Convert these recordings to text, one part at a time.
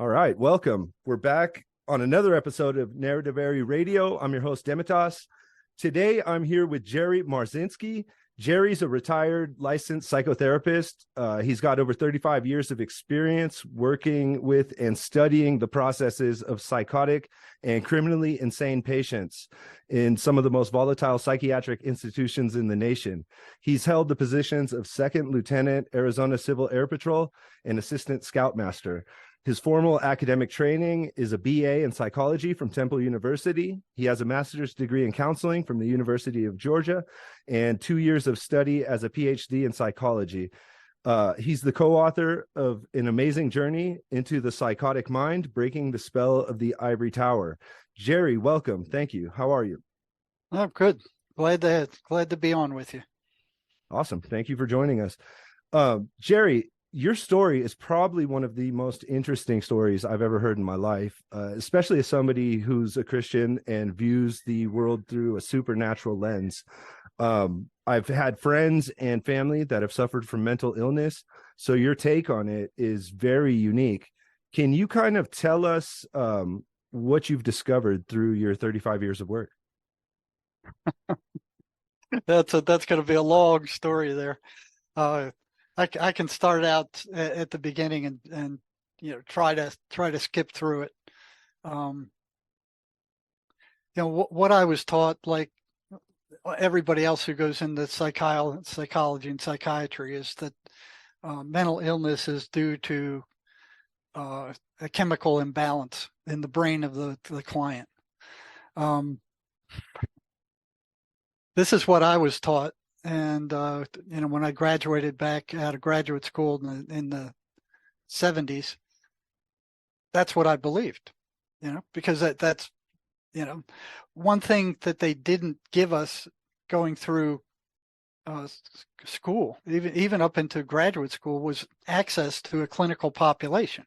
All right, welcome. We're back on another episode of Narrativerry Radio. I'm your host, Demitasse. Today, I'm here with Jerry Marzinsky. Jerry's a retired licensed psychotherapist. He's got over 35 years of experience working with and studying the processes of psychotic and criminally insane patients in some of the most volatile psychiatric institutions in the nation. He's held the positions of Second Lieutenant, Arizona Civil Air Patrol, and Assistant Scoutmaster. His formal academic training is a BA in psychology from Temple University. He has a master's degree in counseling from the University of Georgia and 2 years of study as a PhD in psychology. He's the co-author of An Amazing Journey into the Psychotic Mind, Breaking the Spell of the Ivory Tower. Jerry, welcome. Thank you. How are you? Oh, good. Glad to be on with you. Awesome. Thank you for joining us. Jerry, your story is probably one of the most interesting stories I've ever heard in my life, especially as somebody who's a Christian and views the world through a supernatural lens. I've had friends and family that have suffered from mental illness, so your take on it is very unique. Can you kind of tell us what you've discovered through your 35 years of work? That's going to be a long story there. I can start out at the beginning and try to skip through it. What I was taught, like everybody else who goes into psychology and psychiatry, is that mental illness is due to a chemical imbalance in the brain of the client. This is what I was taught. And, when I graduated back out of graduate school in the 70s, that's what I believed, because that's one thing that they didn't give us going through school, even up into graduate school, was access to a clinical population.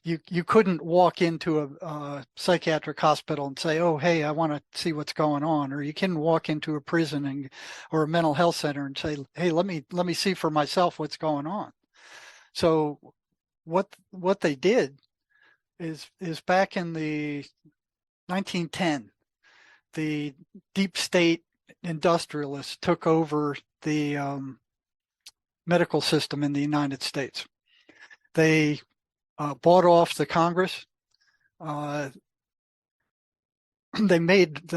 You couldn't walk into a psychiatric hospital and say, "Oh, hey, I want to see what's going on," or you couldn't walk into a prison or a mental health center and say, "Hey, let me see for myself what's going on." So, what they did is back in the 1910, the deep state industrialists took over the medical system in the United States. They bought off the Congress. They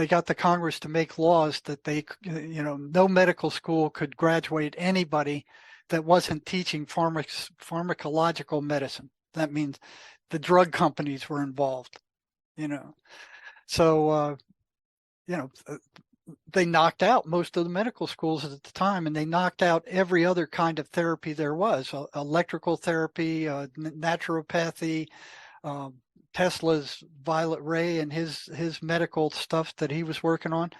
got the Congress to make laws that no medical school could graduate anybody that wasn't teaching pharmacological medicine. That means the drug companies were involved, So, they knocked out most of the medical schools at the time, and they knocked out every other kind of therapy there was: electrical therapy, naturopathy, Tesla's violet ray, and his medical stuff that he was working on.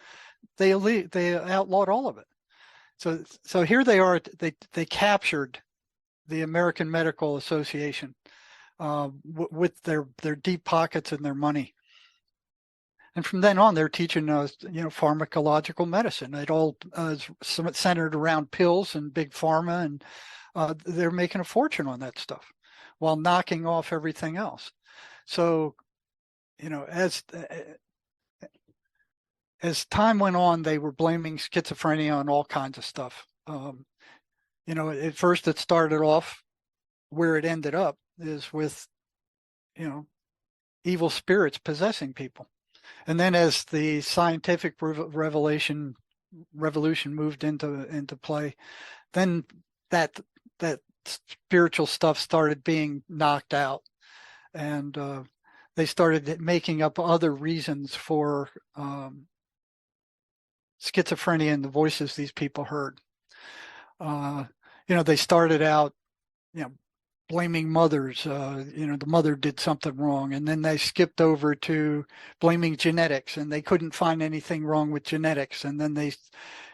They outlawed all of it. So here they are. They captured the American Medical Association with their deep pockets and their money. And from then on, they're teaching pharmacological medicine. It all is centered around pills and big pharma, and they're making a fortune on that stuff while knocking off everything else. So, as time went on, they were blaming schizophrenia on all kinds of stuff. At first it started off where it ended up is with, evil spirits possessing people. And then as the scientific revolution moved into play, then that spiritual stuff started being knocked out, and they started making up other reasons for schizophrenia and the voices these people heard. They started out, blaming mothers, the mother did something wrong, and then they skipped over to blaming genetics, and they couldn't find anything wrong with genetics. And then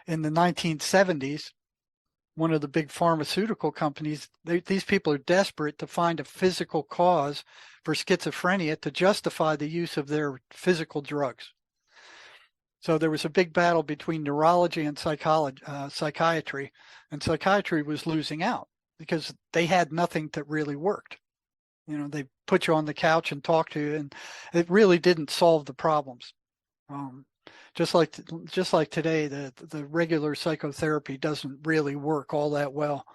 in the 1970s, one of the big pharmaceutical companies, these people are desperate to find a physical cause for schizophrenia to justify the use of their physical drugs. So there was a big battle between neurology and psychiatry, and psychiatry was losing out because they had nothing that really worked. They put you on the couch and talk to you, and it really didn't solve the problems. Just like today, the regular psychotherapy doesn't really work all that well.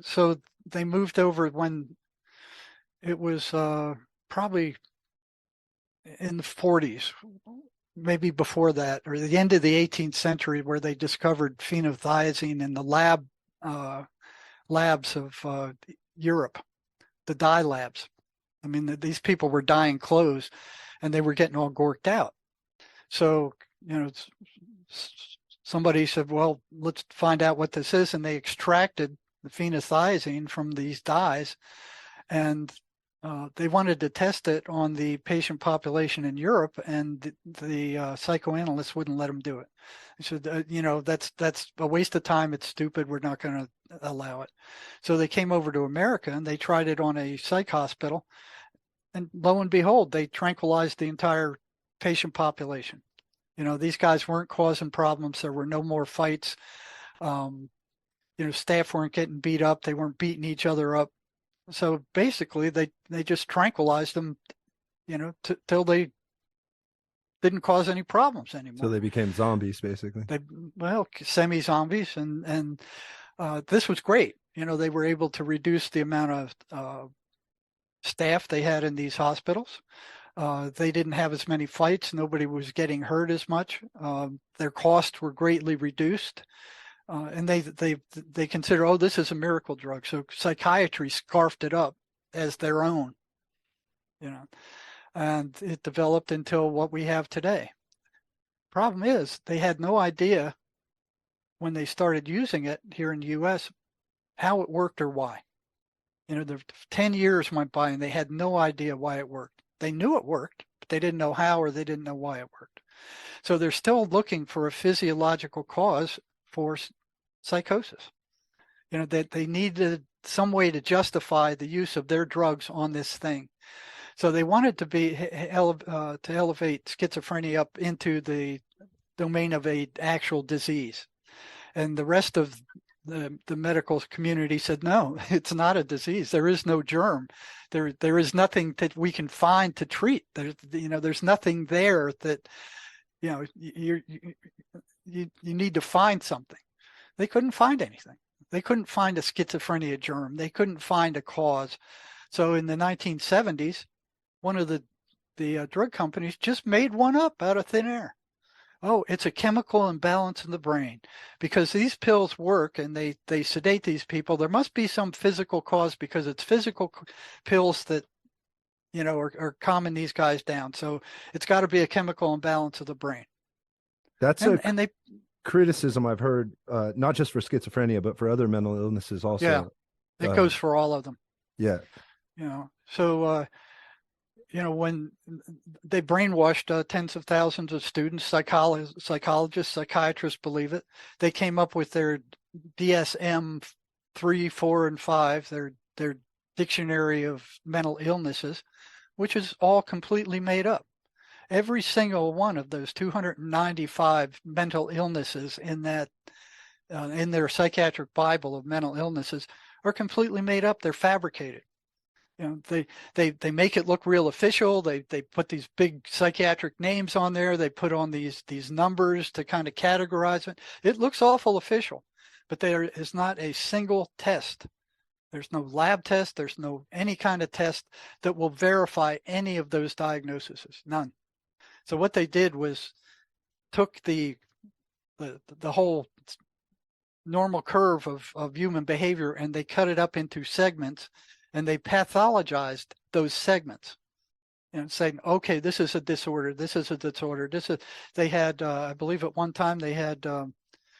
So they moved over when it was probably in the 40s, maybe before that, or the end of the 18th century, where they discovered phenothiazine in the labs of Europe, the dye labs. I mean, these people were dyeing clothes, and they were getting all gorked out. So, somebody said, well, let's find out what this is. And they extracted the phenothiazine from these dyes, and they wanted to test it on the patient population in Europe, and the psychoanalysts wouldn't let them do it. They said, that's a waste of time. It's stupid. We're not going to allow it. So they came over to America, and they tried it on a psych hospital. And lo and behold, they tranquilized the entire patient population. These guys weren't causing problems. There were no more fights. Staff weren't getting beat up. They weren't beating each other up. So basically, they just tranquilized them, till they didn't cause any problems anymore. So they became zombies, basically. Semi-zombies, and this was great. They were able to reduce the amount of staff they had in these hospitals. They didn't have as many fights. Nobody was getting hurt as much. Their costs were greatly reduced. And they consider, oh, this is a miracle drug. So psychiatry scarfed it up as their own, and it developed until what we have today. Problem is, they had no idea when they started using it here in the U.S. how it worked or why. The 10 years went by and they had no idea why it worked. They knew it worked, but they didn't know how, or they didn't know why it worked. So they're still looking for a physiological cause for psychosis. That they needed some way to justify the use of their drugs on this thing. So they wanted to elevate schizophrenia up into the domain of a actual disease. And the rest of the medical community said, no, it's not a disease. There is no germ. There is nothing that we can find to treat. There's nothing there that, you need to find something. They couldn't find anything. They couldn't find a schizophrenia germ. They couldn't find a cause. So in the 1970s, one of the drug companies just made one up out of thin air. Oh, it's a chemical imbalance in the brain. Because these pills work and they sedate these people, there must be some physical cause, because it's physical pills that, are calming these guys down. So it's got to be a chemical imbalance of the brain. That's a criticism I've heard, not just for schizophrenia, but for other mental illnesses also. Yeah, it goes for all of them. Yeah. So, when they brainwashed tens of thousands of students, psychologists, psychiatrists believe it, they came up with their DSM 3, 4, and 5, their dictionary of mental illnesses, which is all completely made up. Every single one of those 295 mental illnesses in that in their psychiatric Bible of mental illnesses are completely made up. They're fabricated. They make it look real official. They put these big psychiatric names on there. They put on these numbers to kind of categorize it. It looks awful official, but there is not a single test. There's no lab test. There's no any kind of test that will verify any of those diagnoses. None. So what they did was took the whole normal curve of human behavior, and they cut it up into segments, and they pathologized those segments, saying, okay, this is a disorder, this is a disorder, they had, I believe at one time they had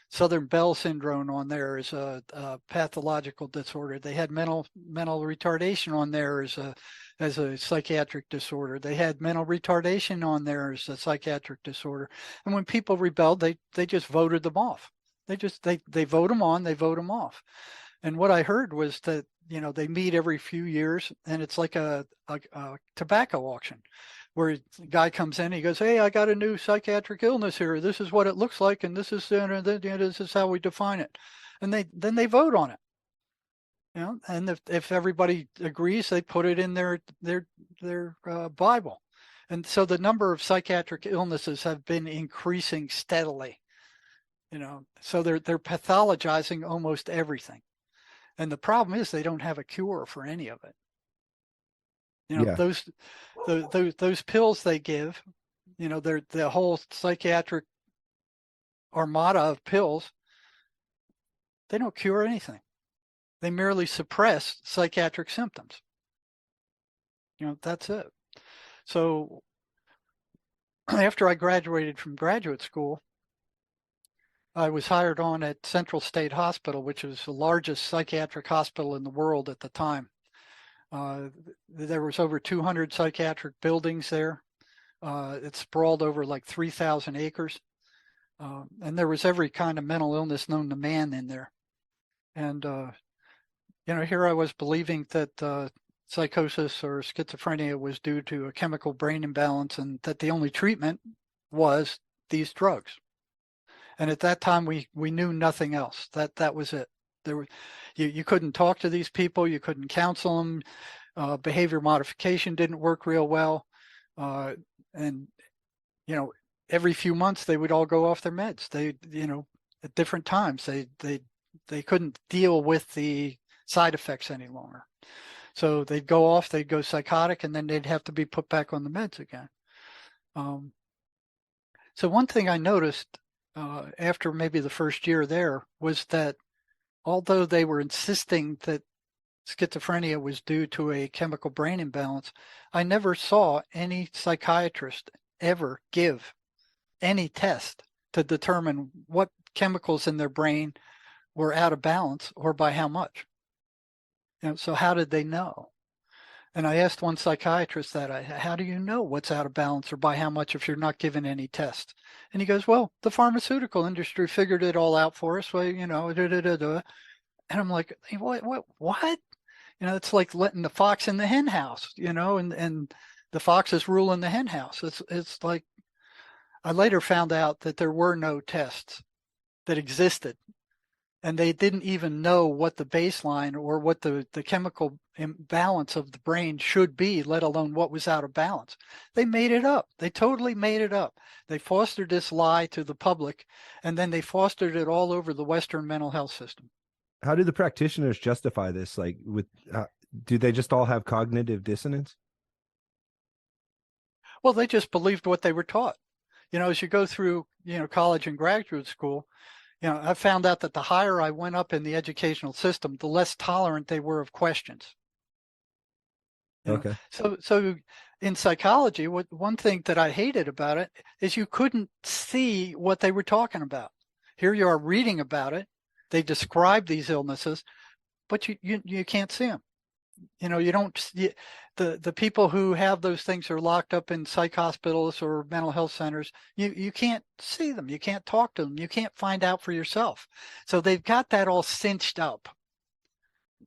Southern Bell syndrome on there as a pathological disorder. They had mental retardation on there as a psychiatric disorder. They had mental retardation on there as a psychiatric disorder. And when people rebelled, they just voted them off. They vote them on, they vote them off. And what I heard was that, they meet every few years, and it's like a tobacco auction, where the guy comes in, he goes, hey, I got a new psychiatric illness here. This is what it looks like, and this is how we define it. And then they vote on it. And if everybody agrees, they put it in their Bible. And so the number of psychiatric illnesses have been increasing steadily, so they're pathologizing almost everything. And the problem is they don't have a cure for any of it. Yeah. Those pills they give, they're the whole psychiatric armada of pills. They don't cure anything. They merely suppress psychiatric symptoms. That's it. So after I graduated from graduate school, I was hired on at Central State Hospital, which was the largest psychiatric hospital in the world at the time. There was over 200 psychiatric buildings there. It sprawled over like 3,000 acres. And there was every kind of mental illness known to man in there. And, here I was believing that psychosis or schizophrenia was due to a chemical brain imbalance and that the only treatment was these drugs. And at that time, we knew nothing else. That was it. You couldn't talk to these people. You couldn't counsel them. Behavior modification didn't work real well. And every few months they would all go off their meds. They, at different times, they couldn't deal with the side effects any longer. So they'd go off, they'd go psychotic, and then they'd have to be put back on the meds again. So one thing I noticed after maybe the first year there was that although they were insisting that schizophrenia was due to a chemical brain imbalance, I never saw any psychiatrist ever give any test to determine what chemicals in their brain were out of balance or by how much. So how did they know? And I asked one psychiatrist that, how do you know what's out of balance or by how much if you're not given any tests? And he goes, well, the pharmaceutical industry figured it all out for us. Well, And I'm like, what? It's like letting the fox in the hen house, and the fox is ruling the hen house. It's like, I later found out that there were no tests that existed. And they didn't even know what the baseline or what the chemical imbalance of the brain should be, let alone what was out of balance. They made it up. They totally made it up. They fostered this lie to the public, and then they fostered it all over the Western mental health system. How do the practitioners justify this? Like, do they just all have cognitive dissonance? Well, they just believed what they were taught. As you go through, college and graduate school, I found out that the higher I went up in the educational system, the less tolerant they were of questions. Okay. So in psychology, one thing that I hated about it is you couldn't see what they were talking about. Here you are reading about it. They describe these illnesses, but you can't see them. You don't. The people who have those things are locked up in psych hospitals or mental health centers. You can't see them. You can't talk to them. You can't find out for yourself. So they've got that all cinched up.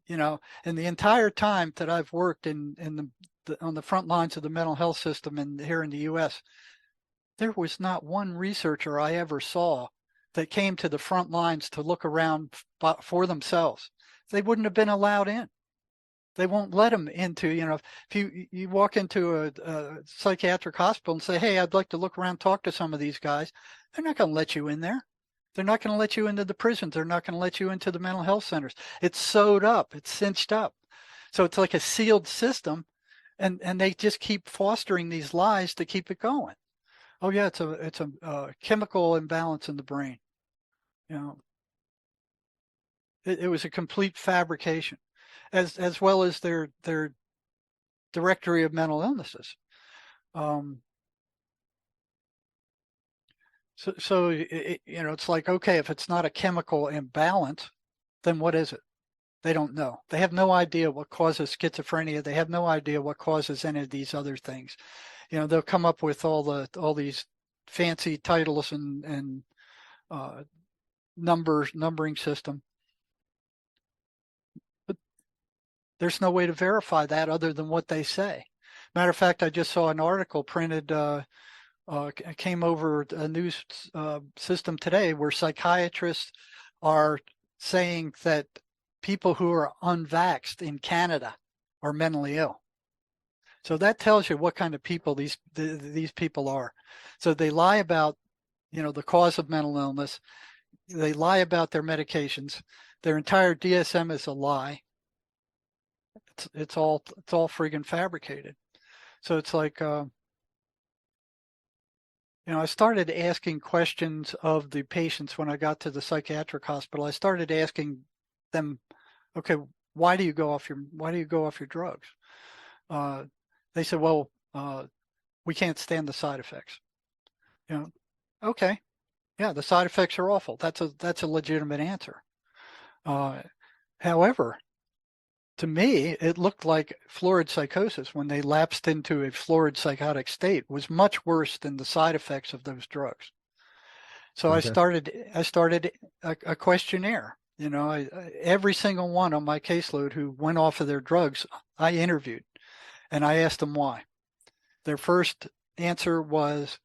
And the entire time that I've worked on the front lines of the mental health system here in the U.S., there was not one researcher I ever saw that came to the front lines to look around for themselves. They wouldn't have been allowed in. They won't let them into, if you walk into a psychiatric hospital and say, hey, I'd like to look around, talk to some of these guys, they're not going to let you in there. They're not going to let you into the prisons. They're not going to let you into the mental health centers. It's sewed up. It's cinched up. So it's like a sealed system, and they just keep fostering these lies to keep it going. Oh yeah, it's a chemical imbalance in the brain. It was a complete fabrication, as well as their directory of mental illnesses. So it's like, okay, if it's not a chemical imbalance, then what is it? They don't know. They have no idea what causes schizophrenia. They have no idea what causes any of these other things. They'll come up with all these fancy titles and numbering system. But there's no way to verify that other than what they say. Matter of fact, I just saw an article printed, came over a news system today where psychiatrists are saying that people who are unvaxxed in Canada are mentally ill. So that tells you what kind of people these people are. So they lie about, the cause of mental illness. They lie about their medications. Their entire DSM is a lie. It's all friggin' fabricated. So it's like, I started asking questions of the patients when I got to the psychiatric hospital. I started asking them, okay, why do you go off your drugs? They said, well, we can't stand the side effects. Okay, yeah, the side effects are awful. That's a legitimate answer. However, to me, it looked like florid psychosis when they lapsed into a florid psychotic state was much worse than the side effects of those drugs. So I started a questionnaire. Every single one on my caseload who went off of their drugs, I interviewed, and I asked them why. Their first answer was,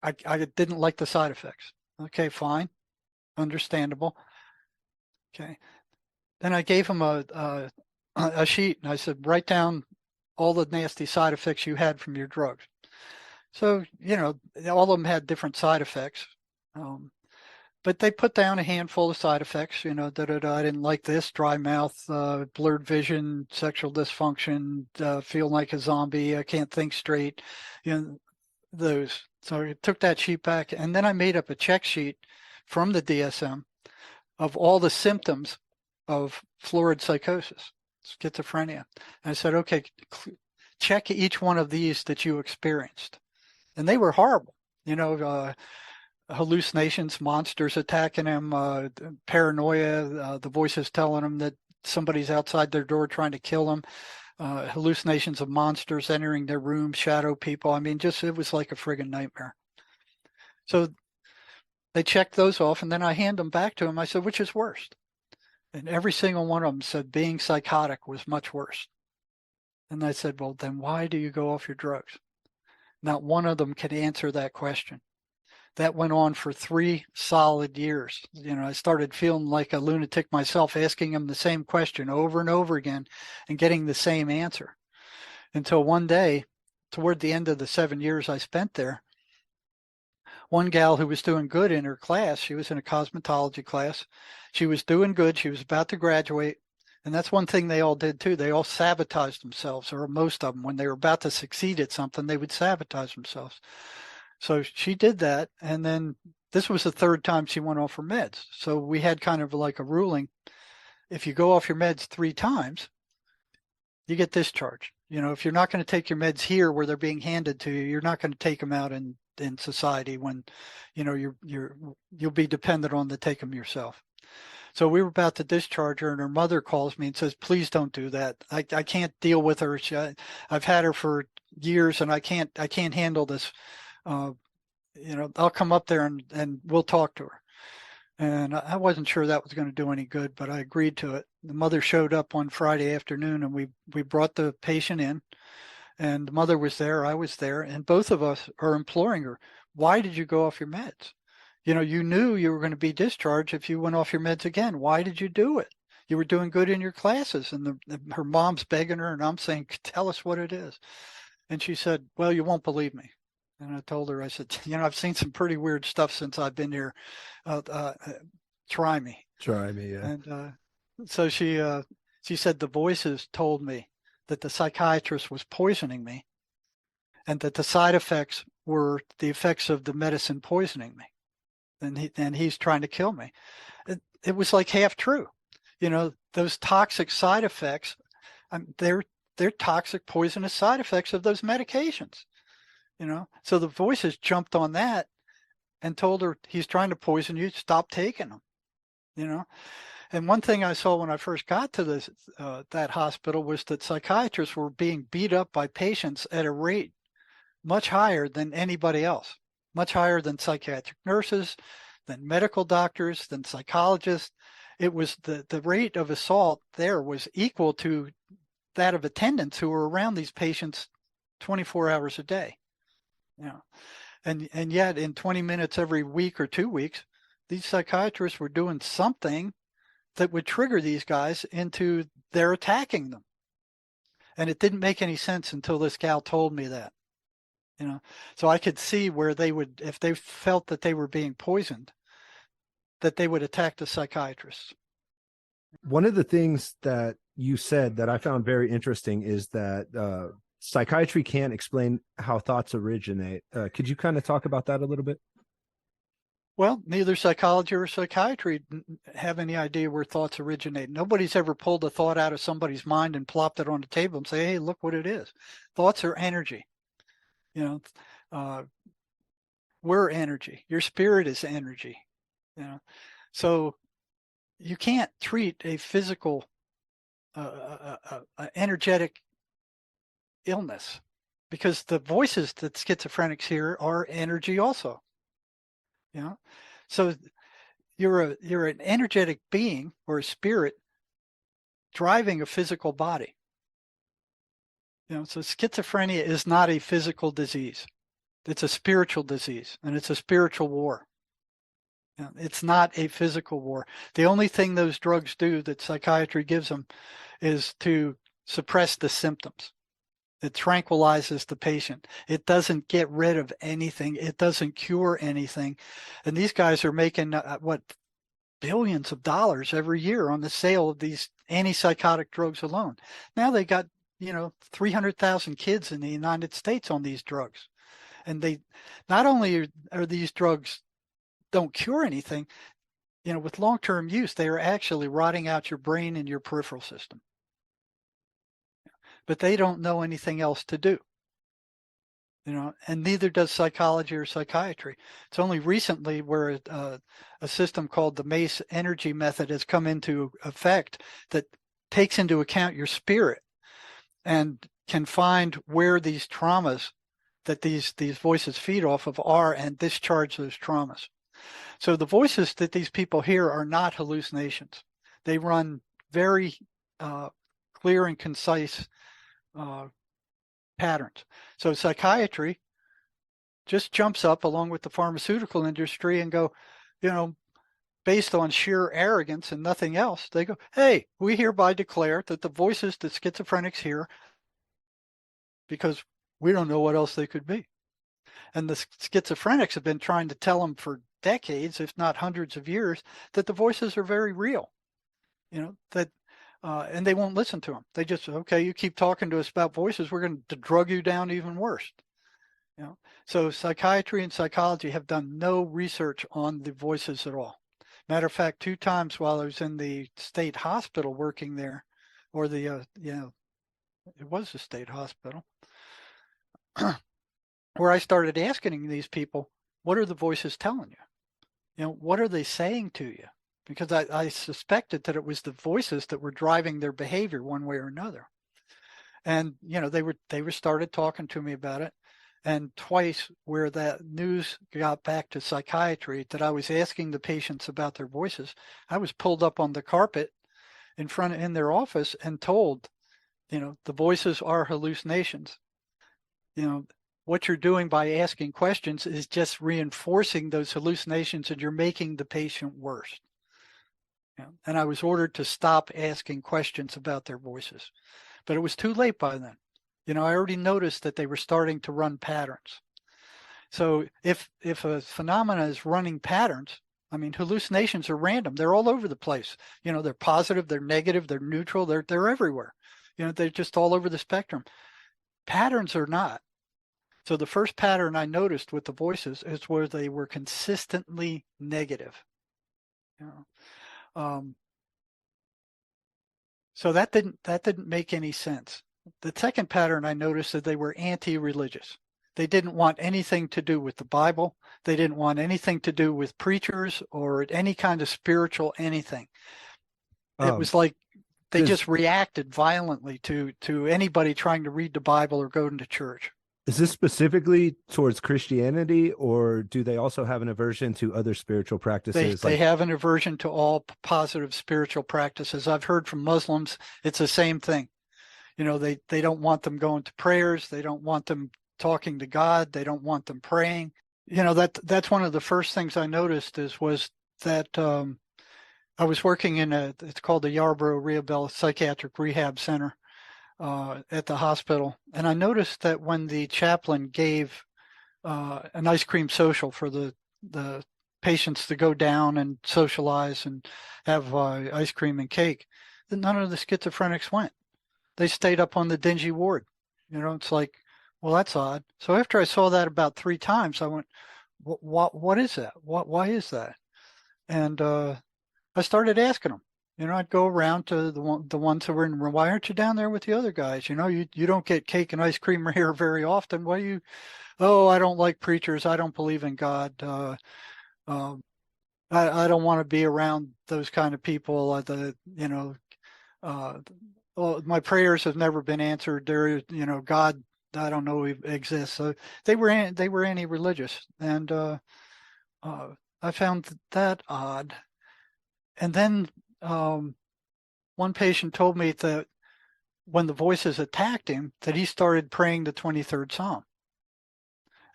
I didn't like the side effects. Okay, fine, understandable. Okay, then I gave them a sheet, and I said, write down all the nasty side effects you had from your drugs. So, all of them had different side effects. But they put down a handful of side effects, I didn't like this, dry mouth, blurred vision, sexual dysfunction, feel like a zombie, I can't think straight, those. So I took that sheet back, and then I made up a check sheet from the DSM of all the symptoms of florid psychosis, schizophrenia. And I said, okay, check each one of these that you experienced. And they were horrible, hallucinations, monsters attacking them, paranoia, the voices telling them that somebody's outside their door trying to kill them, hallucinations of monsters entering their room, shadow people. I mean, it was like a friggin' nightmare. So they checked those off, and then I hand them back to them. I said, which is worse? And every single one of them said being psychotic was much worse. And I said, well, then why do you go off your drugs? Not one of them could answer that question. That went on for 3 solid years. I started feeling like a lunatic myself, asking them the same question over and over again and getting the same answer. Until one day, toward the end of the 7 years I spent there, one gal who was doing good in her class, she was in a cosmetology class. She was doing good. She was about to graduate. And that's one thing they all did too. They all sabotaged themselves, or most of them. When they were about to succeed at something, they would sabotage themselves. So she did that. And then this was the 3rd time she went off her meds. So we had kind of like a ruling. If you go off your meds 3 times, you get discharged. If you're not going to take your meds here where they're being handed to you, you're not going to take them out in society when, you'll be dependent on to take them yourself. So we were about to discharge her, and her mother calls me and says, please don't do that. I can't deal with her. I've had her for years, and I can't handle this. I'll come up there and we'll talk to her. And I wasn't sure that was going to do any good, but I agreed to it. The mother showed up one Friday afternoon, and we brought the patient in, and the mother was there, I was there, and both of us are imploring her, why did you go off your meds? You knew you were going to be discharged if you went off your meds again. Why did you do it? You were doing good in your classes. And her mom's begging her, and I'm saying, tell us what it is. And she said, well, you won't believe me. And I told her, I said, I've seen some pretty weird stuff since I've been here. Try me. Try me, yeah. And so she said the voices told me that the psychiatrist was poisoning me, and that the side effects were the effects of the medicine poisoning me. And he's trying to kill me. It was like half true. Those toxic side effects, they're toxic, poisonous side effects of those medications. So the voices jumped on that and told her, he's trying to poison you, stop taking them. And one thing I saw when I first got to that hospital was that psychiatrists were being beat up by patients at a rate much higher than anybody else. Much higher than psychiatric nurses, than medical doctors, than psychologists. It was the rate of assault there was equal to that of attendants who were around these patients 24 hours a day. And yet in 20 minutes every week or 2 weeks, these psychiatrists were doing something that would trigger these guys into their attacking them. And it didn't make any sense until this gal told me that, so I could see where they would, if they felt that they were being poisoned, that they would attack the psychiatrists. One of the things that you said that I found very interesting is that psychiatry can't explain how thoughts originate. Could you kind of talk about that a little bit? Well, neither psychology or psychiatry have any idea where thoughts originate. Nobody's ever pulled a thought out of somebody's mind and plopped it on the table and say, hey, look what it is. Thoughts are energy. We're energy. Your spirit is energy. So you can't treat a physical, energetic illness, because the voices that schizophrenics hear are energy also. So you're an energetic being or a spirit driving a physical body. So schizophrenia is not a physical disease. It's a spiritual disease, and it's a spiritual war. It's not a physical war. The only thing those drugs do that psychiatry gives them is to suppress the symptoms. It tranquilizes the patient. It doesn't get rid of anything. It doesn't cure anything. And these guys are making, billions of dollars every year on the sale of these antipsychotic drugs alone. Now they got, 300,000 kids in the United States on these drugs. And they, not only are these drugs don't cure anything, with long-term use, they are actually rotting out your brain and your peripheral system. But they don't know anything else to do, and neither does psychology or psychiatry. It's only recently where a system called the Mace energy method has come into effect that takes into account your spirit and can find where these traumas that these voices feed off of are and discharge those traumas. So the voices that these people hear are not hallucinations. They run very clear and concise patterns. So psychiatry just jumps up along with the pharmaceutical industry and go, based on sheer arrogance and nothing else, they go, hey, we hereby declare that the voices that schizophrenics hear, because we don't know what else they could be. And the schizophrenics have been trying to tell them for decades, if not hundreds of years, that the voices are very real, and they won't listen to them. They just, okay, you keep talking to us about voices, we're going to drug you down even worse. So psychiatry and psychology have done no research on the voices at all. Matter of fact, 2 times while I was in the state hospital working there, or it was the state hospital, where I started asking these people, what are the voices telling you? What are they saying to you? Because I suspected that it was the voices that were driving their behavior one way or another. And, they were started talking to me about it. And twice where that news got back to psychiatry that I was asking the patients about their voices, I was pulled up on the carpet in their office and told, the voices are hallucinations. What you're doing by asking questions is just reinforcing those hallucinations, and you're making the patient worse. And I was ordered to stop asking questions about their voices, but it was too late by then. I already noticed that they were starting to run patterns. So if a phenomena is running patterns, hallucinations are random. They're all over the place. They're positive, they're negative, they're neutral, they're everywhere. They're just all over the spectrum. Patterns are not. So the first pattern I noticed with the voices is where they were consistently negative. So that didn't make any sense. The second pattern I noticed that they were anti-religious. They didn't want anything to do with the Bible. They didn't want anything to do with preachers or any kind of spiritual anything. It was like they just reacted violently to anybody trying to read the Bible or go into church. Is this specifically towards Christianity, or do they also have an aversion to other spiritual practices? They have an aversion to all positive spiritual practices. I've heard from Muslims, it's the same thing. They don't want them going to prayers. They don't want them talking to God. They don't want them praying. That's one of the first things I noticed was that I was working in it's called the Yarborough Psychiatric Rehab Center at the hospital. And I noticed that when the chaplain gave an ice cream social for the patients to go down and socialize and have ice cream and cake, that none of the schizophrenics went. They stayed up on the dingy ward. It's like, well, that's odd. So after I saw that about 3 times, I went, what is that? Why is that? And I started asking them. I'd go around to the ones who were in, why aren't you down there with the other guys? You don't get cake and ice cream here very often. Why you? Oh, I don't like preachers. I don't believe in God. I don't want to be around those kind of people. Well, my prayers have never been answered. God, I don't know if exists. So they were anti-religious, and I found that odd. And then one patient told me that when the voices attacked him, that he started praying the 23rd Psalm.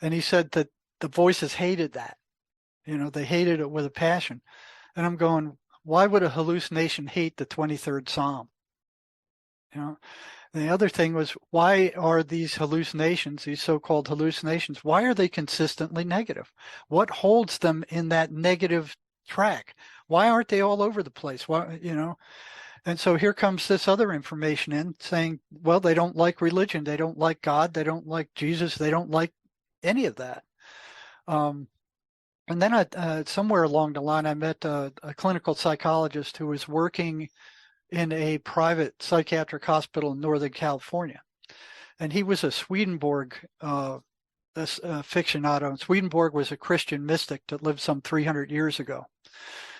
And he said that the voices hated that. They hated it with a passion. And I'm going, why would a hallucination hate the 23rd Psalm? And the other thing was, why are these hallucinations, these so-called hallucinations, why are they consistently negative? What holds them in that negative track? Why aren't they all over the place? Why, And so here comes this other information in saying, well, they don't like religion. They don't like God. They don't like Jesus. They don't like any of that. And then somewhere along the line, I met a clinical psychologist who was working in a private psychiatric hospital in Northern California. And he was a Swedenborg aficionado. And Swedenborg was a Christian mystic that lived some 300 years ago.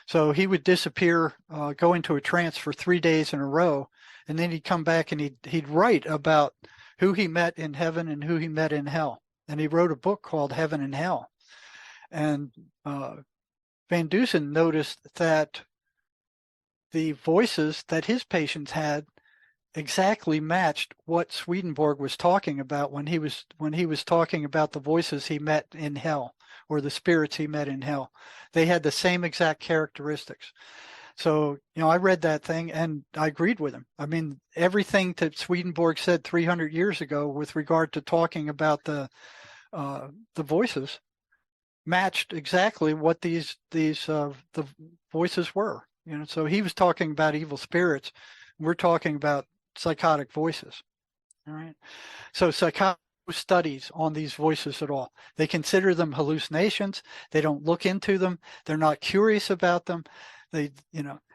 So he would disappear, go into a trance for 3 days in a row, and then he'd come back and he'd write about who he met in heaven and who he met in hell. And he wrote a book called Heaven and Hell. And Van Dusen noticed that the voices that his patients had exactly matched what Swedenborg was talking about when he was talking about the voices he met in hell, or the spirits he met in hell. They had the same exact characteristics. So, I read that thing and I agreed with him. I mean, everything that Swedenborg said 300 years ago with regard to talking about the voices matched exactly what the voices were. So he was talking about evil spirits. We're talking about psychotic voices. All right. So psychotic studies on these voices at all. They consider them hallucinations. They don't look into them. They're not curious about them. And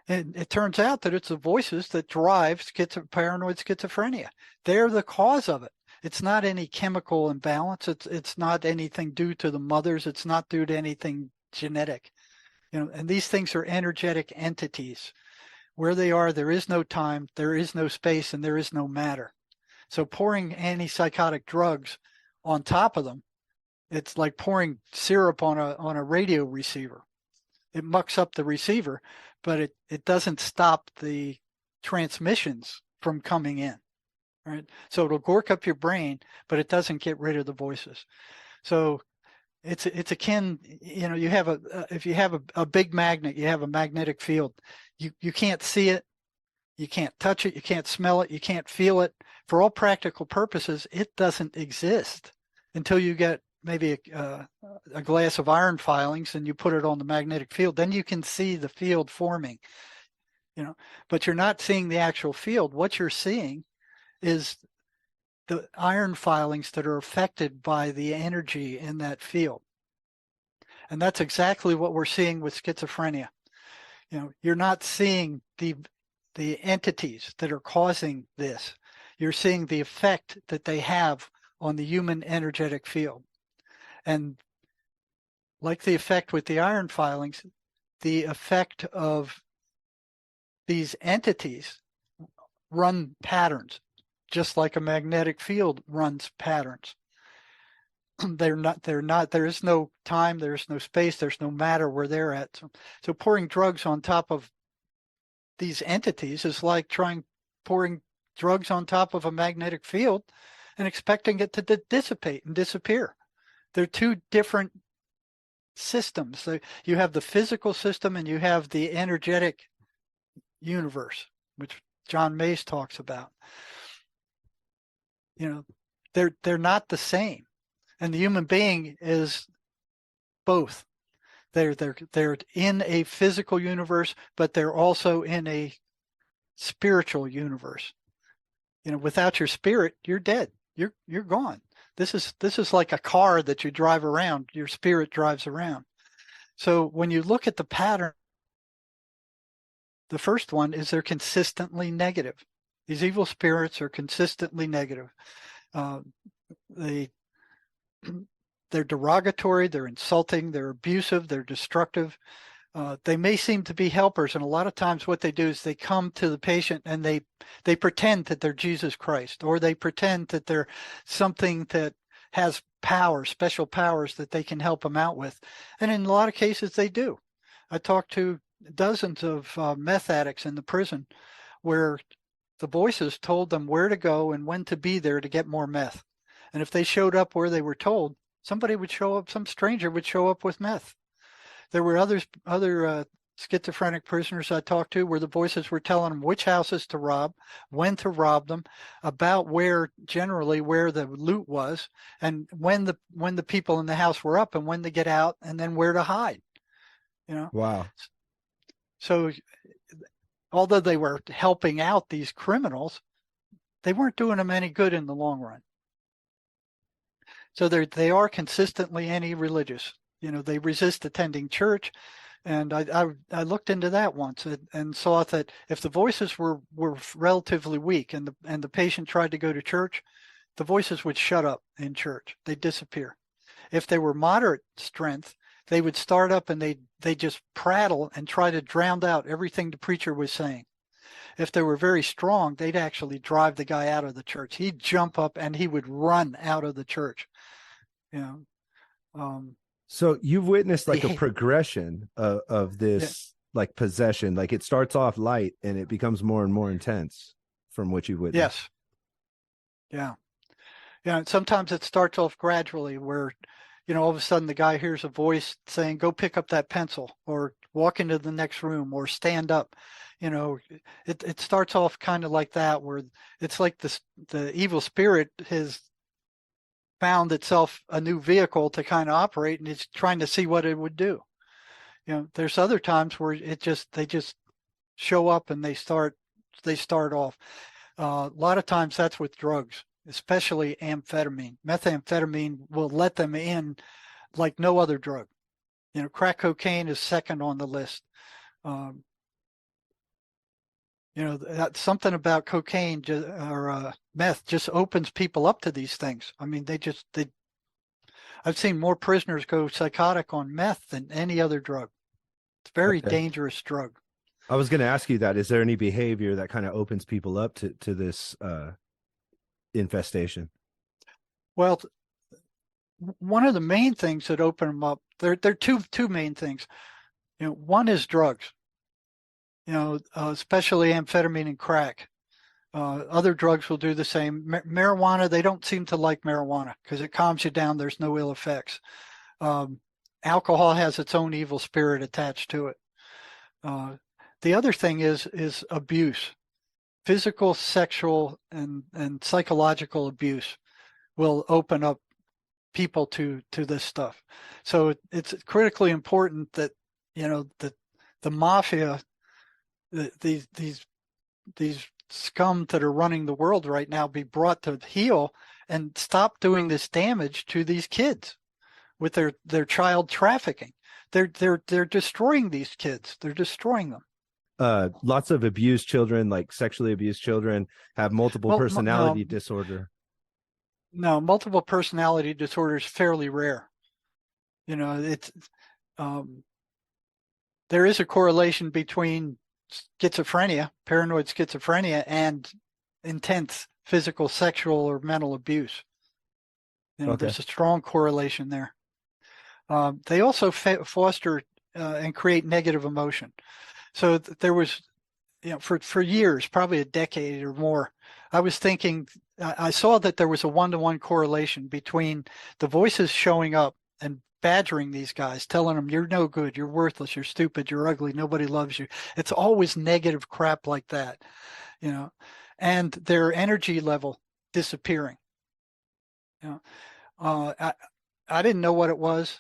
it turns out that it's the voices that drive paranoid schizophrenia. They're the cause of it. It's not any chemical imbalance. It's not anything due to the mothers. It's not due to anything genetic. And these things are energetic entities. Where they are, there is no time, there is no space, and there is no matter. So pouring antipsychotic drugs on top of them, it's like pouring syrup on a radio receiver. It mucks up the receiver, but it doesn't stop the transmissions from coming in. Right? So it'll gork up your brain, but it doesn't get rid of the voices. So it's akin, you have if you have a big magnet, you have a magnetic field. You can't see it, you can't touch it, you can't smell it, you can't feel it. For all practical purposes, it doesn't exist until you get maybe a glass of iron filings and you put it on the magnetic field. Then you can see the field forming, but you're not seeing the actual field. What you're seeing is the iron filings that are affected by the energy in that field. And that's exactly what we're seeing with schizophrenia. You're not seeing the entities that are causing this. You're seeing the effect that they have on the human energetic field. And like the effect with the iron filings, the effect of these entities run patterns, just like a magnetic field runs patterns. There is no time, there's no space, there's no matter where they're at. So pouring drugs on top of these entities is like pouring drugs on top of a magnetic field and expecting it to dissipate and disappear. They're two different systems. So you have the physical system and you have the energetic universe, which John Mace talks about. They're not the same, and the human being is both. They're in a physical universe, but they're also in a spiritual universe. Without your spirit, you're dead. You're gone. This is like a car that you drive around. Your spirit drives around. So when you look at the pattern, the first one is they're consistently negative. These evil spirits are consistently negative. They're derogatory, they're insulting, they're abusive, they're destructive. They may seem to be helpers, and a lot of times what they do is they come to the patient and they pretend that they're Jesus Christ, or they pretend that they're something that has power, special powers that they can help them out with. And in a lot of cases they do. I talked to dozens of meth addicts in the prison where the voices told them where to go and when to be there to get more meth. And if they showed up where they were told, somebody would show up, some stranger would show up with meth. There were other schizophrenic prisoners I talked to where the voices were telling them which houses to rob, when to rob them, about generally where the loot was, and when the people in the house were up and when to get out, and then where to hide. Wow. So although they were helping out these criminals, they weren't doing them any good in the long run. So they are consistently anti-religious. They resist attending church. And I looked into that once and saw that if the voices were relatively weak and the patient tried to go to church, the voices would shut up in church. They'd disappear. If they were moderate strength, they would start up and they just prattle and try to drown out everything the preacher was saying. If they were very strong, they'd actually drive the guy out of the church. He'd jump up and he would run out of the church. So you've witnessed like a progression of this like possession. Like it starts off light and it becomes more and more intense from what you've witnessed. Yes. Yeah. And sometimes it starts off gradually where, all of a sudden the guy hears a voice saying, go pick up that pencil, or walk into the next room, or stand up. It starts off kind of like that, where it's like the evil spirit has found itself a new vehicle to kind of operate, and it's trying to see what it would do. There's other times where they just show up and they start off. A lot of times that's with drugs, especially amphetamine. Methamphetamine will let them in like no other drug. Crack cocaine is second on the list. Something about cocaine or meth just opens people up to these things. I mean, I've seen more prisoners go psychotic on meth than any other drug. It's a very dangerous drug. I was going to ask you that. Is there any behavior that kind of opens people up to this infestation? Well, one of the main things that open them up, there are two main things. One is drugs. Especially amphetamine and crack. Other drugs will do the same. Marijuana, they don't seem to like marijuana because it calms you down. There's no ill effects. Alcohol has its own evil spirit attached to it. The other thing is abuse. Physical, sexual, and psychological abuse will open up people to this stuff. So it's critically important that that the mafia, these scum that are running the world right now, be brought to heel and stop doing this damage to these kids with their child trafficking. They're destroying these kids. They're destroying them. Lots of abused children, like sexually abused children, have multiple personality disorder. No, multiple personality disorder is fairly rare. It's there is a correlation between schizophrenia, paranoid schizophrenia, and intense physical, sexual, or mental abuse. There's a strong correlation there. They also foster and create negative emotion. So there was, for years, probably a decade or more, I was thinking, I saw that there was a one-to-one correlation between the voices showing up and badgering these guys, telling them you're no good, you're worthless, you're stupid, you're ugly, nobody loves you. It's always negative crap like that, and their energy level disappearing. I didn't know what it was.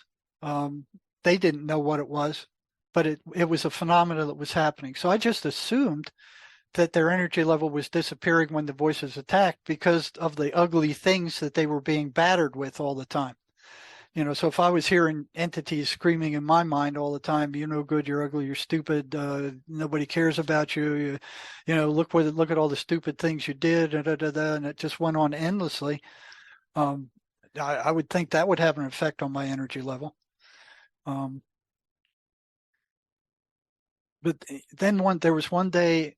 They didn't know what it was, but it was a phenomenon that was happening. So I just assumed that their energy level was disappearing when the voices attacked because of the ugly things that they were being battered with all the time. So if I was hearing entities screaming in my mind all the time, you're no good, you're ugly, you're stupid, nobody cares about you, look at all the stupid things you did, and it just went on endlessly. I would think that would have an effect on my energy level. But then there was one day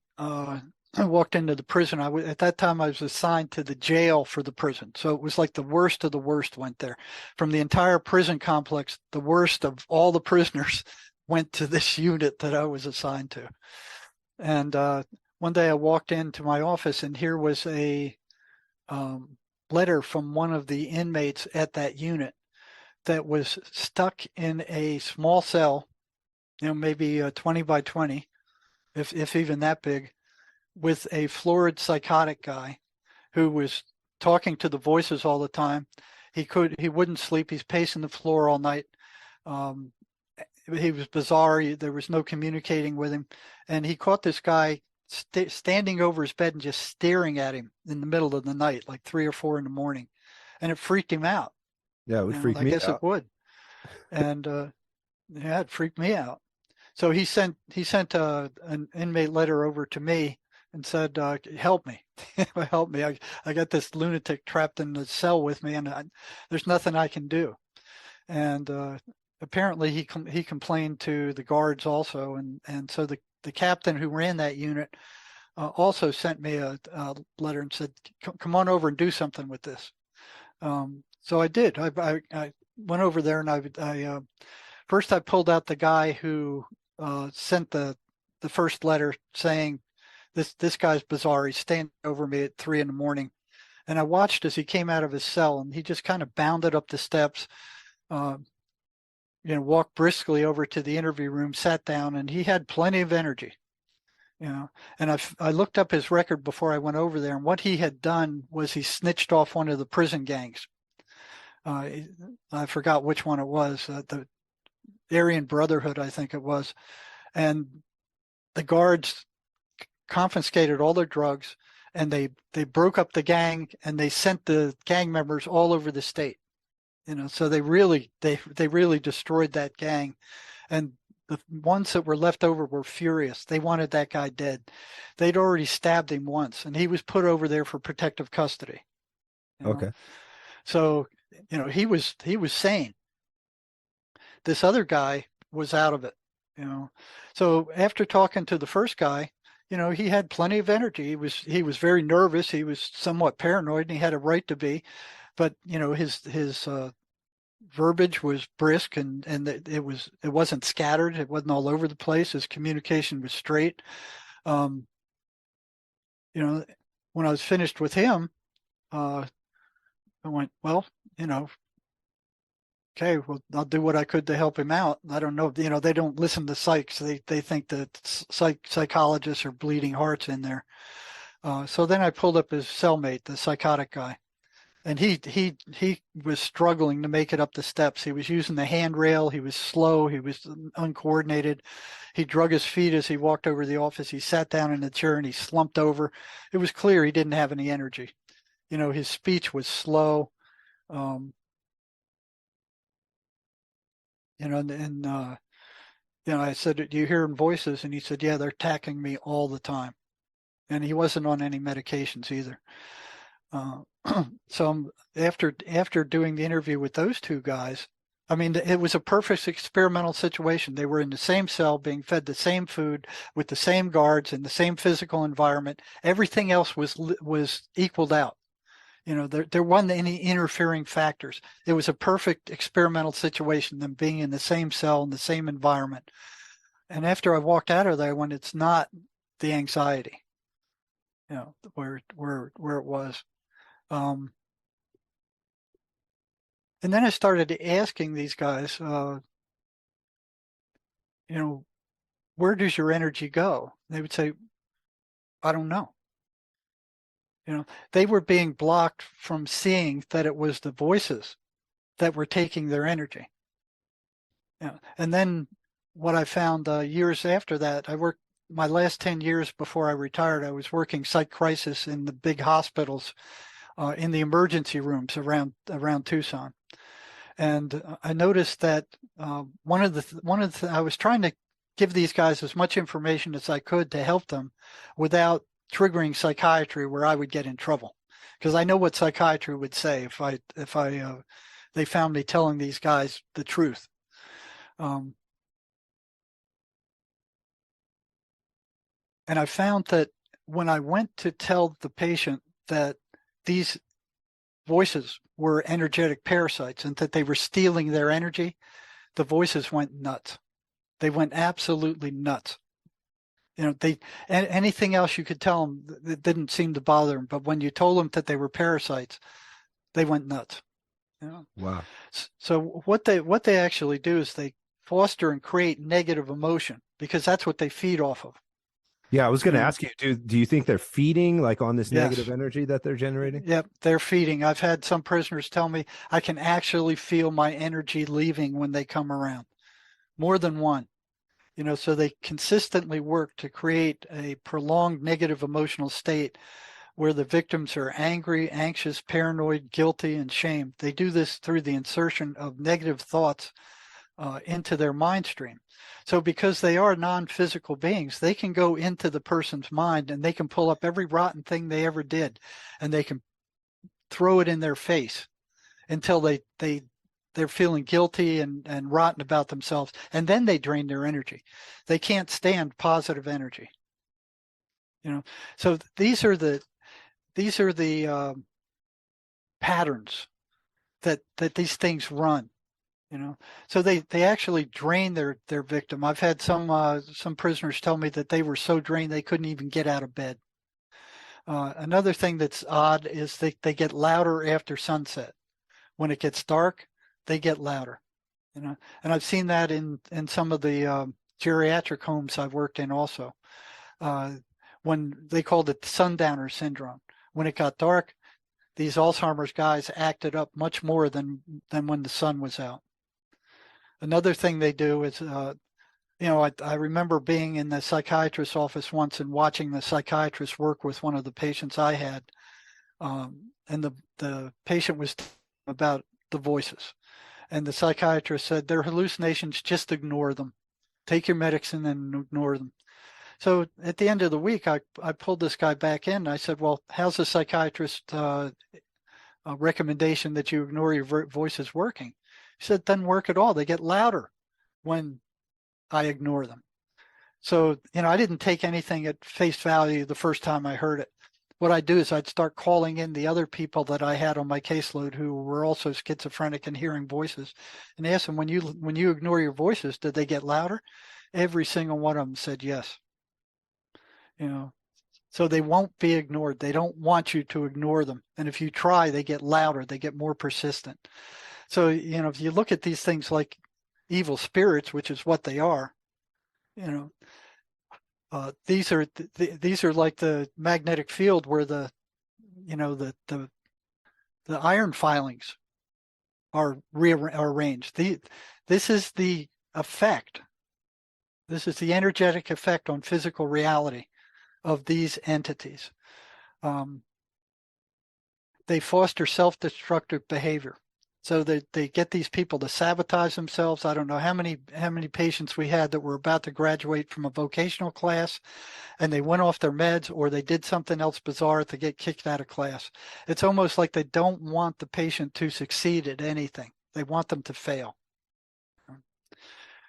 I walked into the prison. At that time I was assigned to the jail for the prison, so it was like the worst of the worst went there. From the entire prison complex, the worst of all the prisoners went to this unit that I was assigned to. And one day I walked into my office, and here was a letter from one of the inmates at that unit that was stuck in a small cell, maybe 20 by 20, if even that big, with a florid psychotic guy who was talking to the voices all the time. He wouldn't sleep. He's pacing the floor all night. He was bizarre. There was no communicating with him. And he caught this guy standing over his bed and just staring at him in the middle of the night, like 3 or 4 in the morning. And it freaked him out. Yeah, it would freak me out. I guess it would. And yeah, it freaked me out. So he sent an inmate letter over to me and said, help me, help me. I got this lunatic trapped in the cell with me, and there's nothing I can do. And apparently he complained to the guards also. And so the captain who ran that unit also sent me a letter and said, come on over and do something with this. So I did. I went over there, and I first I pulled out the guy who sent the first letter saying, this guy's bizarre. He's standing over me at 3 in the morning. And I watched as he came out of his cell, and he just kind of bounded up the steps, walked briskly over to the interview room, sat down, and he had plenty of energy. And I looked up his record before I went over there, and what he had done was he snitched off one of the prison gangs. I forgot which one it was, the Aryan Brotherhood, I think it was. And the guards confiscated all their drugs, and they broke up the gang, and they sent the gang members all over the state. So they really destroyed that gang. And the ones that were left over were furious. They wanted that guy dead. They'd already stabbed him once, and he was put over there for protective custody. Okay. So, he was sane. This other guy was out of it, So after talking to the first guy, he had plenty of energy. He was very nervous. He was somewhat paranoid, and he had a right to be. But his verbiage was brisk, and it wasn't scattered. It wasn't all over the place. His communication was straight. When I was finished with him, I went, well, okay, well, I'll do what I could to help him out. I don't know, they don't listen to psychs. They think that psychologists are bleeding hearts in there. So then I pulled up his cellmate, the psychotic guy, and he was struggling to make it up the steps. He was using the handrail. He was slow. He was uncoordinated. He drug his feet as he walked over the office. He sat down in a chair and he slumped over. It was clear he didn't have any energy. His speech was slow. I said, do you hear voices? And he said, yeah, they're attacking me all the time. And he wasn't on any medications either. So after doing the interview with those two guys, I mean, it was a perfect experimental situation. They were in the same cell, being fed the same food, with the same guards, in the same physical environment. Everything else was equaled out. There wasn't any interfering factors. It was a perfect experimental situation, them being in the same cell, in the same environment. And after I walked out of there, when it's not the anxiety, where it was. And then I started asking these guys, where does your energy go? They would say, I don't know. They were being blocked from seeing that it was the voices that were taking their energy. And then what I found years after that, I worked my last 10 years before I retired, I was working psych crisis in the big hospitals, in the emergency rooms around Tucson. And I noticed that I was trying to give these guys as much information as I could to help them without triggering psychiatry where I would get in trouble, because I know what psychiatry would say if they found me telling these guys the truth. And I found that when I went to tell the patient that these voices were energetic parasites and that they were stealing their energy, the voices went nuts. They went absolutely nuts. Anything else you could tell them, it didn't seem to bother them. But when you told them that they were parasites, they went nuts. Wow. So what they actually do is they foster and create negative emotion, because that's what they feed off of. Yeah, I was going to ask you, do you think they're feeding like on this negative Yes. energy that they're generating? Yep, they're feeding. I've had some prisoners tell me I can actually feel my energy leaving when they come around. More than one. So they consistently work to create a prolonged negative emotional state where the victims are angry, anxious, paranoid, guilty, and shamed. They do this through the insertion of negative thoughts into their mind stream. So because they are non-physical beings, they can go into the person's mind and they can pull up every rotten thing they ever did, and they can throw it in their face until they're feeling guilty and rotten about themselves, and then they drain their energy. They can't stand positive energy. So these are the patterns that these things run. So they actually drain their victim. I've had some prisoners tell me that they were so drained they couldn't even get out of bed. Another thing that's odd is they get louder after sunset. When it gets dark, they get louder. And I've seen that in some of the geriatric homes I've worked in also. When they called it sundowner syndrome. When it got dark, these Alzheimer's guys acted up much more than when the sun was out. Another thing they do is, I remember being in the psychiatrist's office once and watching the psychiatrist work with one of the patients I had. And the patient was about the voices. And the psychiatrist said, they're hallucinations, just ignore them. Take your medicine and ignore them. So at the end of the week, I pulled this guy back in. And I said, well, how's the psychiatrist recommendation that you ignore your voices working? He said, it doesn't work at all. They get louder when I ignore them. So, I didn't take anything at face value the first time I heard it. What I'd do is I'd start calling in the other people that I had on my caseload who were also schizophrenic and hearing voices, and ask them, when you ignore your voices, did they get louder? Every single one of them said yes. So they won't be ignored. They don't want you to ignore them. And if you try, they get louder. They get more persistent. So, if you look at these things like evil spirits, which is what they are, these are like the magnetic field where the iron filings are arranged. This is the effect. This is the energetic effect on physical reality of these entities. They foster self-destructive behavior. So they get these people to sabotage themselves. I don't know how many patients we had that were about to graduate from a vocational class, and they went off their meds, or they did something else bizarre to get kicked out of class. It's almost like they don't want the patient to succeed at anything. They want them to fail.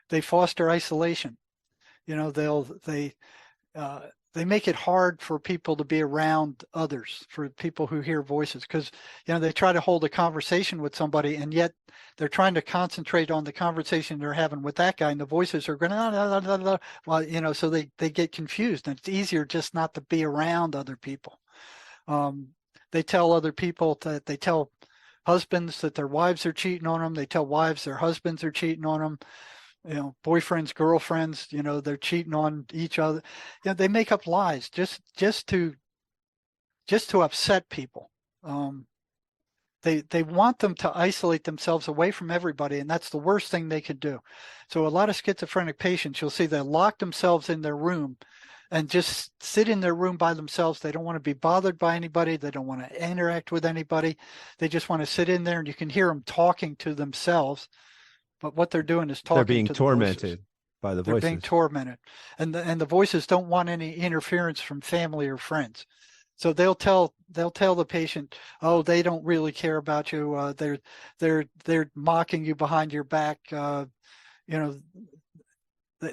They foster isolation. They make it hard for people to be around others, for people who hear voices, because they try to hold a conversation with somebody, and yet they're trying to concentrate on the conversation they're having with that guy, and the voices are going well, so they get confused, and it's easier just not to be around other people. They tell other people that they tell husbands that their wives are cheating on them. They tell wives their husbands are cheating on them. Boyfriends, girlfriends, they're cheating on each other. They make up lies just to upset people. They want them to isolate themselves away from everybody, and that's the worst thing they could do. So a lot of schizophrenic patients, you'll see they lock themselves in their room and just sit in their room by themselves. They don't want to be bothered by anybody. They don't want to interact with anybody. They just want to sit in there, and you can hear them talking to themselves. But what they're doing is talking They're being to tormented by the voices. They're being tormented. And the voices don't want any interference from family or friends. So they'll tell the patient, oh, they don't really care about you. They're mocking you behind your back.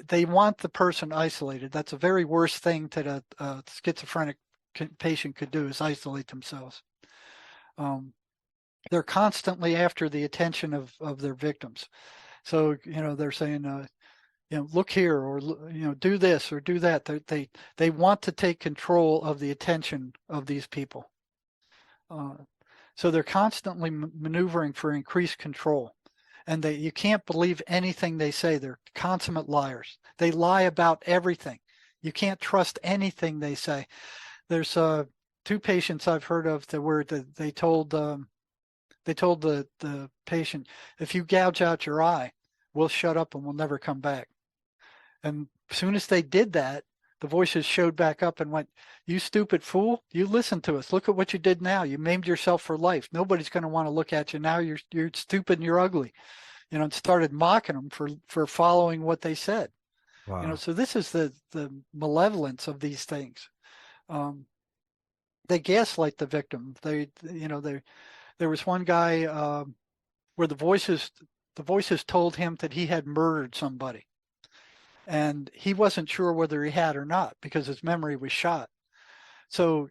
They want the person isolated. That's a very worst thing that a schizophrenic patient could do, is isolate themselves. They're constantly after the attention of their victims. So, they're saying, look here, or, do this or do that. They want to take control of the attention of these people. So they're constantly maneuvering for increased control. And you can't believe anything they say. They're consummate liars. They lie about everything. You can't trust anything they say. There's 2 patients I've heard of where they told the patient, if you gouge out your eye, we'll shut up and we'll never come back. And as soon as they did that, the voices showed back up and went, you stupid fool, you listen to us. Look at what you did now. You maimed yourself for life. Nobody's going to want to look at you now. You're stupid and you're ugly. And started mocking them for following what they said. Wow. So this is the malevolence of these things. They gaslight the victim. There was one guy where the voices told him that he had murdered somebody. And he wasn't sure whether he had or not because his memory was shot. So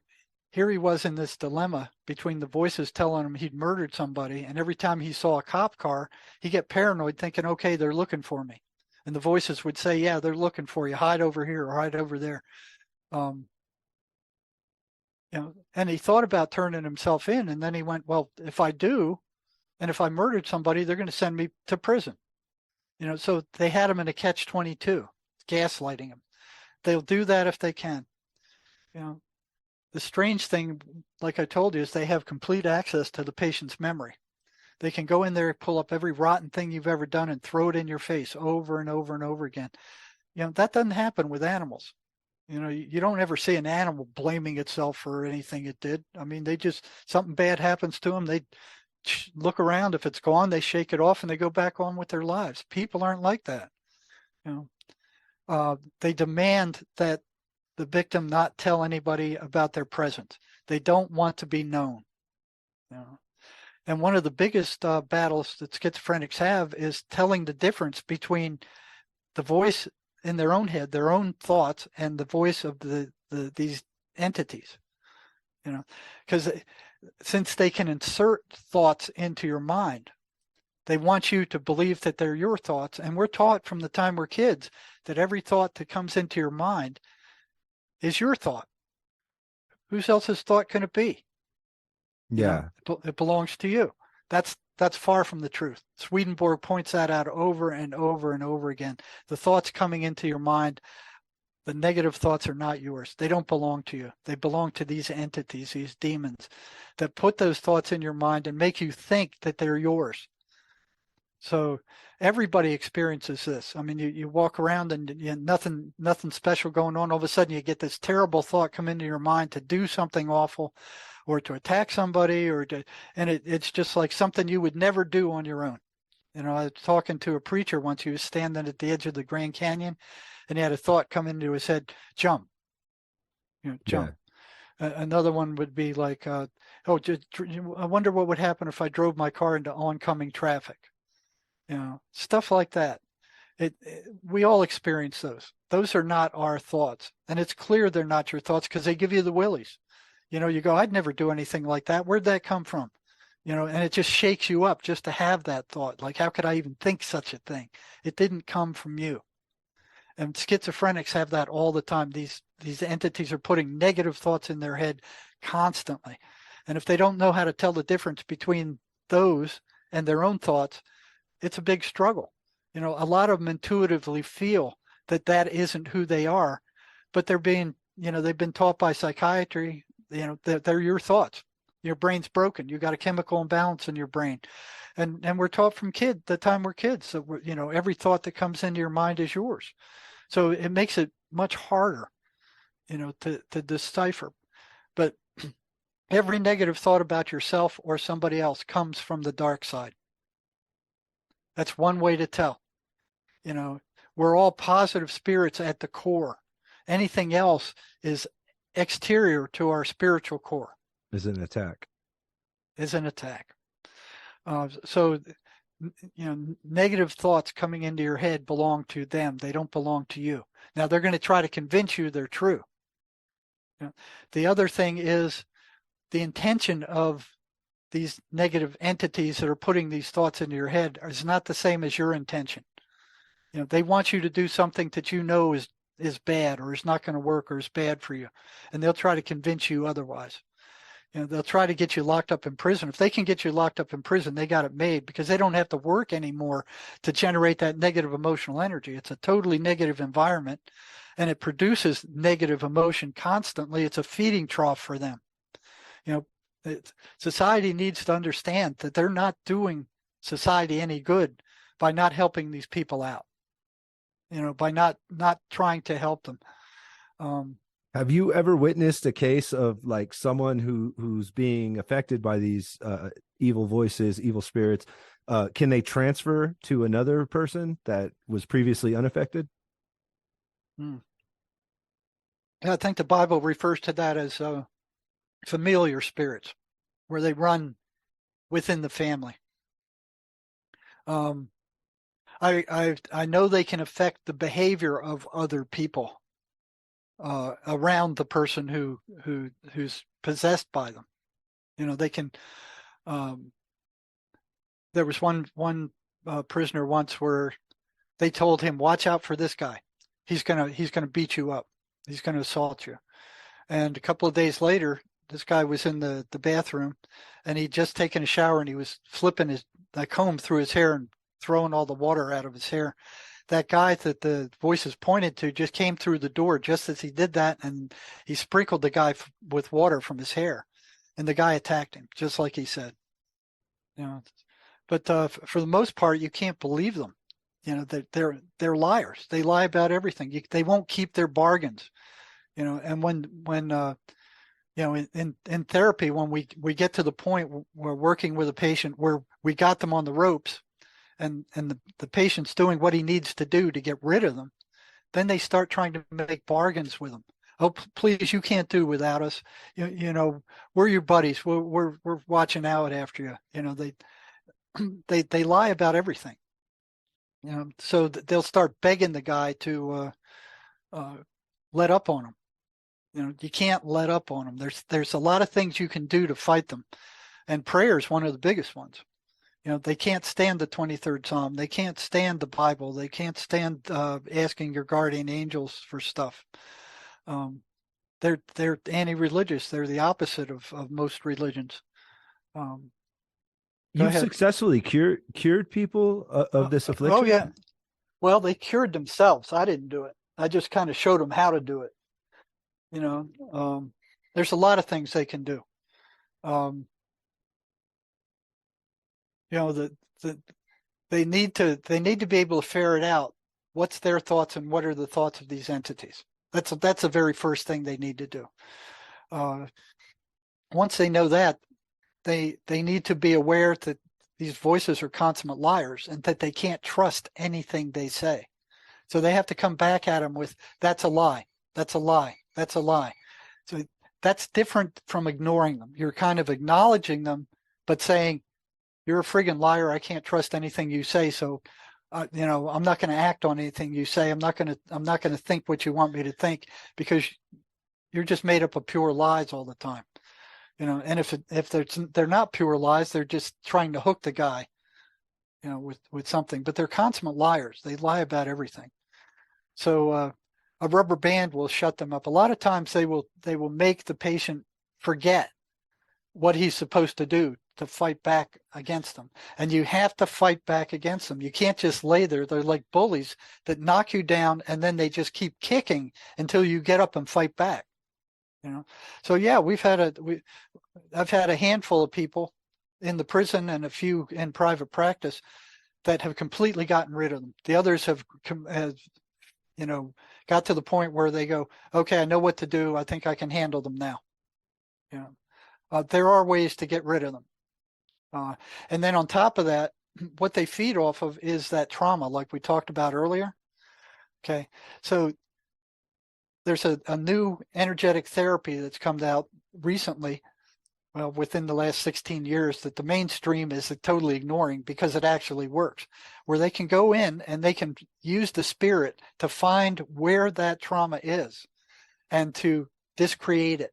here he was in this dilemma between the voices telling him he'd murdered somebody, and every time he saw a cop car, he'd get paranoid thinking, okay, they're looking for me. And the voices would say, yeah, they're looking for you. Hide over here or hide over there. And he thought about turning himself in, and then he went, well, if I do, and if I murdered somebody, they're going to send me to prison. So they had him in a catch-22, gaslighting him. They'll do that if they can. The strange thing, like I told you, is they have complete access to the patient's memory. They can go in there, pull up every rotten thing you've ever done and throw it in your face over and over and over again. That doesn't happen with animals. You don't ever see an animal blaming itself for anything it did. I mean, something bad happens to them, they look around. If it's gone, they shake it off and they go back on with their lives. People aren't like that. They demand that the victim not tell anybody about their presence. They don't want to be known. And one of the biggest battles that schizophrenics have is telling the difference between the voice in their own head, their own thoughts, and the voice of these entities. Because since they can insert thoughts into your mind, they want you to believe that they're your thoughts. And we're taught from the time we're kids that every thought that comes into your mind is your thought. Whose else's thought can it be? Yeah. It belongs to you. That's far from the truth. Swedenborg points that out over and over and over again. The thoughts coming into your mind, the negative thoughts are not yours. They don't belong to you. They belong to these entities, these demons that put those thoughts in your mind and make you think that they're yours. So everybody experiences this. I mean, you walk around and nothing special going on. All of a sudden you get this terrible thought come into your mind to do something awful or to attack somebody and it's just like something you would never do on your own. I was talking to a preacher once. He was standing at the edge of the Grand Canyon and he had a thought come into his head, jump, jump. Yeah. Another one would be like, I wonder what would happen if I drove my car into oncoming traffic. Stuff like that. We all experience those. Those are not our thoughts. And it's clear they're not your thoughts because they give you the willies. You go, I'd never do anything like that. Where'd that come from? And it just shakes you up just to have that thought. Like, how could I even think such a thing? It didn't come from you. And schizophrenics have that all the time. These entities are putting negative thoughts in their head constantly. And if they don't know how to tell the difference between those and their own thoughts, it's a big struggle. A lot of them intuitively feel that that isn't who they are, but they're being, they've been taught by psychiatry, that they're your thoughts. Your brain's broken. You got a chemical imbalance in your brain. And we're taught from the time we're kids, that every thought that comes into your mind is yours. So it makes it much harder, to decipher. But every negative thought about yourself or somebody else comes from the dark side. That's one way to tell. We're all positive spirits at the core. Anything else is exterior to our spiritual core. Is an attack. So negative thoughts coming into your head belong to them. They don't belong to you. Now they're going to try to convince you they're true. The other thing is the intention of these negative entities that are putting these thoughts into your head is not the same as your intention. They want you to do something that is bad or is not going to work or is bad for you. And they'll try to convince you otherwise. They'll try to get you locked up in prison. If they can get you locked up in prison, they got it made, because they don't have to work anymore to generate that negative emotional energy. It's a totally negative environment, and it produces negative emotion constantly. It's a feeding trough for them. Society needs to understand that they're not doing society any good by not helping these people out, by not trying to help them. Have you ever witnessed a case of like someone who's being affected by these evil voices, evil spirits? Can they transfer to another person that was previously unaffected? I think the Bible refers to that as familiar spirits, where they run within the family. I know they can affect the behavior of other people around the person who's possessed by them. They can. There was one prisoner once where they told him, "Watch out for this guy. He's gonna beat you up. He's gonna assault you." And a couple of days later, this guy was in the bathroom, and he'd just taken a shower, and he was flipping the comb through his hair and throwing all the water out of his hair. That guy that the voices pointed to just came through the door just as he did that, and he sprinkled the guy with water from his hair, and the guy attacked him just like he said. But for the most part, you can't believe them. They're liars. They lie about everything. They won't keep their bargains. And when in therapy, when we get to the point where we're working with a patient where we got them on the ropes, and the patient's doing what he needs to do to get rid of them, then they start trying to make bargains with them. Oh, please, you can't do without us. We're your buddies. We're watching out after you. They lie about everything. So they'll start begging the guy to let up on them. You can't let up on them. There's a lot of things you can do to fight them, and prayer is one of the biggest ones. They can't stand the 23rd Psalm. They can't stand the Bible. They can't stand asking your guardian angels for stuff. They're anti-religious. They're the opposite of most religions. You've successfully cured people of this affliction? Oh, yeah. Well, they cured themselves. I didn't do it. I just kind of showed them how to do it. There's a lot of things they can do. They need to be able to ferret out what's their thoughts and what are the thoughts of these entities. That's the very first thing they need to do. Once they know that, they need to be aware that these voices are consummate liars and that they can't trust anything they say. So they have to come back at them with, "That's a lie. That's a lie. That's a lie." So that's different from ignoring them. You're kind of acknowledging them, but saying, "You're a friggin' liar. I can't trust anything you say. So, I'm not going to act on anything you say. I'm not going to think what you want me to think, because you're just made up of pure lies all the time." And if they're not pure lies, they're just trying to hook the guy, with something. But they're consummate liars. They lie about everything. So a rubber band will shut them up. A lot of times they will make the patient forget what he's supposed to do to fight back against them. And you have to fight back against them. You can't just lay there. They're like bullies that knock you down and then they just keep kicking until you get up and fight back. So yeah, I've had a handful of people in the prison and a few in private practice that have completely gotten rid of them. The others have got to the point where they go, okay, I know what to do. I think I can handle them now. There are ways to get rid of them. And then on top of that, what they feed off of is that trauma, like we talked about earlier. Okay, so there's a new energetic therapy that's come out recently, well, within the last 16 years, that the mainstream is totally ignoring because it actually works, where they can go in and they can use the spirit to find where that trauma is and to discreate it.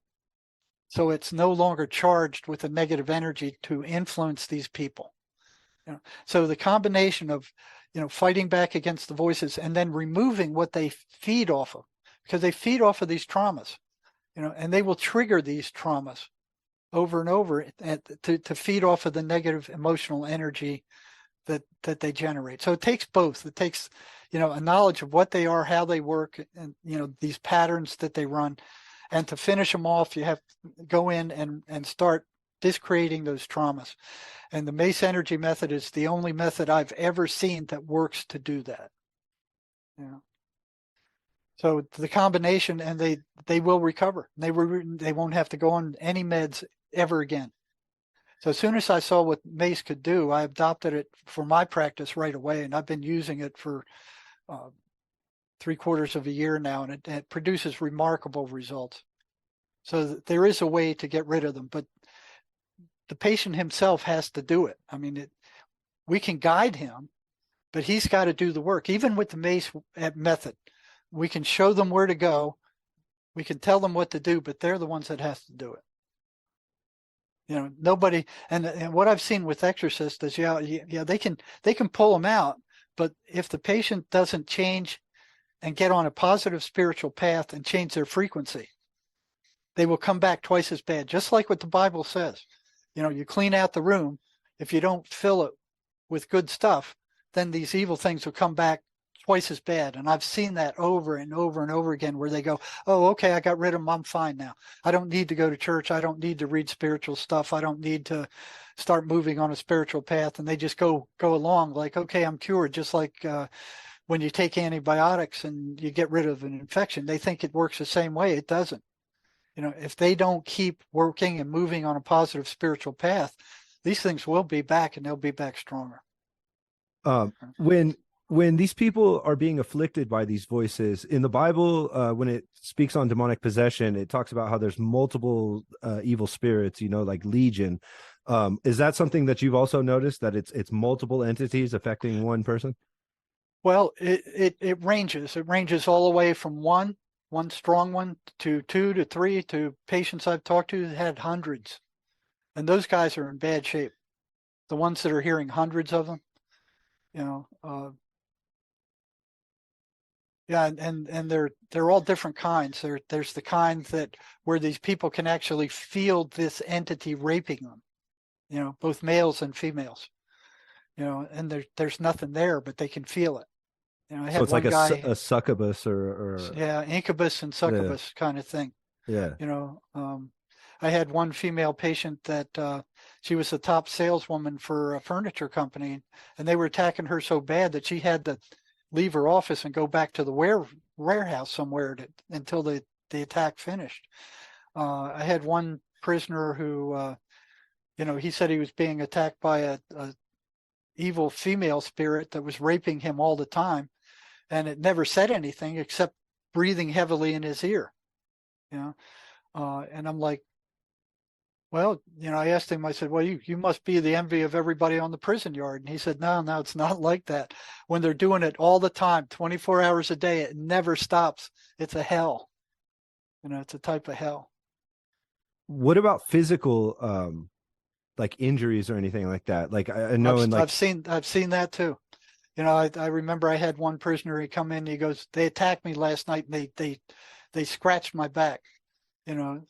So it's no longer charged with a negative energy to influence these people. So the combination of, fighting back against the voices and then removing what they feed off of, because they feed off of these traumas, and they will trigger these traumas over and over to feed off of the negative emotional energy that they generate. So it takes both. It takes, a knowledge of what they are, how they work, and, these patterns that they run. And to finish them off, you have to go in and start discreating those traumas. And the Mace energy method is the only method I've ever seen that works to do that. So the combination, and they will recover. They won't have to go on any meds ever again. So as soon as I saw what Mace could do, I adopted it for my practice right away, and I've been using it for 3/4 of a year now, and it produces remarkable results. So there is a way to get rid of them, but the patient himself has to do it. I mean, we can guide him, but he's got to do the work. Even with the Mace method, we can show them where to go, we can tell them what to do, but they're the ones that has to do it. Nobody. And what I've seen with exorcists is, they can pull them out, but if the patient doesn't change and get on a positive spiritual path and change their frequency, they will come back twice as bad, just like what the Bible says. You clean out the room. If you don't fill it with good stuff, then these evil things will come back twice as bad. And I've seen that over and over and over again, where they go, oh, okay, I got rid of them, I'm fine now. I don't need to go to church. I don't need to read spiritual stuff. I don't need to start moving on a spiritual path. And they just go along like, okay, I'm cured. Just like when you take antibiotics and you get rid of an infection, they think it works the same way. It doesn't. If they don't keep working and moving on a positive spiritual path, these things will be back, and they'll be back stronger. When these people are being afflicted by these voices in the Bible, when it speaks on demonic possession, it talks about how there's multiple evil spirits, like Legion. Is that something that you've also noticed, that it's multiple entities affecting one person? Well, it ranges. It ranges all the way from one strong one to 2 to 3 to patients I've talked to that had hundreds. And those guys are in bad shape. The ones that are hearing hundreds of them, and they're all different kinds. There's the kind that where these people can actually feel this entity raping them, both males and females, and there's nothing there, but they can feel it. So it's like a succubus or incubus and succubus kind of thing. Yeah. I had one female patient that she was the top saleswoman for a furniture company, and they were attacking her so bad that she had to leave her office and go back to the warehouse somewhere until the attack finished. I had one prisoner who, he said he was being attacked by a evil female spirit that was raping him all the time, and it never said anything except breathing heavily in his ear. And I'm like, well, I asked him, I said, well, you must be the envy of everybody on the prison yard. And he said, no, it's not like that. When they're doing it all the time, 24 hours a day, it never stops. It's a hell. It's a type of hell. What about physical, like injuries or anything like that? Like I know, I've seen that too. I remember I had one prisoner, he come in, he goes, they attacked me last night, and they scratched my back, and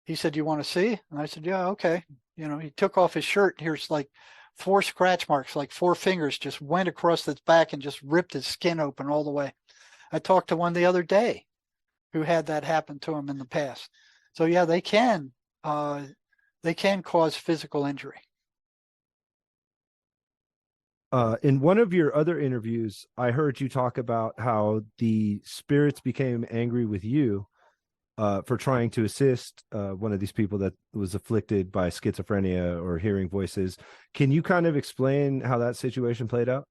he said, you want to see? And I said, yeah, okay. He took off his shirt. Here's like 4 scratch marks, like 4 fingers just went across his back and just ripped his skin open all the way. I talked to one the other day who had that happen to him in the past. So yeah, they can cause physical injury. In one of your other interviews, I heard you talk about how the spirits became angry with you for trying to assist one of these people that was afflicted by schizophrenia or hearing voices. Can you kind of explain how that situation played out?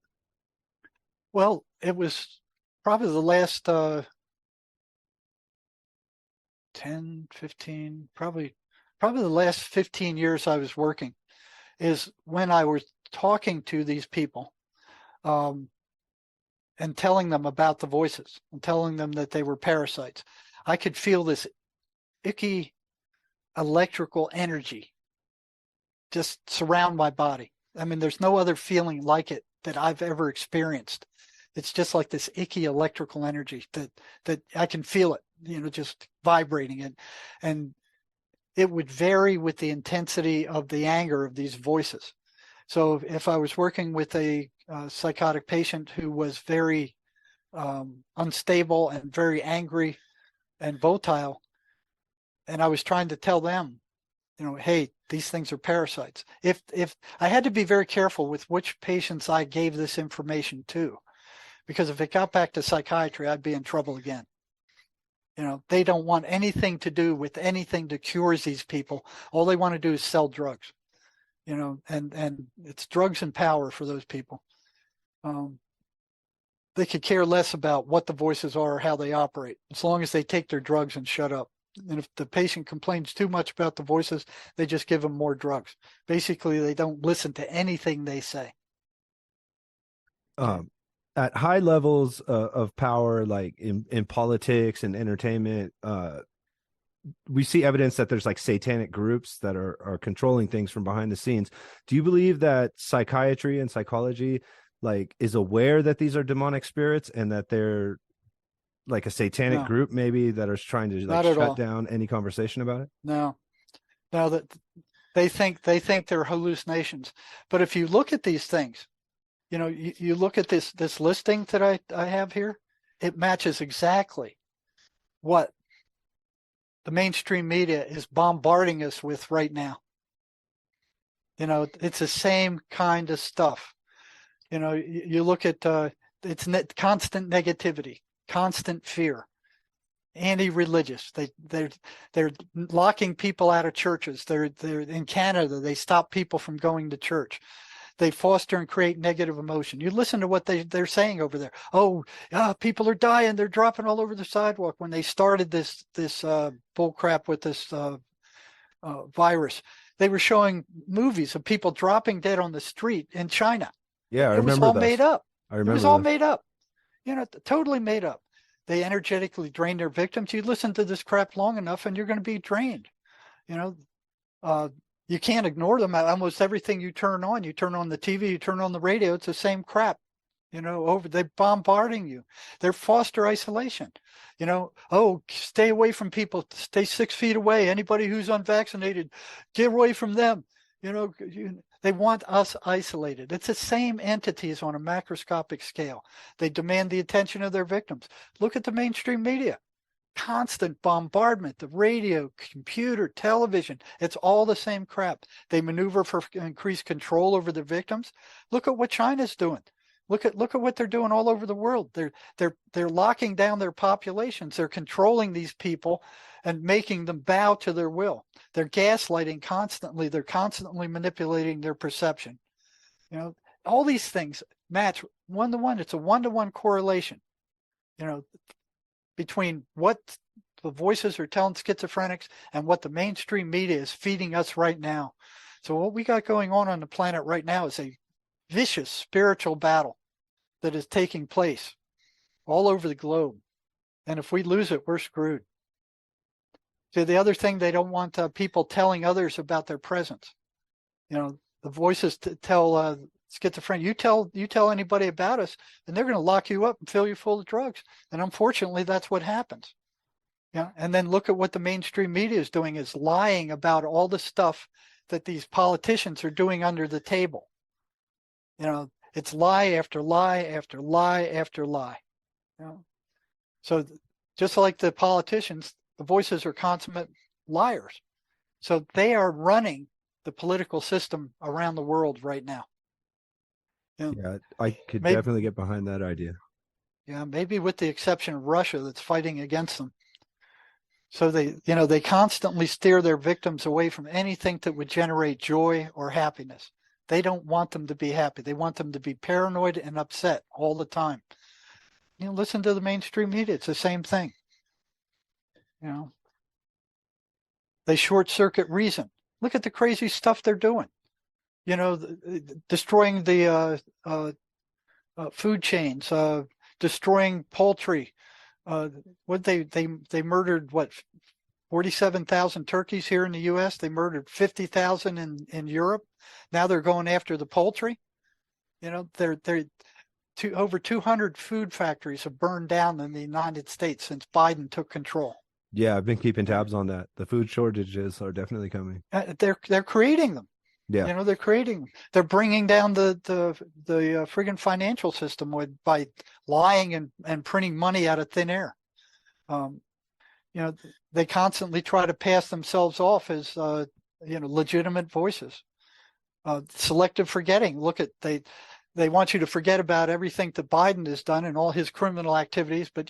Well, it was probably the last 10, 15, probably the last 15 years I was working is when I was talking to these people and telling them about the voices and telling them that they were parasites. I could feel this icky electrical energy just surround my body. I mean, there's no other feeling like it that I've ever experienced. It's just like this icky electrical energy that I can feel it, just vibrating. And it would vary with the intensity of the anger of these voices. So if I was working with a psychotic patient who was very unstable and very angry and volatile, and I was trying to tell them, hey, these things are parasites. If I had to be very careful with which patients I gave this information to, because if it got back to psychiatry, I'd be in trouble again. They don't want anything to do with anything that cures these people. All they want to do is sell drugs. And it's drugs and power for those people. They could care less about what the voices are or how they operate, as long as they take their drugs and shut up. And if the patient complains too much about the voices, they just give them more drugs. Basically, they don't listen to anything they say. At high levels of power, like in politics and entertainment, we see evidence that there's like satanic groups that are controlling things from behind the scenes. Do you believe that psychiatry and psychology is aware that these are demonic spirits and that they're like a satanic group maybe that are trying to shut down any conversation about it? No, that they think they're hallucinations. But if you look at these things, you look at this listing that I have here, it matches exactly what the mainstream media is bombarding us with right now. It's the same kind of stuff. You look at it's constant negativity, constant fear, anti-religious. They're locking people out of churches. They're in Canada. They stop people from going to church. They foster and create negative emotion. You listen to what they're saying over there. Oh, people are dying. They're dropping all over the sidewalk. When they started this bull crap with this virus, they were showing movies of people dropping dead on the street in China. Yeah, it was all made up. I remember. It was all made up. Totally made up. They energetically drain their victims. You listen to this crap long enough, and you're going to be drained. You can't ignore them. Almost everything you turn on the TV, you turn on the radio, it's the same crap. They're bombarding you. They're foster isolation. Stay away from people. Stay 6 feet away. Anybody who's unvaccinated, get away from them. They want us isolated. It's the same entities on a macroscopic scale. They demand the attention of their victims. Look at the mainstream media. Constant bombardment, the radio, computer, television, it's all the same crap. They maneuver for increased control over their victims. Look at what China's doing. Look at what they're doing all over the world. They're locking down their populations. They're controlling these people and making them bow to their will. They're gaslighting constantly. They're constantly manipulating their perception. All these things match one-to-one. It's a one-to-one correlation. Between what the voices are telling schizophrenics and what the mainstream media is feeding us right now. So what we got going on the planet right now is a vicious spiritual battle that is taking place all over the globe. And if we lose it, we're screwed. So the other thing, they don't want people telling others about their presence. The voices tell schizophrenia, you tell anybody about us, and they're going to lock you up and fill you full of drugs. And unfortunately, that's what happens. And then look at what the mainstream media is doing, is lying about all the stuff that these politicians are doing under the table. You know, it's lie after lie after lie after lie. You know? So just like the politicians, the voices are consummate liars. So they are running the political system around the world right now. You know, Yeah, I could maybe, definitely get behind that idea. yeah, maybe with the exception of Russia that's fighting against them. So they constantly steer their victims away from anything that would generate joy or happiness. They don't want them to be happy. They want them to be paranoid and upset all the time. You know, listen to the mainstream media. It's the same thing. You know, they short circuit reason. Look at the crazy stuff they're doing. You know, destroying the food chains, destroying poultry. What they murdered 47,000 turkeys here in the U.S. They murdered 50,000 in Europe. Now they're going after the poultry. You know, over 200 food factories have burned down in the United States since Biden took control. Yeah, I've been keeping tabs on that. The food shortages are definitely coming. They're creating them. Yeah. You know, they're creating. They're bringing down the friggin' financial system by lying and printing money out of thin air. You know, they constantly try to pass themselves off as legitimate voices. Selective forgetting. Look at they want you to forget about everything that Biden has done and all his criminal activities, but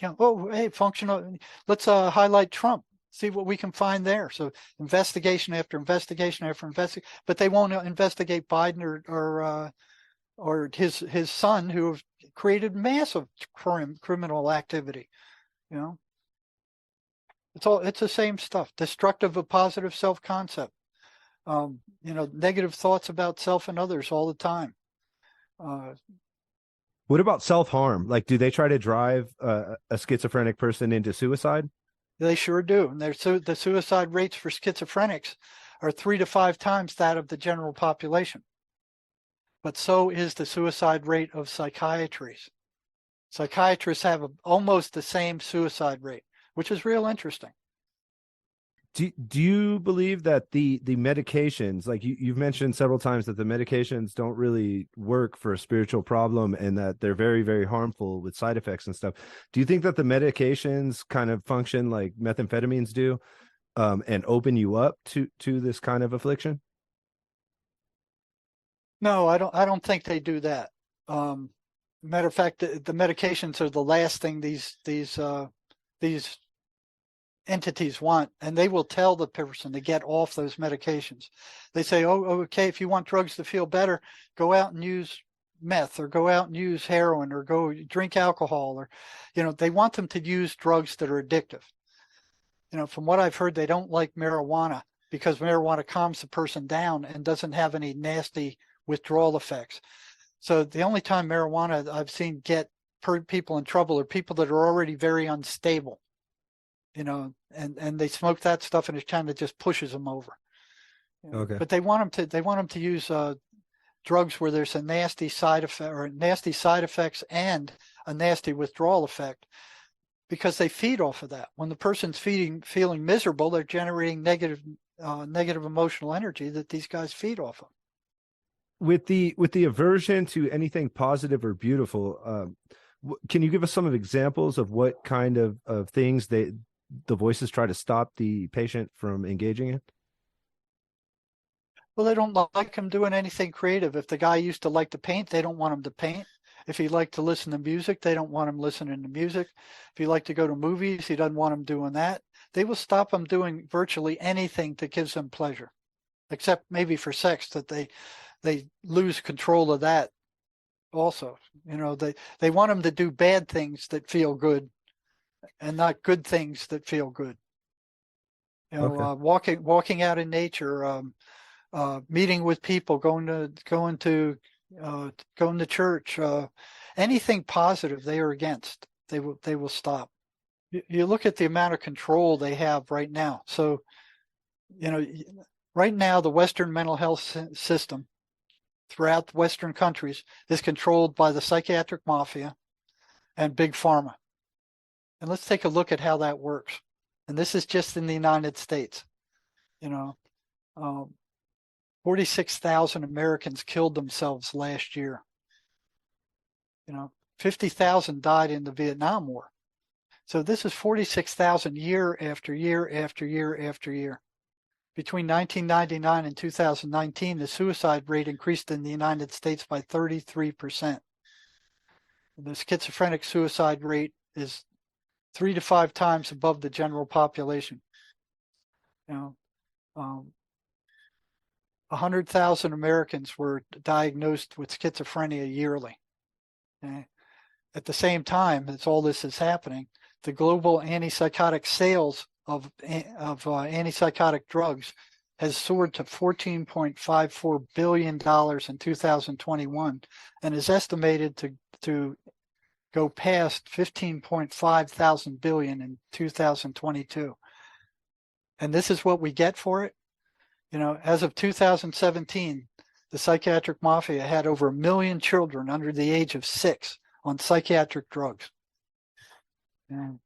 functional. Let's highlight Trump. See what we can find there. So investigation after investigation after investigation, but they won't investigate Biden or his son, who have created massive criminal activity. You know, it's the same stuff. Destructive of positive self-concept. Negative thoughts about self and others all the time. What about self-harm? Like, do they try to drive a schizophrenic person into suicide? They sure do. And the suicide rates for schizophrenics are 3 to 5 times that of the general population. But so is the suicide rate of psychiatrists. Psychiatrists have almost the same suicide rate, which is real interesting. Do you believe that the medications, like you've mentioned several times, that the medications don't really work for a spiritual problem and that they're very, very harmful with side effects and stuff? Do you think that the medications kind of function like methamphetamines do, and open you up to this kind of affliction? No, I don't think they do that. Matter of fact, the medications are the last thing these entities want, and they will tell the person to get off those medications. They say, okay, if you want drugs to feel better, go out and use meth, or go out and use heroin, or go drink alcohol, or, they want them to use drugs that are addictive. From what I've heard, they don't like marijuana because marijuana calms the person down and doesn't have any nasty withdrawal effects. So the only time marijuana I've seen get people in trouble are people that are already very unstable, and they smoke that stuff, and it kind of just pushes them over. Okay. But they want them to use drugs where there's a nasty side effect, or nasty side effects and a nasty withdrawal effect, because they feed off of that. When the person's feeling miserable, they're generating negative emotional energy that these guys feed off of. With the aversion to anything positive or beautiful, can you give us some examples of what kind of things the voices try to stop the patient from engaging in? Well, they don't like him doing anything creative. If the guy used to like to paint, they don't want him to paint. If he liked to listen to music, they don't want him listening to music. If he liked to go to movies, he doesn't want him doing that. They will stop him doing virtually anything that gives them pleasure, except maybe for sex, that they lose control of that also. They want him to do bad things that feel good and not good things that feel good. Okay. Walking out in nature, meeting with people, going to church, anything positive they are against. They will stop. You look at the amount of control they have right now. So, right now the Western mental health system throughout Western countries is controlled by the psychiatric mafia and big pharma. And let's take a look at how that works. And this is just in the United States. 46,000 Americans killed themselves last year. 50,000 died in the Vietnam War. So this is 46,000 year after year after year after year. Between 1999 and 2019, the suicide rate increased in the United States by 33%. The schizophrenic suicide rate is 3 to 5 times above the general population. 100,000 Americans were diagnosed with schizophrenia yearly. At the same time as all this is happening, the global antipsychotic sales of antipsychotic drugs has soared to $14.54 billion in 2021 and is estimated to go past 15.5 thousand billion in 2022. And this is what we get for it. As of 2017, the psychiatric mafia had over 1 million children under the age of 6 on psychiatric drugs. And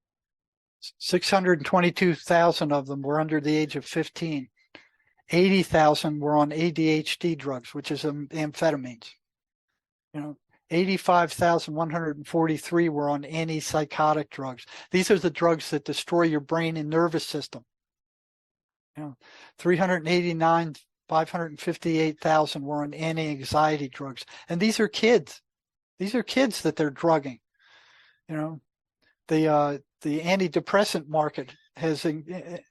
622,000 of them were under the age of 15. 80,000 were on ADHD drugs, which is amphetamines. 85,143 were on antipsychotic drugs. These are the drugs that destroy your brain and nervous system. 558,000 were on anti-anxiety drugs. And these are kids. These are kids that they're drugging. The antidepressant market has the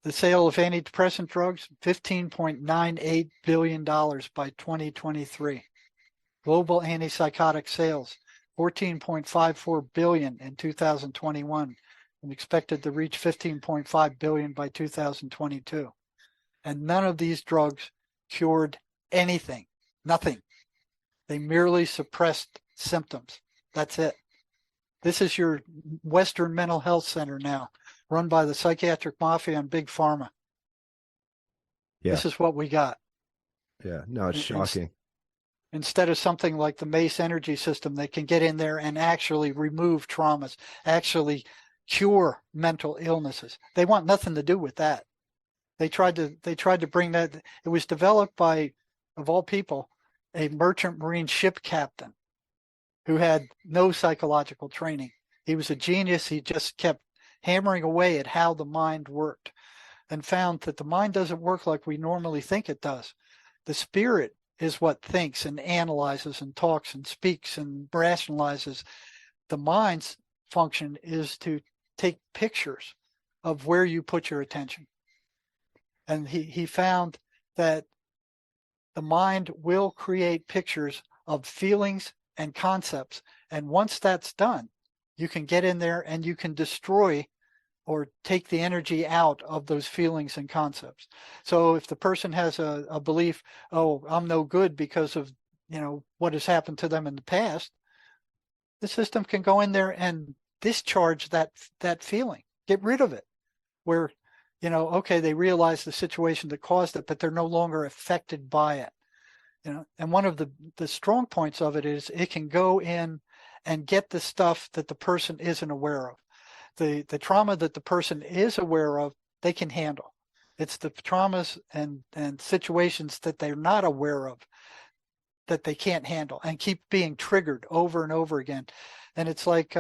sale of antidepressant drugs, $15.98 billion by 2023. Global antipsychotic sales, $14.54 billion in 2021, and expected to reach $15.5 billion by 2022. And none of these drugs cured anything, nothing. They merely suppressed symptoms. That's it. This is your Western mental health center now, run by the psychiatric mafia and big pharma. Yeah. This is what we got. Yeah, no, it's shocking. Instead of something like the Mace energy system, they can get in there and actually remove traumas, actually cure mental illnesses. They want nothing to do with that. They tried to bring that. It was developed by, of all people, a merchant marine ship captain who had no psychological training. He was a genius. He just kept hammering away at how the mind worked and found that the mind doesn't work like we normally think it does. The spirit is what thinks and analyzes and talks and speaks and rationalizes. The mind's function is to take pictures of where you put your attention. And he found that the mind will create pictures of feelings and concepts. And once that's done, you can get in there and you can destroy or take the energy out of those feelings and concepts. So if the person has a belief, oh, I'm no good because of, what has happened to them in the past, the system can go in there and discharge that feeling, get rid of it, where, okay, they realize the situation that caused it, but they're no longer affected by it. And one of the strong points of it is it can go in and get the stuff that the person isn't aware of. The trauma that the person is aware of, they can handle. It's the traumas and situations that they're not aware of that they can't handle and keep being triggered over and over again. And it's like,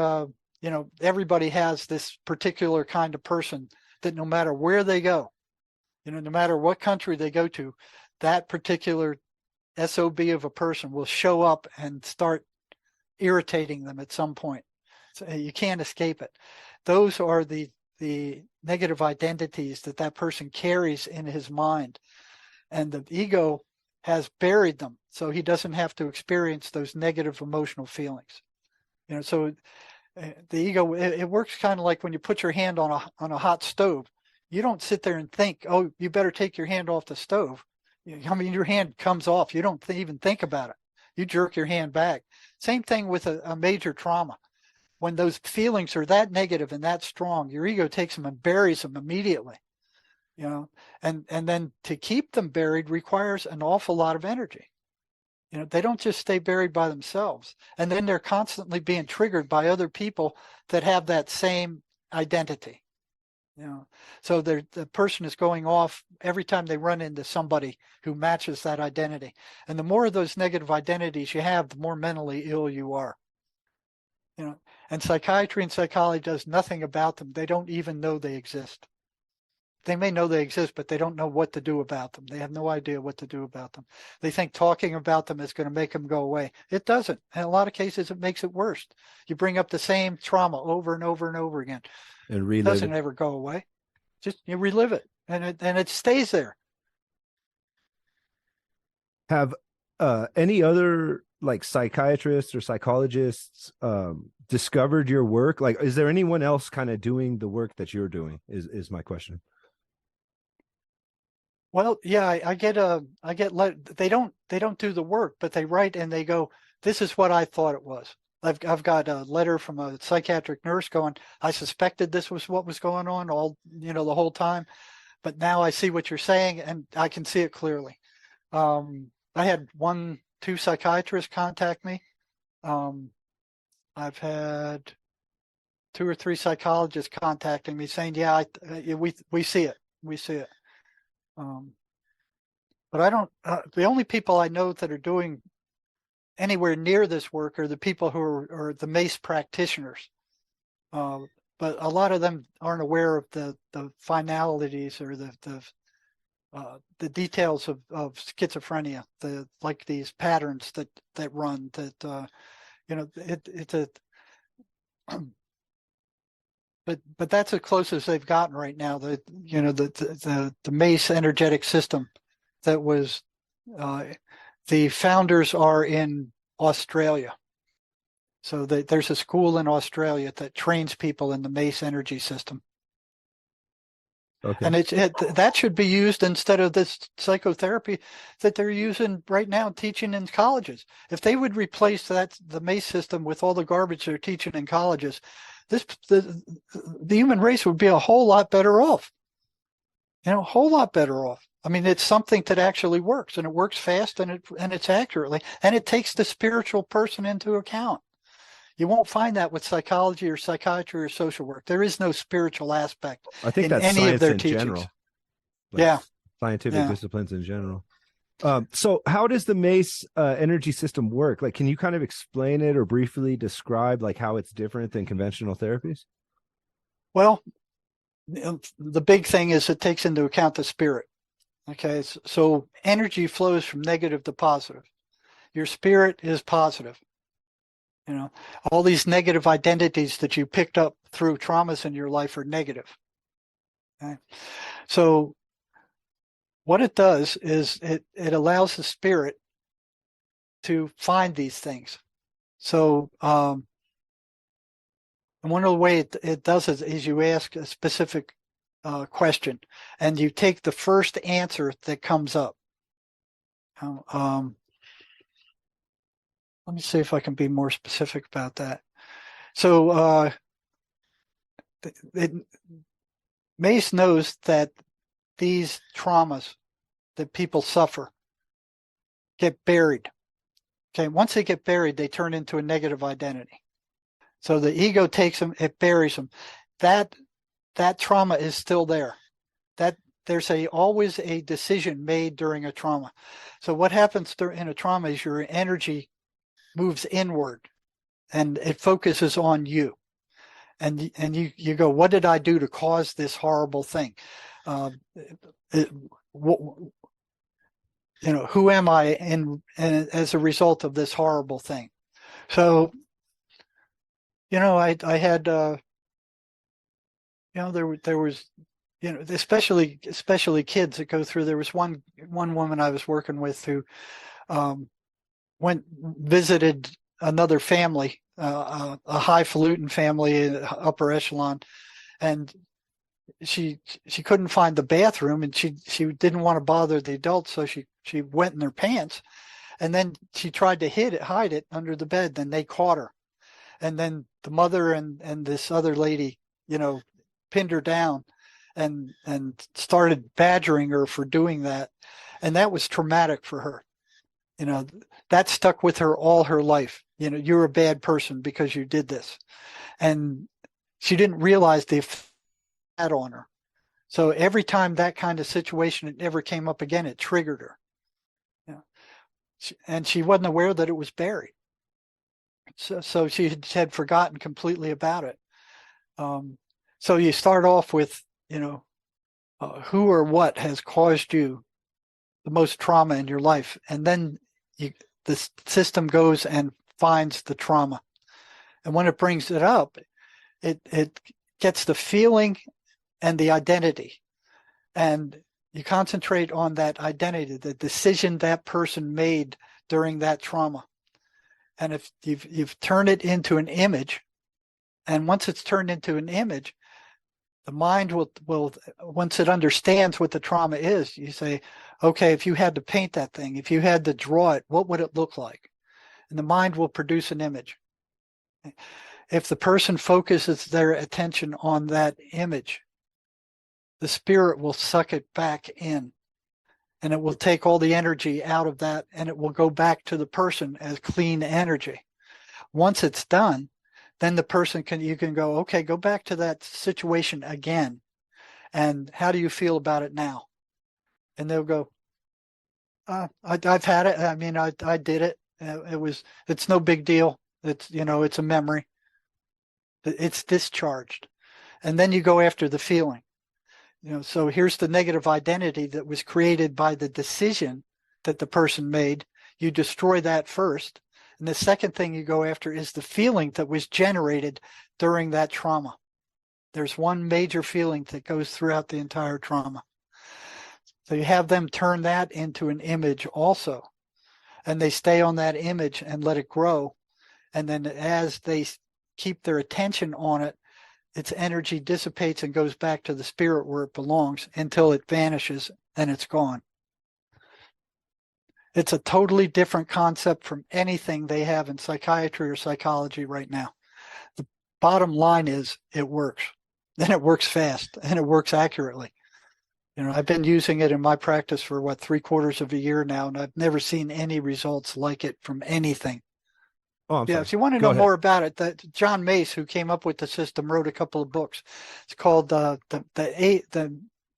everybody has this particular kind of person that no matter where they go, no matter what country they go to, that particular SOB of a person will show up and start irritating them at some point. So you can't escape it. Those are the negative identities that person carries in his mind. And the ego has buried them so he doesn't have to experience those negative emotional feelings. So the ego, it works kind of like when you put your hand on a hot stove. You don't sit there and think, oh, you better take your hand off the stove. Your hand comes off. You don't even think about it. You jerk your hand back. Same thing with a major trauma. When those feelings are that negative and that strong, your ego takes them and buries them immediately. And then to keep them buried requires an awful lot of energy. They don't just stay buried by themselves. And then they're constantly being triggered by other people that have that same identity. You know, so the person is going off every time they run into somebody who matches that identity. And the more of those negative identities you have, the more mentally ill you are. You know, and psychiatry and psychology does nothing about them. They don't even know they exist. They may know they exist, but they don't know what to do about them. They have no idea what to do about them. They think talking about them is going to make them go away. It doesn't. In a lot of cases, it makes it worse. You bring up the same trauma over and over and over again. And It relive doesn't it. ever go away. Just you relive it, and it stays there. Have any other like psychiatrists or psychologists discovered your work? Like, is there anyone else kind of doing the work that you're doing? Is my question. Well, yeah, I get they don't do the work, but they write and they go, this is what I thought it was. I've got a letter from a psychiatric nurse going, I suspected this was what was going on the whole time, but now I see what you're saying and I can see it clearly. I had 2 psychiatrists contact me. I've had 2 or 3 psychologists contacting me saying, yeah, we see it. We see it. But I don't, the only people I know that are doing anywhere near this work are the people who are the Mace practitioners. But a lot of them aren't aware of the finalities or the details of schizophrenia, like these patterns that run that, it's a, but that's as close as they've gotten right now. The Mace energetic system that was, the founders are in Australia. So there's a school in Australia that trains people in the Mace energy system. Okay. And that should be used instead of this psychotherapy that they're using right now, teaching in colleges. If they would replace the Mace system with all the garbage they're teaching in colleges, the human race would be a whole lot better off. A whole lot better off. I mean, it's something that actually works, and it works fast, and it's accurately, and it takes the spiritual person into account. You won't find that with psychology or psychiatry or social work. There is no spiritual aspect I think in that's any of science their in teachings. general. Like Yeah. Scientific disciplines in general. So how does the Mace energy system work? Like, can you kind of explain it or briefly describe like how it's different than conventional therapies? Well, the big thing is it takes into account the spirit. Okay, so energy flows from negative to positive. Your spirit is positive. All these negative identities that you picked up through traumas in your life are negative. Okay? So what it does is it allows the spirit to find these things. So and one of the ways it does it is you ask a specific question, and you take the first answer that comes up. Let me see if I can be more specific about that. So Mace knows that these traumas that people suffer get buried. Okay, once they get buried, they turn into a negative identity. So the ego takes them, it buries them. That trauma is still there. There's always a decision made during a trauma. So what happens in a trauma is your energy moves inward, and it focuses on you. And you go, what did I do to cause this horrible thing? Who am I in as a result of this horrible thing? So, I had, there was, especially kids that go through. There was one woman I was working with who visited another family, a highfalutin family, upper echelon, and she couldn't find the bathroom, and she didn't want to bother the adults, so she went in their pants, and then she tried to hide it under the bed. Then they caught her, and then the mother and this other lady, pinned her down and started badgering her for doing that, and that was traumatic for her. That stuck with her all her life. You're a bad person because you did this. And she didn't realize the on her. So every time that kind of situation ever came up again, it triggered her. And she wasn't aware that it was buried. So she had forgotten completely about it. So you start off with, who or what has caused you the most trauma in your life, and then the system goes and finds the trauma, and when it brings it up, it gets the feeling and the identity, and you concentrate on that identity, the decision that person made during that trauma, and if you've turned it into an image, and once it's turned into an image, the mind will once it understands what the trauma is, you say, okay, if you had to paint that thing, if you had to draw it, what would it look like? And the mind will produce an image. If the person focuses their attention on that image, the spirit will suck it back in, and it will take all the energy out of that, and it will go back to the person as clean energy. Once it's done, then the person you can go, okay, go back to that situation again. And how do you feel about it now? And they'll go, I've had it. I mean, I did it. It's no big deal. It's a memory. It's discharged. And then you go after the feeling. So here's the negative identity that was created by the decision that the person made. You destroy that first. And the second thing you go after is the feeling that was generated during that trauma. There's one major feeling that goes throughout the entire trauma. So you have them turn that into an image also. And they stay on that image and let it grow. And then as they keep their attention on it, its energy dissipates and goes back to the spirit where it belongs until it vanishes and it's gone. It's a totally different concept from anything they have in psychiatry or psychology right now. The bottom line is it works, and it works fast, and it works accurately. I've been using it in my practice for 3/4 of a year now, and I've never seen any results like it from anything. Oh, I'm sorry. If you want to know more about it, that John Mace, who came up with the system, wrote a couple of books. It's called the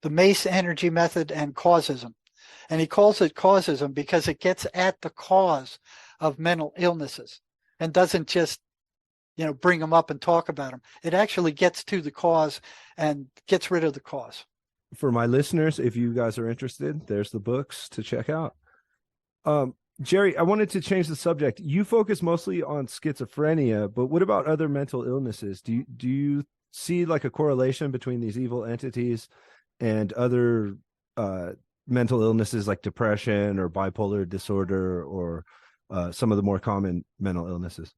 Mace Energy Method and Causism. And he calls it causism because it gets at the cause of mental illnesses and doesn't just, bring them up and talk about them. It actually gets to the cause and gets rid of the cause. For my listeners, if you guys are interested, there's the books to check out. Jerry, I wanted to change the subject. You focus mostly on schizophrenia, but what about other mental illnesses? Do you see like a correlation between these evil entities and other mental illnesses like depression or bipolar disorder or some of the more common mental illnesses?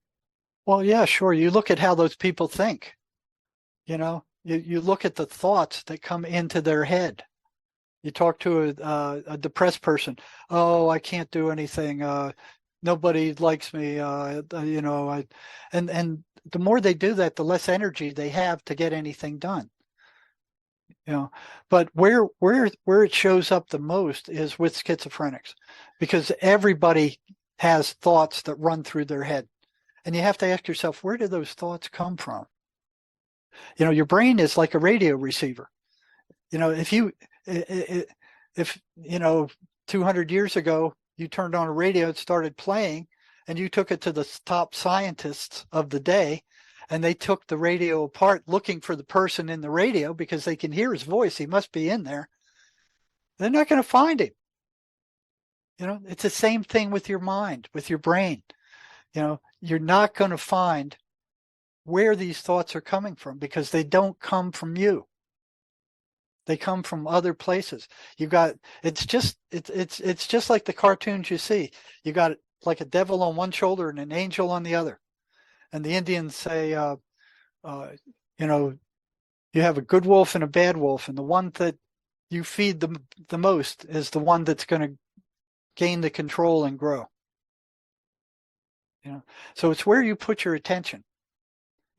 Well, yeah, sure. You look at how those people think. You look at the thoughts that come into their head. You talk to a depressed person. Oh, I can't do anything. Nobody likes me. And the more they do that, the less energy they have to get anything done. But where it shows up the most is with schizophrenics, because everybody has thoughts that run through their head, and you have to ask yourself, where do those thoughts come from? Your brain is like a radio receiver. If 200 years ago you turned on a radio and started playing, and you took it to the top scientists of the day, and they took the radio apart looking for the person in the radio because they can hear his voice. He must be in there. They're not going to find him. It's the same thing with your mind, with your brain. You're not going to find where these thoughts are coming from because they don't come from you. They come from other places. It's just like the cartoons you see. You got like a devil on one shoulder and an angel on the other. And the Indians say, you have a good wolf and a bad wolf, and the one that you feed the most is the one that's going to gain the control and grow. So it's where you put your attention.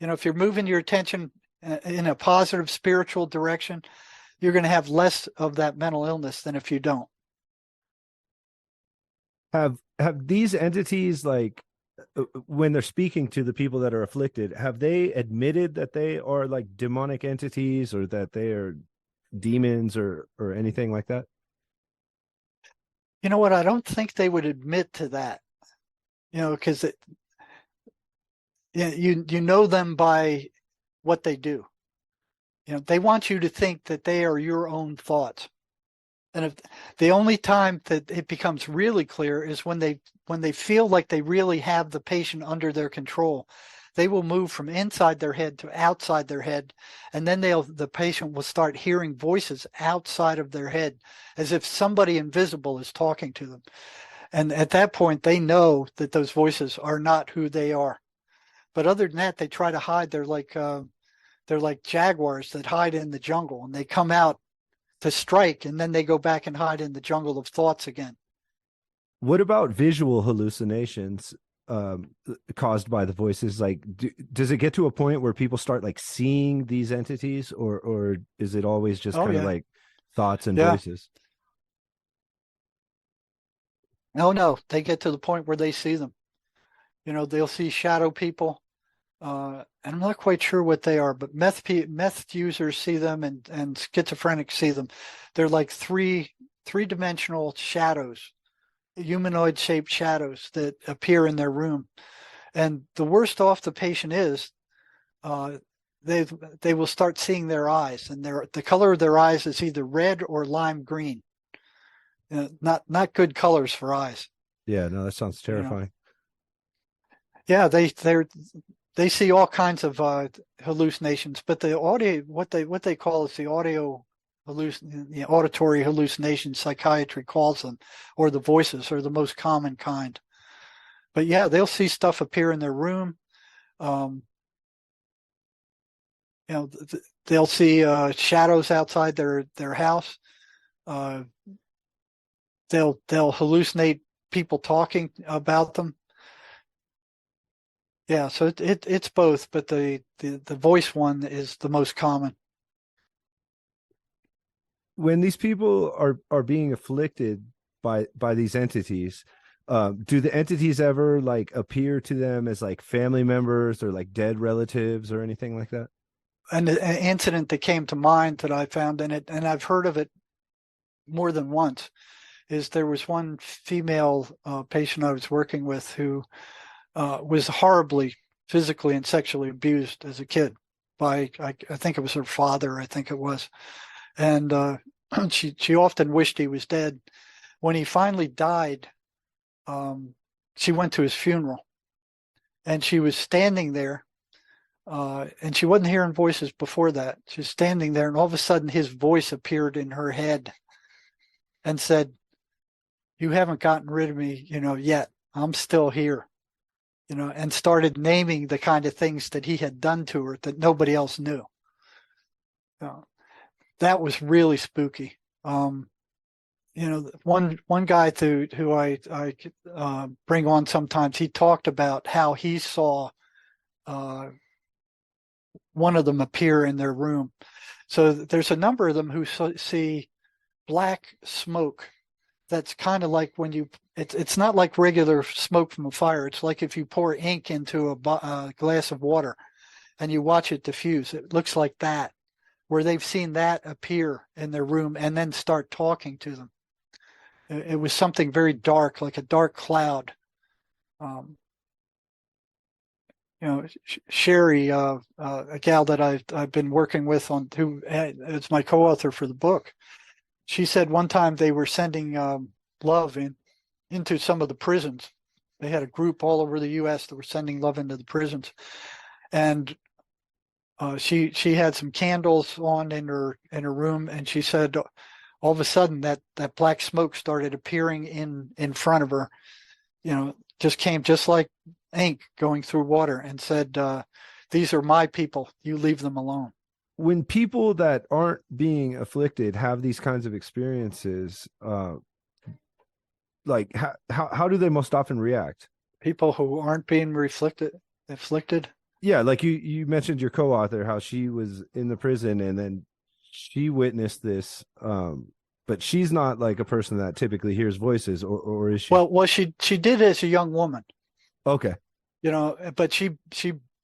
If you're moving your attention in a positive spiritual direction, you're going to have less of that mental illness than if you don't. Have these entities, like, when they're speaking to the people that are afflicted, have they admitted that they are like demonic entities or that they are demons or anything like that? You know what? I don't think they would admit to that, because you know them by what they do. They want you to think that they are your own thoughts. And if the only time that it becomes really clear is when they feel like they really have the patient under their control, they will move from inside their head to outside their head, and then the patient will start hearing voices outside of their head as if somebody invisible is talking to them. And at that point, they know that those voices are not who they are. But other than that, they try to hide. They're like jaguars that hide in the jungle, and they come out to strike, and then they go back and hide in the jungle of thoughts again. What about visual hallucinations caused by the voices? Like, does it get to a point where people start like seeing these entities, or is it always just kind of like thoughts and voices? No, they get to the point where they see them. They'll see shadow people. And I'm not quite sure what they are, but meth users see them, and schizophrenics see them. They're like three-dimensional shadows, humanoid shaped shadows that appear in their room. And the worst off the patient is, they will start seeing their eyes, and the color of their eyes is either red or lime green. Not good colors for eyes. Yeah, no, that sounds terrifying. Yeah, they see all kinds of hallucinations, but the audio, what they call is the auditory hallucination, psychiatry calls them, or the voices are the most common kind. But yeah, they'll see stuff appear in their room. They'll see shadows outside their house. They'll hallucinate people talking about them. Yeah, so it's both, but the voice one is the most common. When these people are being afflicted by these entities, do the entities ever like appear to them as like family members or like dead relatives or anything like that? An incident that came to mind that I found in it, and I've heard of it more than once, is there was one female patient I was working with who was horribly physically and sexually abused as a kid by, I think it was her father, I think it was. And she often wished he was dead. When he finally died, she went to his funeral, and she was standing there, and she wasn't hearing voices before that. She was standing there, and all of a sudden his voice appeared in her head and said, "You haven't gotten rid of me, yet. I'm still here." And started naming the kind of things that he had done to her that nobody else knew. That was really spooky. One guy who I bring on sometimes, he talked about how he saw one of them appear in their room. So there's a number of them who see black smoke. That's kind of like when it's not like regular smoke from a fire. It's like if you pour ink into a glass of water and you watch it diffuse. It looks like that, where they've seen that appear in their room and then start talking to them. It was something very dark, like a dark cloud. Sherry, a gal that I've been working with who is my co-author for the book, she said one time they were sending love into some of the prisons. They had a group all over the U.S. that were sending love into the prisons, and she had some candles on in her room, and she said all of a sudden that black smoke started appearing in front of her. Just came just like ink going through water, and said, "These are my people. You leave them alone." When people that aren't being afflicted have these kinds of experiences, like how do they most often react? People who aren't being afflicted. Yeah, like you mentioned your co-author, how she was in the prison and then she witnessed this, but she's not like a person that typically hears voices, or is she? Well, she did as a young woman. Okay. but she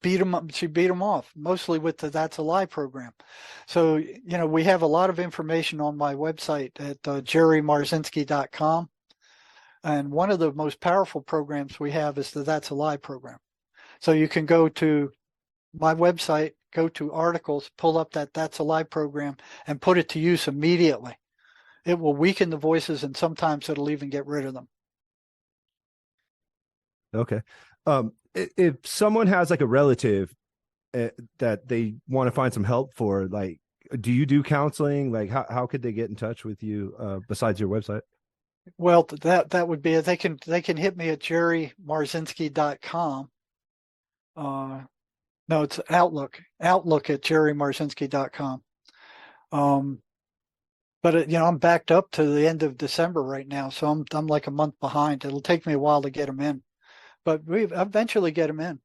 beat them up. She beat them off mostly with the That's a Lie program. So, we have a lot of information on my website at jerrymarzinsky.com. And one of the most powerful programs we have is the That's a Lie program. So you can go to my website, go to articles, pull up that That's a Lie program and put it to use immediately. It will weaken the voices, and sometimes it'll even get rid of them. Okay. If someone has like a relative that they want to find some help for, like, do you do counseling? Like, how could they get in touch with you besides your website? Well, that would be, they can hit me at jerrymarzinsky.com. No, it's Outlook at jerrymarzinsky.com. But I'm backed up to the end of December right now, so I'm like a month behind. It'll take me a while to get them in, but we eventually get them in.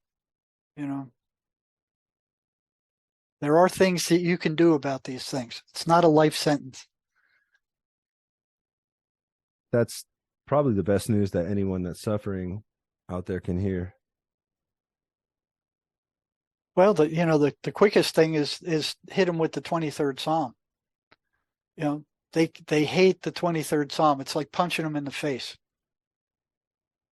There are things that you can do about these things. It's not a life sentence. That's probably the best news that anyone that's suffering out there can hear. Well, the quickest thing is hit them with the 23rd Psalm. They hate the 23rd Psalm. It's like punching them in the face.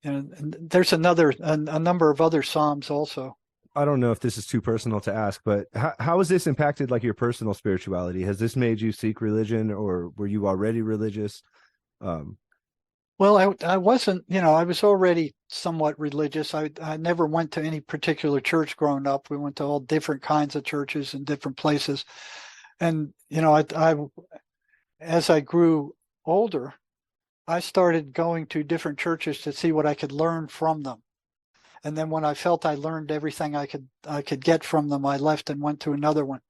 And there's a number of other Psalms also. I don't know if this is too personal to ask, but how has this impacted like your personal spirituality? Has this made you seek religion, or were you already religious? Well, I wasn't, I was already somewhat religious. I never went to any particular church growing up. We went to all different kinds of churches in different places. And, as I grew older, I started going to different churches to see what I could learn from them. And then when I felt I learned everything I could get from them, I left and went to another one.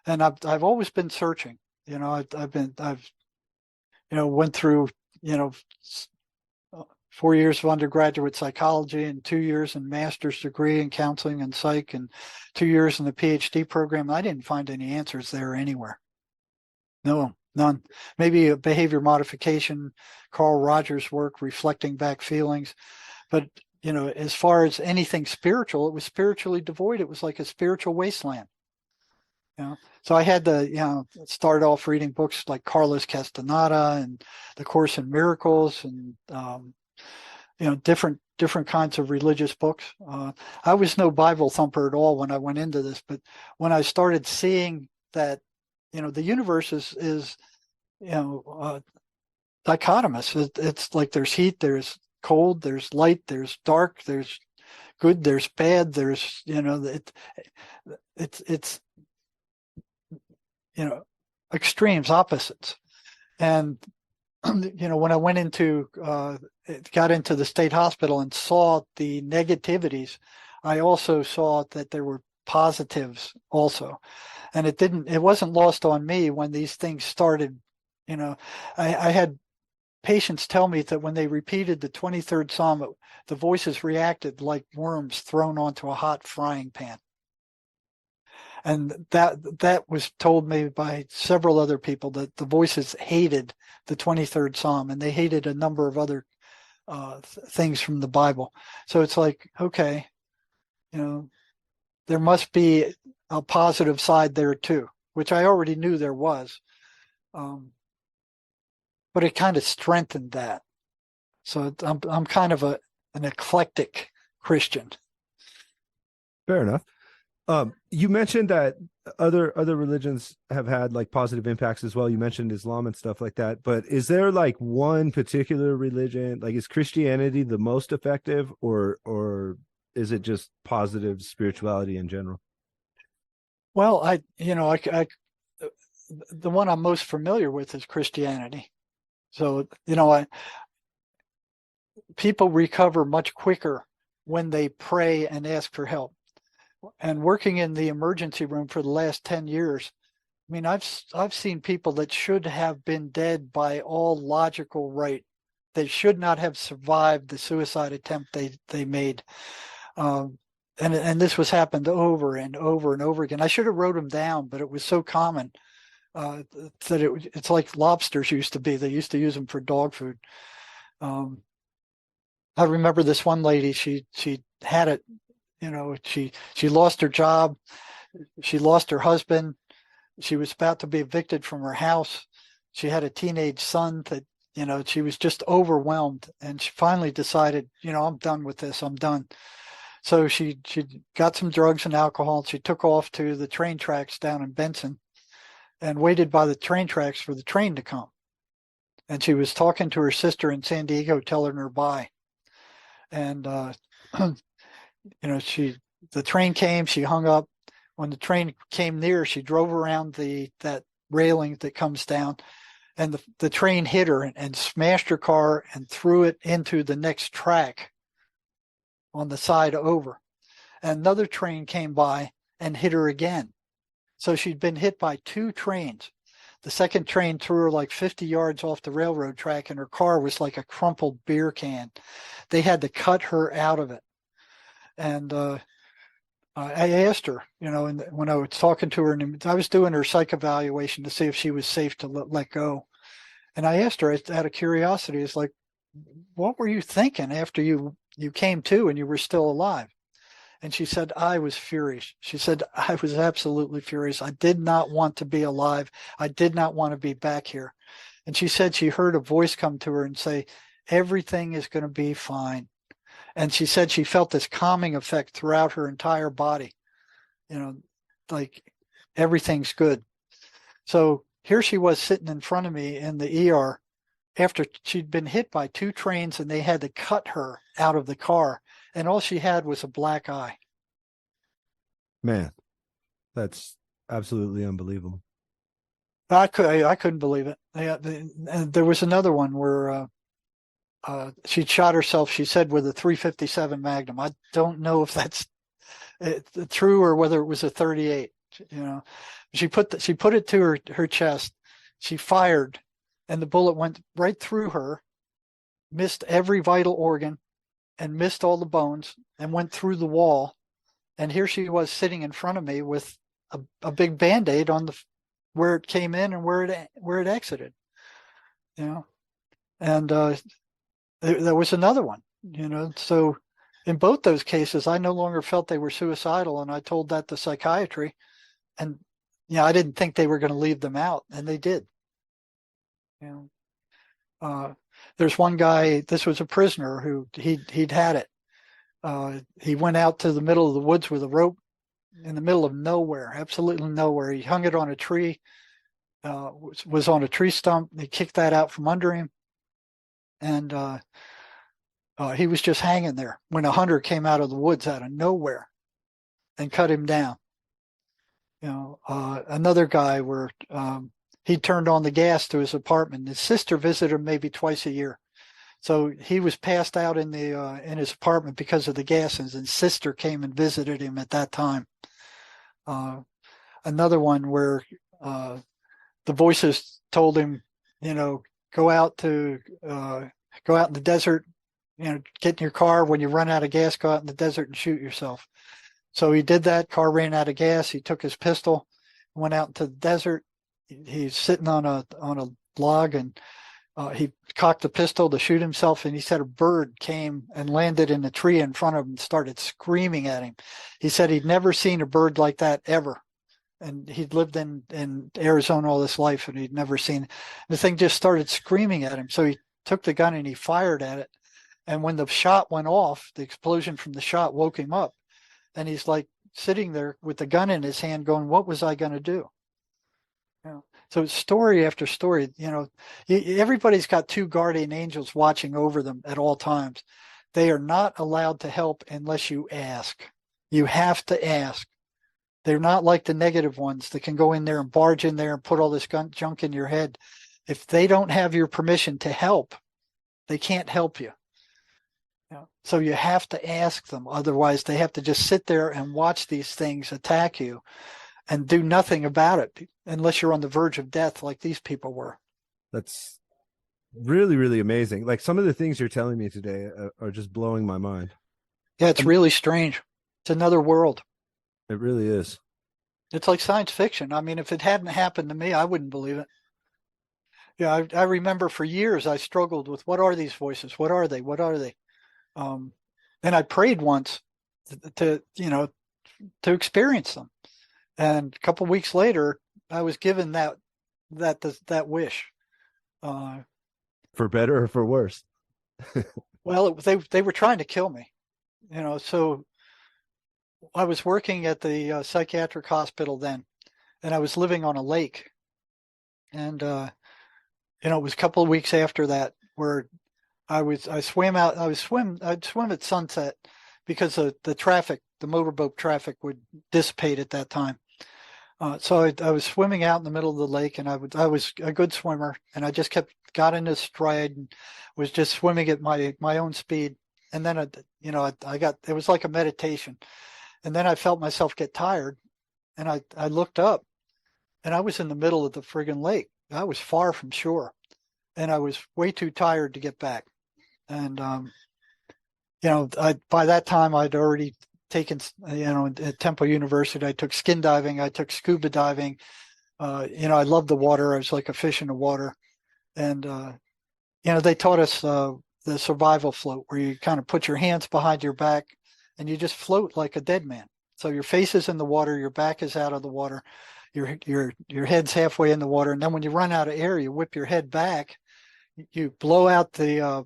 And I've always been searching. I've went through 4 years of undergraduate psychology and 2 years in master's degree in counseling and psych and 2 years in the PhD program. I didn't find any answers there anywhere. No, none. Maybe a behavior modification, Carl Rogers' work, reflecting back feelings. But, as far as anything spiritual, it was spiritually devoid. It was like a spiritual wasteland. So I had to, start off reading books like Carlos Castaneda and The Course in Miracles and, different kinds of religious books. I was no Bible thumper at all when I went into this, but when I started seeing that, the universe is dichotomous. It's like there's heat, there's cold, there's light, there's dark, there's good, there's bad, there's, it's extremes, opposites. And when I went got into the state hospital and saw the negativities, I also saw that there were positives also. And it wasn't lost on me when these things started. I had patients tell me that when they repeated the 23rd Psalm, the voices reacted like worms thrown onto a hot frying pan. And that was told me by several other people, that the voices hated the 23rd Psalm, and they hated a number of other things from the Bible. So it's like, okay, there must be a positive side there too, which I already knew there was. But it kind of strengthened that. So I'm kind of an eclectic Christian. Fair enough. You mentioned that other religions have had like positive impacts as well. You mentioned Islam and stuff like that, but is there like one particular religion, like is Christianity the most effective, or is it just positive spirituality in general? Well, the one I'm most familiar with is Christianity. So, people recover much quicker when they pray and ask for help. And working in the emergency room for the last 10 years, I mean, I've seen people that should have been dead by all logical right. They should not have survived the suicide attempt they made. And this was happened over and over and over again. I should have wrote them down, but it was so common that it's like lobsters used to be. They used to use them for dog food. I remember this one lady, she had it, she lost her job, she lost her husband, she was about to be evicted from her house. She had a teenage son that, she was just overwhelmed, and she finally decided, I'm done with this. I'm done. So she got some drugs and alcohol. And she took off to the train tracks down in Benson and waited by the train tracks for the train to come. And she was talking to her sister in San Diego, telling her bye. And the train came. She hung up. When the train came near, she drove around that railing that comes down, and the train hit her and smashed her car and threw it into the next track on the side over. And another train came by and hit her again. So she'd been hit by two trains. The second train threw her like 50 yards off the railroad track, and her car was like a crumpled beer can. They had to cut her out of it. And I asked her, and when I was talking to her, and I was doing her psych evaluation to see if she was safe to let go. And I asked her out of curiosity, it's like, what were you thinking after you came to and you were still alive? And she said, I was furious. She said, I was absolutely furious. I did not want to be alive. I did not want to be back here. And she said she heard a voice come to her and say, everything is going to be fine. And she said she felt this calming effect throughout her entire body, like everything's good. So here she was sitting in front of me in the ER after she'd been hit by two trains, and they had to cut her out of the car, and all she had was a black eye. Man, that's absolutely unbelievable. I couldn't believe it. And there was another one where she'd shot herself, she said, with a 357 Magnum. I don't know if that's true or whether it was a 38. She put it to her chest. She fired, and the bullet went right through her, missed every vital organ, and missed all the bones, and went through the wall. And here she was sitting in front of me with a big Band-Aid on where it came in and where it exited. And there was another one. So in both those cases, I no longer felt they were suicidal, and I told that to psychiatry, and I didn't think they were going to leave them out, and they did. There's one guy, this was a prisoner who he'd had it. He went out to the middle of the woods with a rope in the middle of nowhere, absolutely nowhere. He hung it on a tree, was on a tree stump. They kicked that out from under him, and he was just hanging there when a hunter came out of the woods out of nowhere and cut him down. Another guy where he turned on the gas to his apartment. His sister visited him maybe twice a year. So he was passed out in his apartment because of the gases, and his sister came and visited him at that time. Another one where the voices told him, go out in the desert, get in your car. When you run out of gas, go out in the desert and shoot yourself. So he did that. Car ran out of gas. He took his pistol, went out into the desert. He's sitting on a log, and he cocked the pistol to shoot himself, and he said a bird came and landed in a tree in front of him and started screaming at him. He said he'd never seen a bird like that ever. And he'd lived in Arizona all his life, and he'd never seen the thing. Just started screaming at him. So he took the gun and he fired at it. And when the shot went off, the explosion from the shot woke him up. And he's like sitting there with the gun in his hand going, what was I going to do? So story after story, everybody's got two guardian angels watching over them at all times. They are not allowed to help unless you ask. You have to ask. They're not like the negative ones that can go in there and barge in there and put all this junk in your head. If they don't have your permission to help, they can't help you. So you have to ask them. Otherwise, they have to just sit there and watch these things attack you and do nothing about it unless you're on the verge of death like these people were. That's really, really amazing. Like, some of the things you're telling me today are just blowing my mind. Yeah, it's really strange. It's another world. It really is. It's like science fiction. I mean, if it hadn't happened to me, I wouldn't believe it. I remember for years I struggled with, what are these voices? What are they? What are they? And I prayed once to experience them. And a couple of weeks later, I was given that wish. For better or for worse? Well, they were trying to kill me, so I was working at the psychiatric hospital then, and I was living on a lake. And, it was a couple of weeks after that where I'd swim at sunset because the traffic, the motorboat traffic would dissipate at that time. So I was swimming out in the middle of the lake, and I was a good swimmer, and I just got into stride and was just swimming at my own speed. And then it was like a meditation. And then I felt myself get tired, and I looked up, and I was in the middle of the friggin' lake. I was far from shore, and I was way too tired to get back. And by that time I'd already taken, at Temple University, I took skin diving, I took scuba diving. I loved the water. I was like a fish in the water. And, they taught us the survival float, where you kind of put your hands behind your back and you just float like a dead man. So your face is in the water, your back is out of the water, your head's halfway in the water. And then when you run out of air, you whip your head back, you blow out the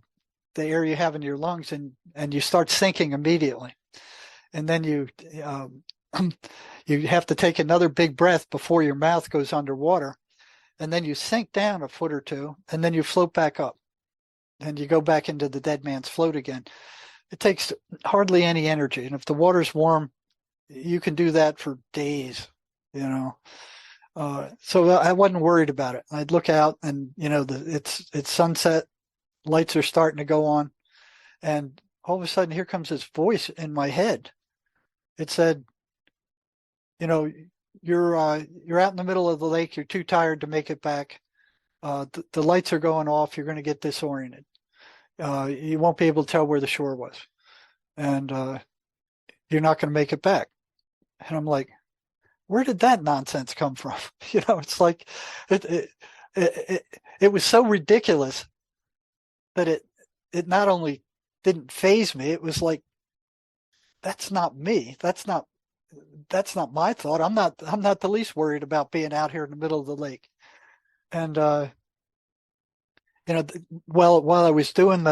air you have in your lungs, and you start sinking immediately. And then you have to take another big breath before your mouth goes underwater. And then you sink down a foot or two, and then you float back up. And you go back into the dead man's float again. It takes hardly any energy. And if the water's warm, you can do that for days, So I wasn't worried about it. I'd look out, and, it's sunset, lights are starting to go on. And all of a sudden, here comes this voice in my head. It said, you're out in the middle of the lake. You're too tired to make it back. The lights are going off. You're going to get disoriented. You won't be able to tell where the shore was, and you're not going to make it back. And I'm like, where did that nonsense come from? It's like it was so ridiculous that it not only didn't faze me, it was like, that's not me. That's not my thought. I'm not the least worried about being out here in the middle of the lake. And while I was doing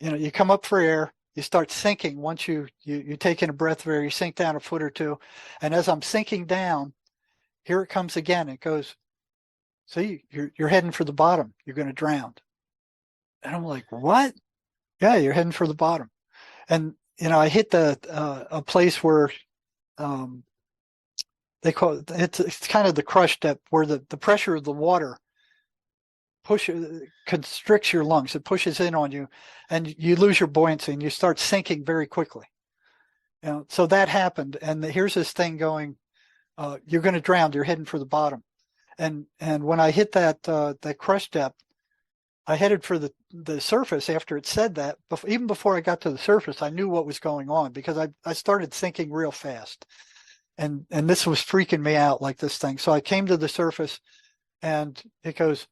you come up for air, you start sinking. Once you take in a breath of air, you sink down a foot or two. And as I'm sinking down, here it comes again. It goes, see, you're heading for the bottom. You're going to drown. And I'm like, what? Yeah, you're heading for the bottom. And, I hit a place where they call it's kind of the crush depth, where the pressure of the water constricts your lungs. It pushes in on you, and you lose your buoyancy, and you start sinking very quickly. So that happened. And here's this thing going, you're going to drown. You're heading for the bottom. And when I hit that crush depth, I headed for the surface after it said that. Even before I got to the surface, I knew what was going on, because I started sinking real fast. And this was freaking me out, like this thing. So I came to the surface, and it goes,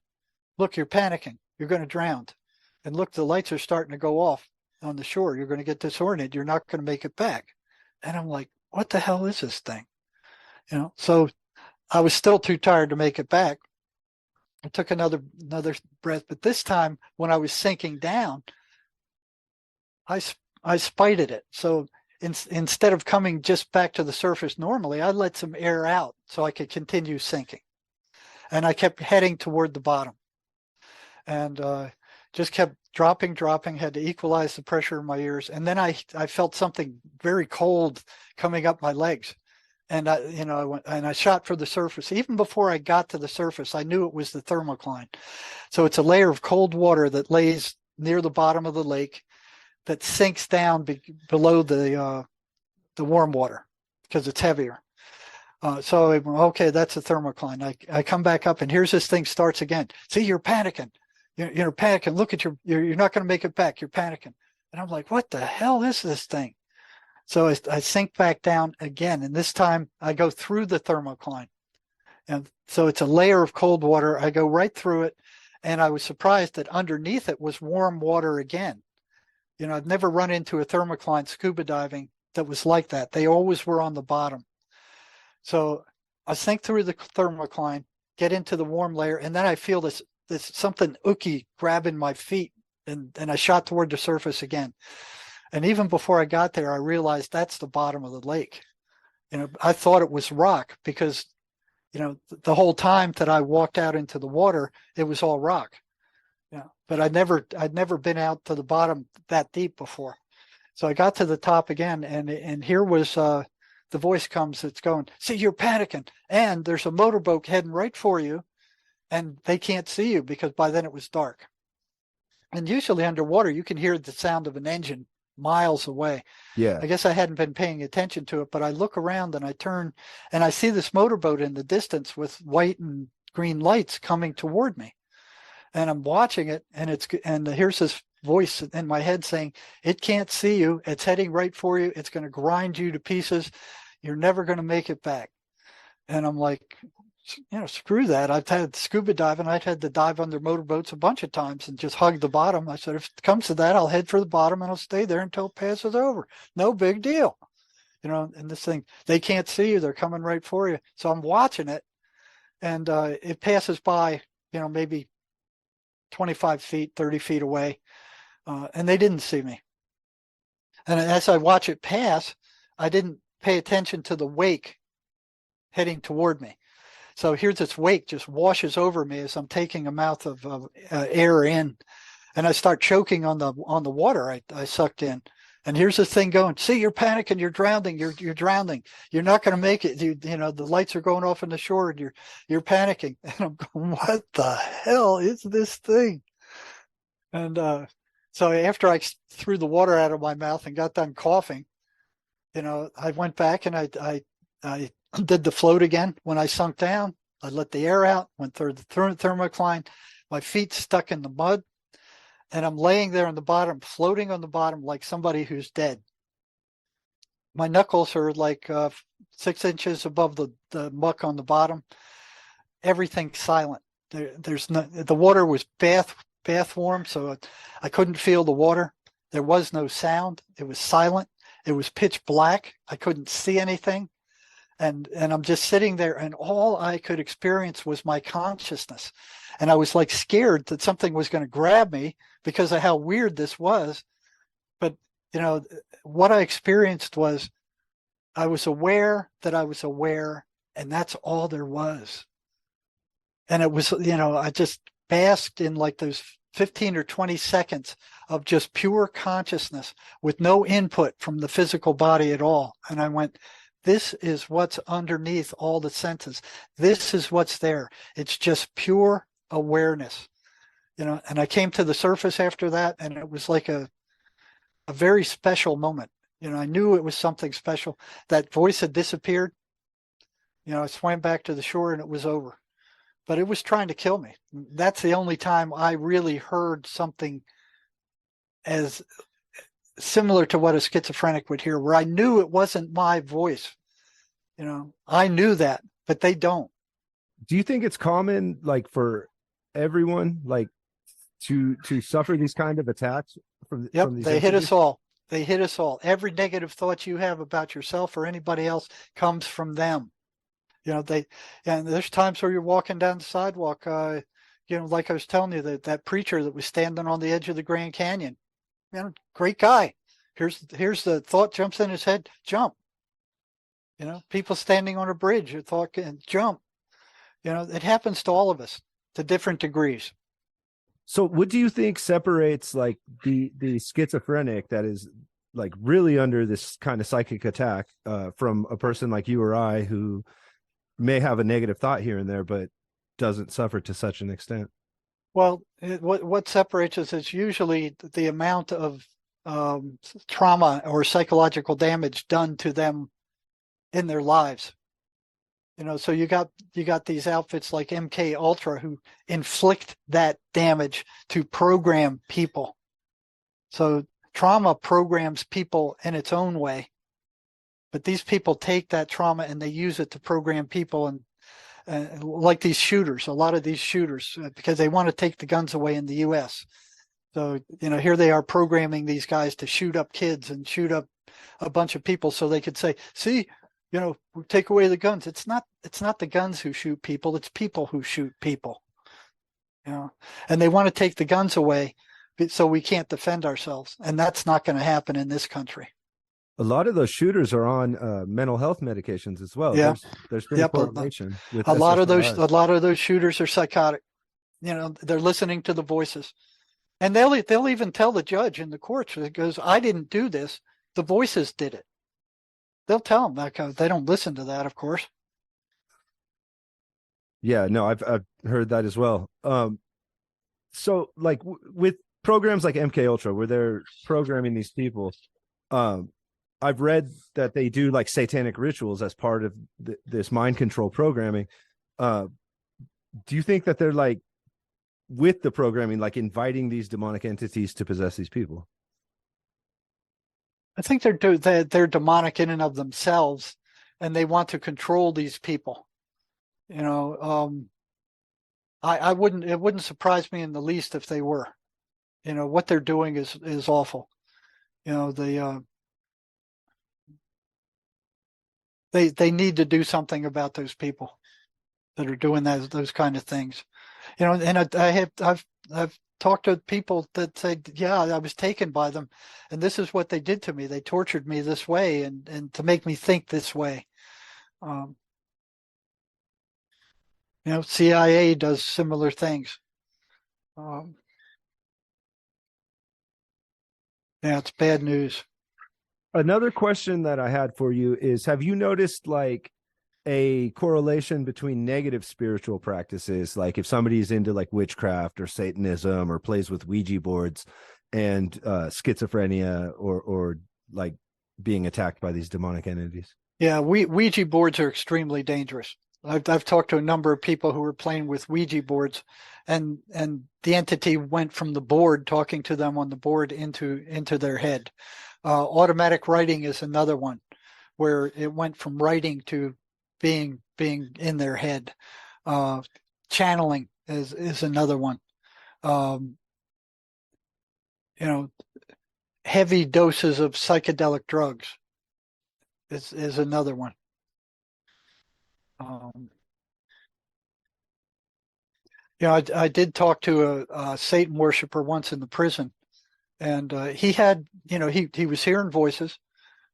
look, you're panicking. You're going to drown. And look, the lights are starting to go off on the shore. You're going to get disoriented. You're not going to make it back. And I'm like, what the hell is this thing? So I was still too tired to make it back. I took another breath, but this time when I was sinking down, I spited it. So instead of coming just back to the surface normally, I let some air out so I could continue sinking. And I kept heading toward the bottom, and just kept dropping, had to equalize the pressure in my ears. And then I felt something very cold coming up my legs. And I went, and I shot for the surface. Even before I got to the surface, I knew it was the thermocline. So it's a layer of cold water that lays near the bottom of the lake, that sinks down below the warm water, because it's heavier. So I went, okay, that's a thermocline. I come back up, and here's this thing starts again. See, you're panicking. You're panicking. Look at you're not going to make it back. You're panicking. And I'm like, what the hell is this thing? So I sink back down again, and this time I go through the thermocline. And so it's a layer of cold water. I go right through it, and I was surprised that underneath it was warm water again. I've never run into a thermocline scuba diving that was like that. They always were on the bottom. So I sink through the thermocline, get into the warm layer, and then I feel this something ooky grabbing my feet, and I shot toward the surface again. And even before I got there, I realized that's the bottom of the lake. I thought it was rock because, the whole time that I walked out into the water, it was all rock. Yeah, but I'd never been out to the bottom that deep before. So I got to the top again, and here was the voice comes. It's going, see, you're panicking, and there's a motorboat heading right for you, and they can't see you because by then it was dark. And usually underwater, you can hear the sound of an engine miles away. Yeah. I guess I hadn't been paying attention to it, but I look around and I turn and I see this motorboat in the distance with white and green lights coming toward me. And I'm watching it, and here's this voice in my head saying, it can't see you. It's heading right for you. It's going to grind you to pieces. You're never going to make it back. And I'm like, screw that. I've had scuba diving. I'd had to dive under motorboats a bunch of times and just hug the bottom. I said, if it comes to that, I'll head for the bottom and I'll stay there until it passes over. No big deal. And this thing, they can't see you. They're coming right for you. So I'm watching it, and it passes by, maybe 25 feet, 30 feet away. And they didn't see me. And as I watch it pass, I didn't pay attention to the wake heading toward me. So here's this wake just washes over me as I'm taking a mouth of air in, and I start choking on the water I sucked in. And here's this thing going, see, you're panicking, you're drowning, you're drowning, you're not going to make it. The lights are going off on the shore, and you're panicking. And I'm going, what the hell is this thing? And so after I threw the water out of my mouth and got done coughing, I went back and I did the float again. When I sunk down, I let the air out, went through the thermocline, my feet stuck in the mud, and I'm laying there on the bottom, floating on the bottom like somebody who's dead. My knuckles are like 6 inches above the muck on the bottom. Everything's silent. There's no, the water was bath warm, so I couldn't feel the water. There was no sound. It was silent. It was pitch black. I couldn't see anything. And I'm just sitting there, and all I could experience was my consciousness. And I was like scared that something was going to grab me because of how weird this was. But, what I experienced was I was aware that I was aware, and that's all there was. And it was, I just basked in like those 15 or 20 seconds of just pure consciousness with no input from the physical body at all. And I went, this is what's underneath all the senses. This is what's there. It's just pure awareness, and I came to the surface after that, and it was like a very special moment. I knew it was something special. That voice had disappeared. I swam back to the shore, and it was over. But it was trying to kill me. That's the only time I really heard something as similar to what a schizophrenic would hear, where I knew it wasn't my voice. I knew that, but they don't. Do you think it's common, like, for everyone, like, to suffer these kind of attacks from Yep, from these they hit entities? us all. They hit us all. Every negative thought you have about yourself or anybody else comes from them. And there's times where you're walking down the sidewalk, like I was telling you, that preacher that was standing on the edge of the Grand Canyon, great guy. Here's the thought jumps in his head, jump. People standing on a bridge, a thought can jump. It happens to all of us to different degrees. So what do you think separates, like, the schizophrenic that is, like, really under this kind of psychic attack from a person like you or I who may have a negative thought here and there but doesn't suffer to such an extent? Well, what separates us is usually the amount of trauma or psychological damage done to them in their lives. So you got these outfits like MK Ultra who inflict that damage to program people. So trauma programs people in its own way, but these people take that trauma and they use it to program people. And like these shooters, a lot of these shooters, because they want to take the guns away in the U.S. So, here they are programming these guys to shoot up kids and shoot up a bunch of people so they could say, see, take away the guns. It's not the guns who shoot people, it's people who shoot people. And they want to take the guns away so we can't defend ourselves. And that's not going to happen in this country. A lot of those shooters are on mental health medications as well. Yeah. There's been a correlation with a lot SSRIs. of those shooters are psychotic. They're listening to the voices. And they'll even tell the judge in the courts, it goes, I didn't do this. The voices did it. They'll tell them that. They don't listen to that, of course. Yeah, no, I've heard that as well. So like with programs like MK Ultra, where they're programming these people, I've read that they do like satanic rituals as part of this mind control programming. Do you think that they're like with the programming, like inviting these demonic entities to possess these people? I think they're demonic in and of themselves, and they want to control these people. I wouldn't. It wouldn't surprise me in the least if they were. What they're doing is awful. They need to do something about those people that are doing those kind of things. And I've talked to people that say, yeah, I was taken by them, and this is what they did to me. They tortured me this way, and to make me think this way. CIA does similar things. Yeah, it's bad news. Another question that I had for you is, have you noticed like a correlation between negative spiritual practices, like if somebody's into like witchcraft or Satanism or plays with Ouija boards, and schizophrenia or like being attacked by these demonic entities? Yeah, Ouija boards are extremely dangerous. I've talked to a number of people who were playing with Ouija boards, and the entity went from the board, talking to them on the board, into their head. Automatic writing is another one, where it went from writing to being in their head. Channeling is another one. Heavy doses of psychedelic drugs is another one. I did talk to a Satan worshiper once in the prison, and he had, he was hearing voices,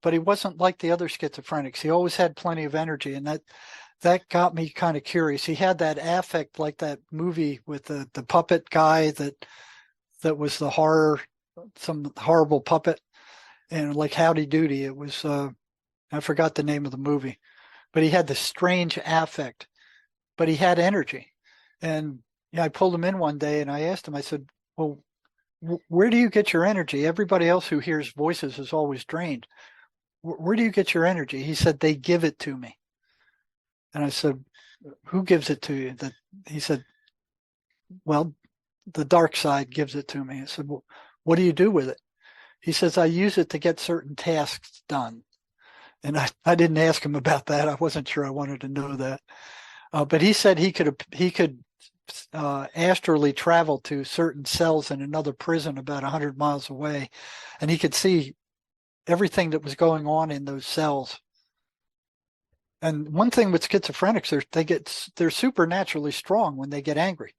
but he wasn't like the other schizophrenics. He always had plenty of energy, and that got me kind of curious. He had that affect, like that movie with the puppet guy that was the horror, some horrible puppet, and like Howdy Doody. It was I forgot the name of the movie, but he had this strange affect, but he had energy. And I pulled him in one day and I asked him, I said, well, where do you get your energy? Everybody else who hears voices is always drained. Where do you get your energy? He said, they give it to me. And I said, who gives it to you? He said, well, the dark side gives it to me. I said, well, what do you do with it? He says, I use it to get certain tasks done. And I didn't ask him about that. I wasn't sure I wanted to know that. But he said he could astrally travel to certain cells in another prison about 100 miles away, and he could see everything that was going on in those cells. And one thing with schizophrenics, they're supernaturally strong when they get angry.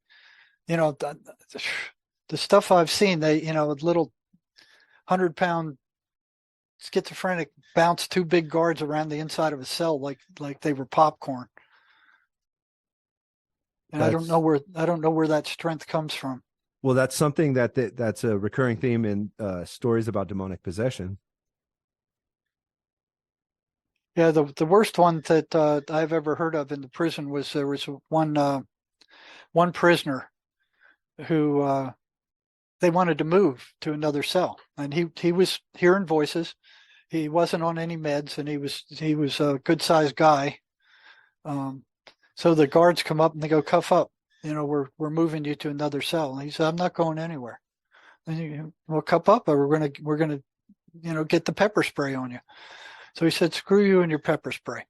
The stuff I've seen, a little 100-pound schizophrenic bounced two big guards around the inside of a cell like they were popcorn. And I don't know where that strength comes from. Well, that's something that's a recurring theme in stories about demonic possession. Yeah, the worst one that I've ever heard of in the prison was there was one prisoner who they wanted to move to another cell, and he was hearing voices. He wasn't on any meds, and he was a good sized guy. So the guards come up and they go, cuff up. We're moving you to another cell. And he said, I'm not going anywhere. And well, cuff up, or we're gonna get the pepper spray on you. So he said, screw you and your pepper spray.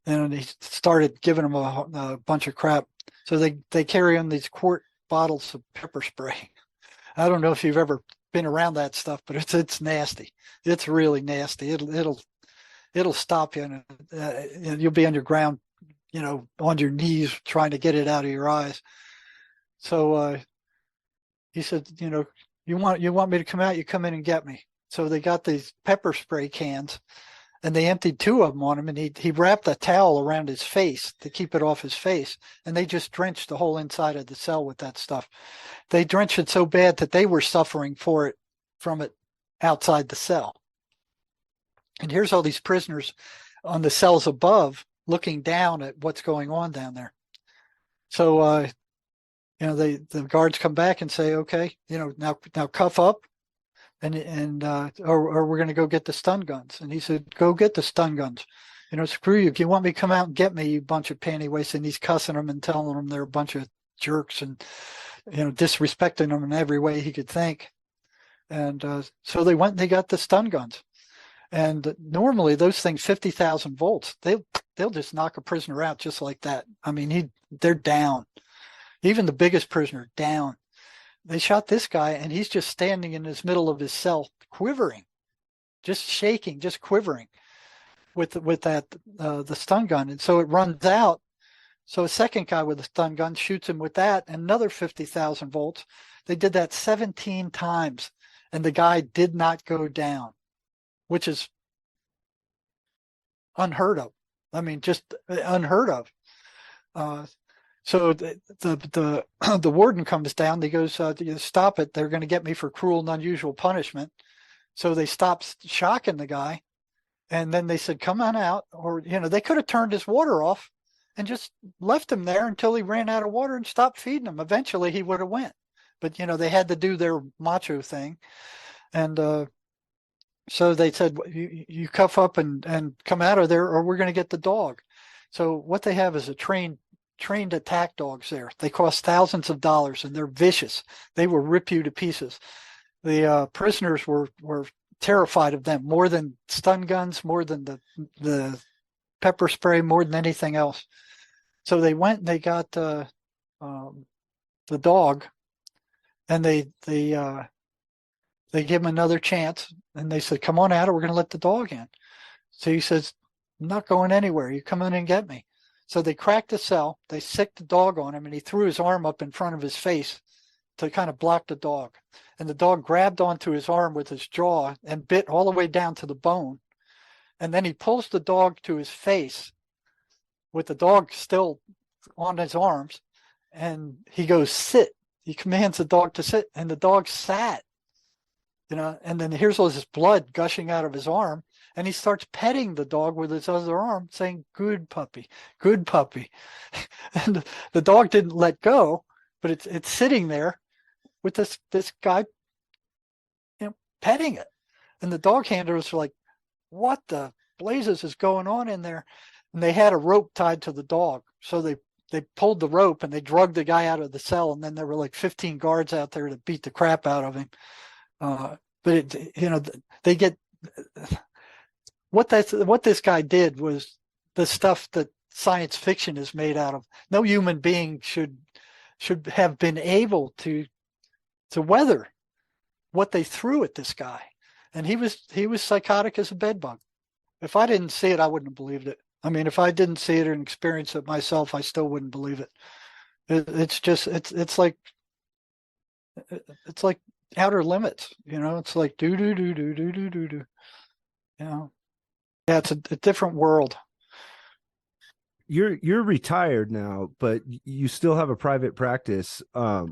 And he started giving them a bunch of crap. So they carry on these quart bottles of pepper spray. I don't know if you've ever been around that stuff, but it's nasty. It's really nasty. It'll stop you, and you'll be on your ground, on your knees trying to get it out of your eyes. So he said, you want me to come out? You come in and get me. So they got these pepper spray cans, and they emptied 2 of them on him, and he wrapped a towel around his face to keep it off his face, and they just drenched the whole inside of the cell with that stuff. They drenched it so bad that they were suffering from it outside the cell. And here's all these prisoners on the cells above looking down at what's going on down there. So the guards come back and say, okay, now cuff up, or we're going to go get the stun guns. And he said, go get the stun guns. Screw you. If you want me to come out and get me, you bunch of panty wastes. And he's cussing them and telling them they're a bunch of jerks and, disrespecting them in every way he could think. And so they went and they got the stun guns. And normally those things, 50,000 volts, they'll just knock a prisoner out just like that. I mean, they're down. Even the biggest prisoner down. They shot this guy, and he's just standing in the middle of his cell, quivering, just shaking, just quivering with that the stun gun. And so it runs out. So a second guy with a stun gun shoots him with that, and another 50,000 volts. They did that 17 times, and the guy did not go down, which is unheard of. I mean, just unheard of. So the warden comes down. He goes, stop it. They're going to get me for cruel and unusual punishment. So they stopped shocking the guy. And then they said, come on out. Or, they could have turned his water off and just left him there until he ran out of water and stopped feeding him. Eventually he would have went. But, they had to do their macho thing. And so they said, you cuff up and come out of there, or we're going to get the dog. So what they have is a trained attack dogs there. They cost thousands of dollars, and they're vicious. They will rip you to pieces. The prisoners were terrified of them, more than stun guns, more than the pepper spray, more than anything else. So they went and they got the dog, and they give him another chance, and they said, come on out, or we're going to let the dog in. So he says, I'm not going anywhere. You come in and get me. So they cracked the cell, they sicked the dog on him, and he threw his arm up in front of his face to kind of block the dog. And the dog grabbed onto his arm with his jaw and bit all the way down to the bone. And then he pulls the dog to his face with the dog still on his arms, and he goes, sit. He commands the dog to sit, and the dog sat. And then here's all this blood gushing out of his arm. And he starts petting the dog with his other arm, saying, good puppy, good puppy. And the dog didn't let go, but it's sitting there with this guy, petting it. And the dog handlers were like, what the blazes is going on in there? And they had a rope tied to the dog. So they pulled the rope and they drugged the guy out of the cell. And then there were like 15 guards out there to beat the crap out of him. But they get... What this guy did was the stuff that science fiction is made out of. No human being should have been able to weather what they threw at this guy. And he was psychotic as a bedbug. If I didn't see it, I wouldn't have believed it. I mean, if I didn't see it and experience it myself, I still wouldn't believe it. It's like Outer Limits. It's like do. Yeah, it's a different world. You're retired now, but you still have a private practice. Well,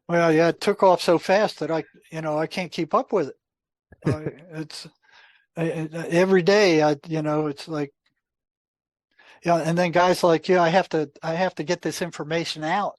yeah, it took off so fast that I can't keep up with it. It's every day. It's like, and then guys like you, I have to get this information out.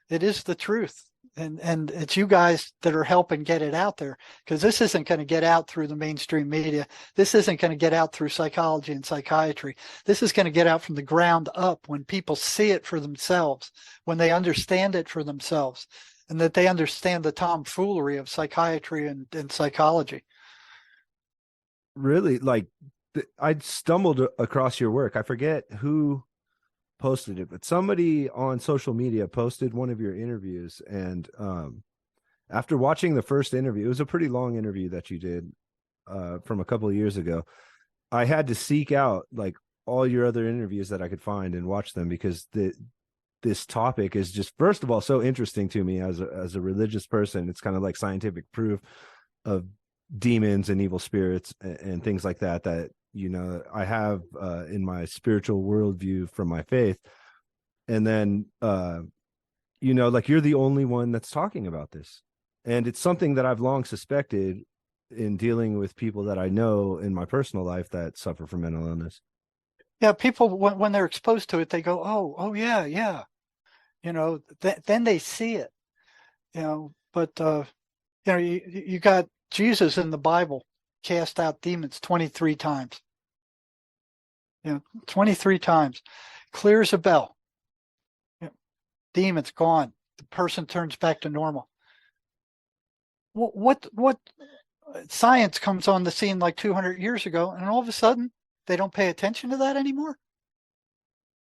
It is the truth. And it's you guys that are helping get it out there, because this isn't going to get out through the mainstream media. This isn't going to get out through psychology and psychiatry. This is going to get out from the ground up when people see it for themselves, when they understand it for themselves, and that they understand the tomfoolery of psychiatry and psychology. Really, I stumbled across your work. I forget who posted it, but somebody on social media posted one of your interviews, and After watching the first interview, it was a pretty long interview that you did from a couple of years ago. I had to seek out like all your other interviews that I could find and watch them, because this topic is just, first of all, so interesting to me as a religious person. It's kind of like scientific proof of demons and evil spirits and things like that I have in my spiritual worldview from my faith. And then like, you're the only one that's talking about this, and it's something that I've long suspected in dealing with people that I know in my personal life that suffer from mental illness. Yeah, people when they're exposed to it, they go, oh yeah, yeah, then they see it, but you got Jesus in the Bible cast out demons 23 times, 23 times, clear as a bell. Demons gone, the person turns back to normal. What science comes on the scene like 200 years ago, and all of a sudden they don't pay attention to that anymore?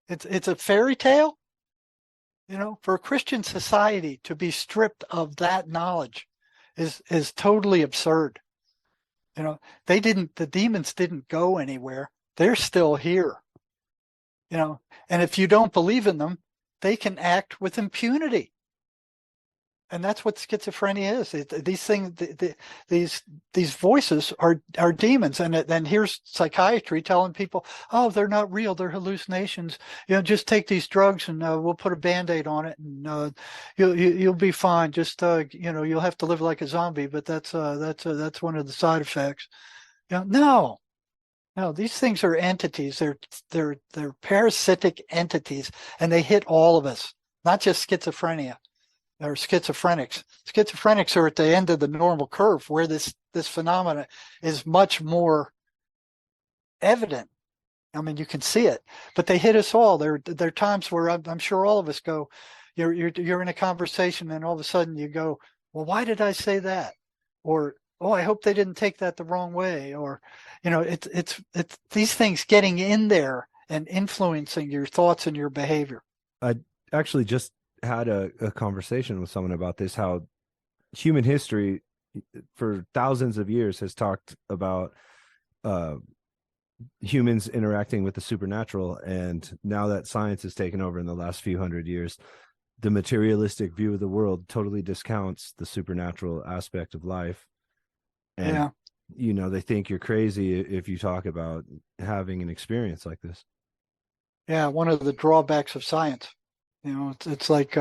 It's a fairy tale. For a Christian society to be stripped of that knowledge is totally absurd. The demons didn't go anywhere. They're still here. And if you don't believe in them, they can act with impunity. And that's what schizophrenia is. These things, these voices are demons. And then here's psychiatry telling people, oh, they're not real, they're hallucinations. Just take these drugs and we'll put a Band-Aid on it, and you'll be fine. Just you'll have to live like a zombie, but that's one of the side effects. No, these things are entities. They're parasitic entities, and they hit all of us, not just schizophrenia. Or schizophrenics. Schizophrenics are at the end of the normal curve, where this phenomena is much more evident. I mean, you can see it, but they hit us all. There are times where I'm sure all of us go, you're in a conversation, and all of a sudden you go, well, why did I say that? Or, oh, I hope they didn't take that the wrong way. Or, it's these things getting in there and influencing your thoughts and your behavior. I actually just had a conversation with someone about this, how human history for thousands of years has talked about humans interacting with the supernatural, and now that science has taken over in the last few hundred years, the materialistic view of the world totally discounts the supernatural aspect of life. And they think you're crazy if you talk about having an experience like this. Yeah, one of the drawbacks of science. It's like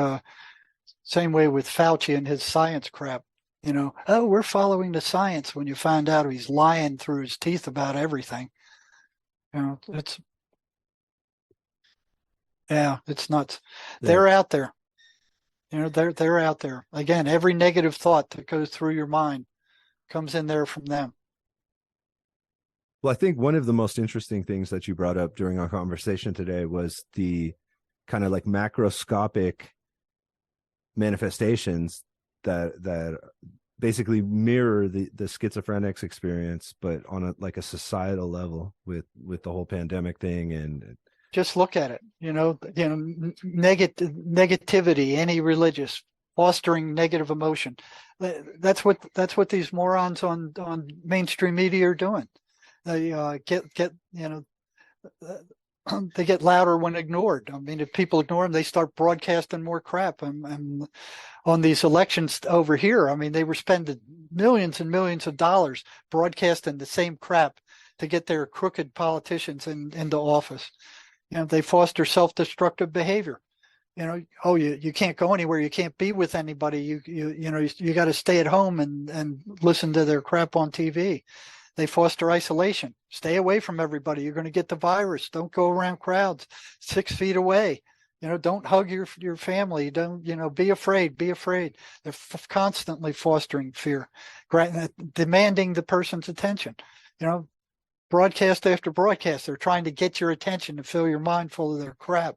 same way with Fauci and his science crap. Oh, we're following the science, when you find out he's lying through his teeth about everything. It's nuts. Yeah. They're out there. They're out there. Again, every negative thought that goes through your mind comes in there from them. Well, I think one of the most interesting things that you brought up during our conversation today was the kind of like macroscopic manifestations that basically mirror the schizophrenics experience, but on a societal level with the whole pandemic thing. And just look at it, negativity, any religious, fostering negative emotion. That's what these morons on mainstream media are doing. They they get louder when ignored. I mean, if people ignore them, they start broadcasting more crap. And on these elections over here, I mean, they were spending millions and millions of dollars broadcasting the same crap to get their crooked politicians into office. They foster self-destructive behavior. You can't go anywhere, you can't be with anybody. You got to stay at home and listen to their crap on TV. They foster isolation. Stay away from everybody. You're going to get the virus. Don't go around crowds 6 feet away. Don't hug your family. Don't, be afraid. Be afraid. They're constantly fostering fear, demanding the person's attention. Broadcast after broadcast, they're trying to get your attention to fill your mind full of their crap.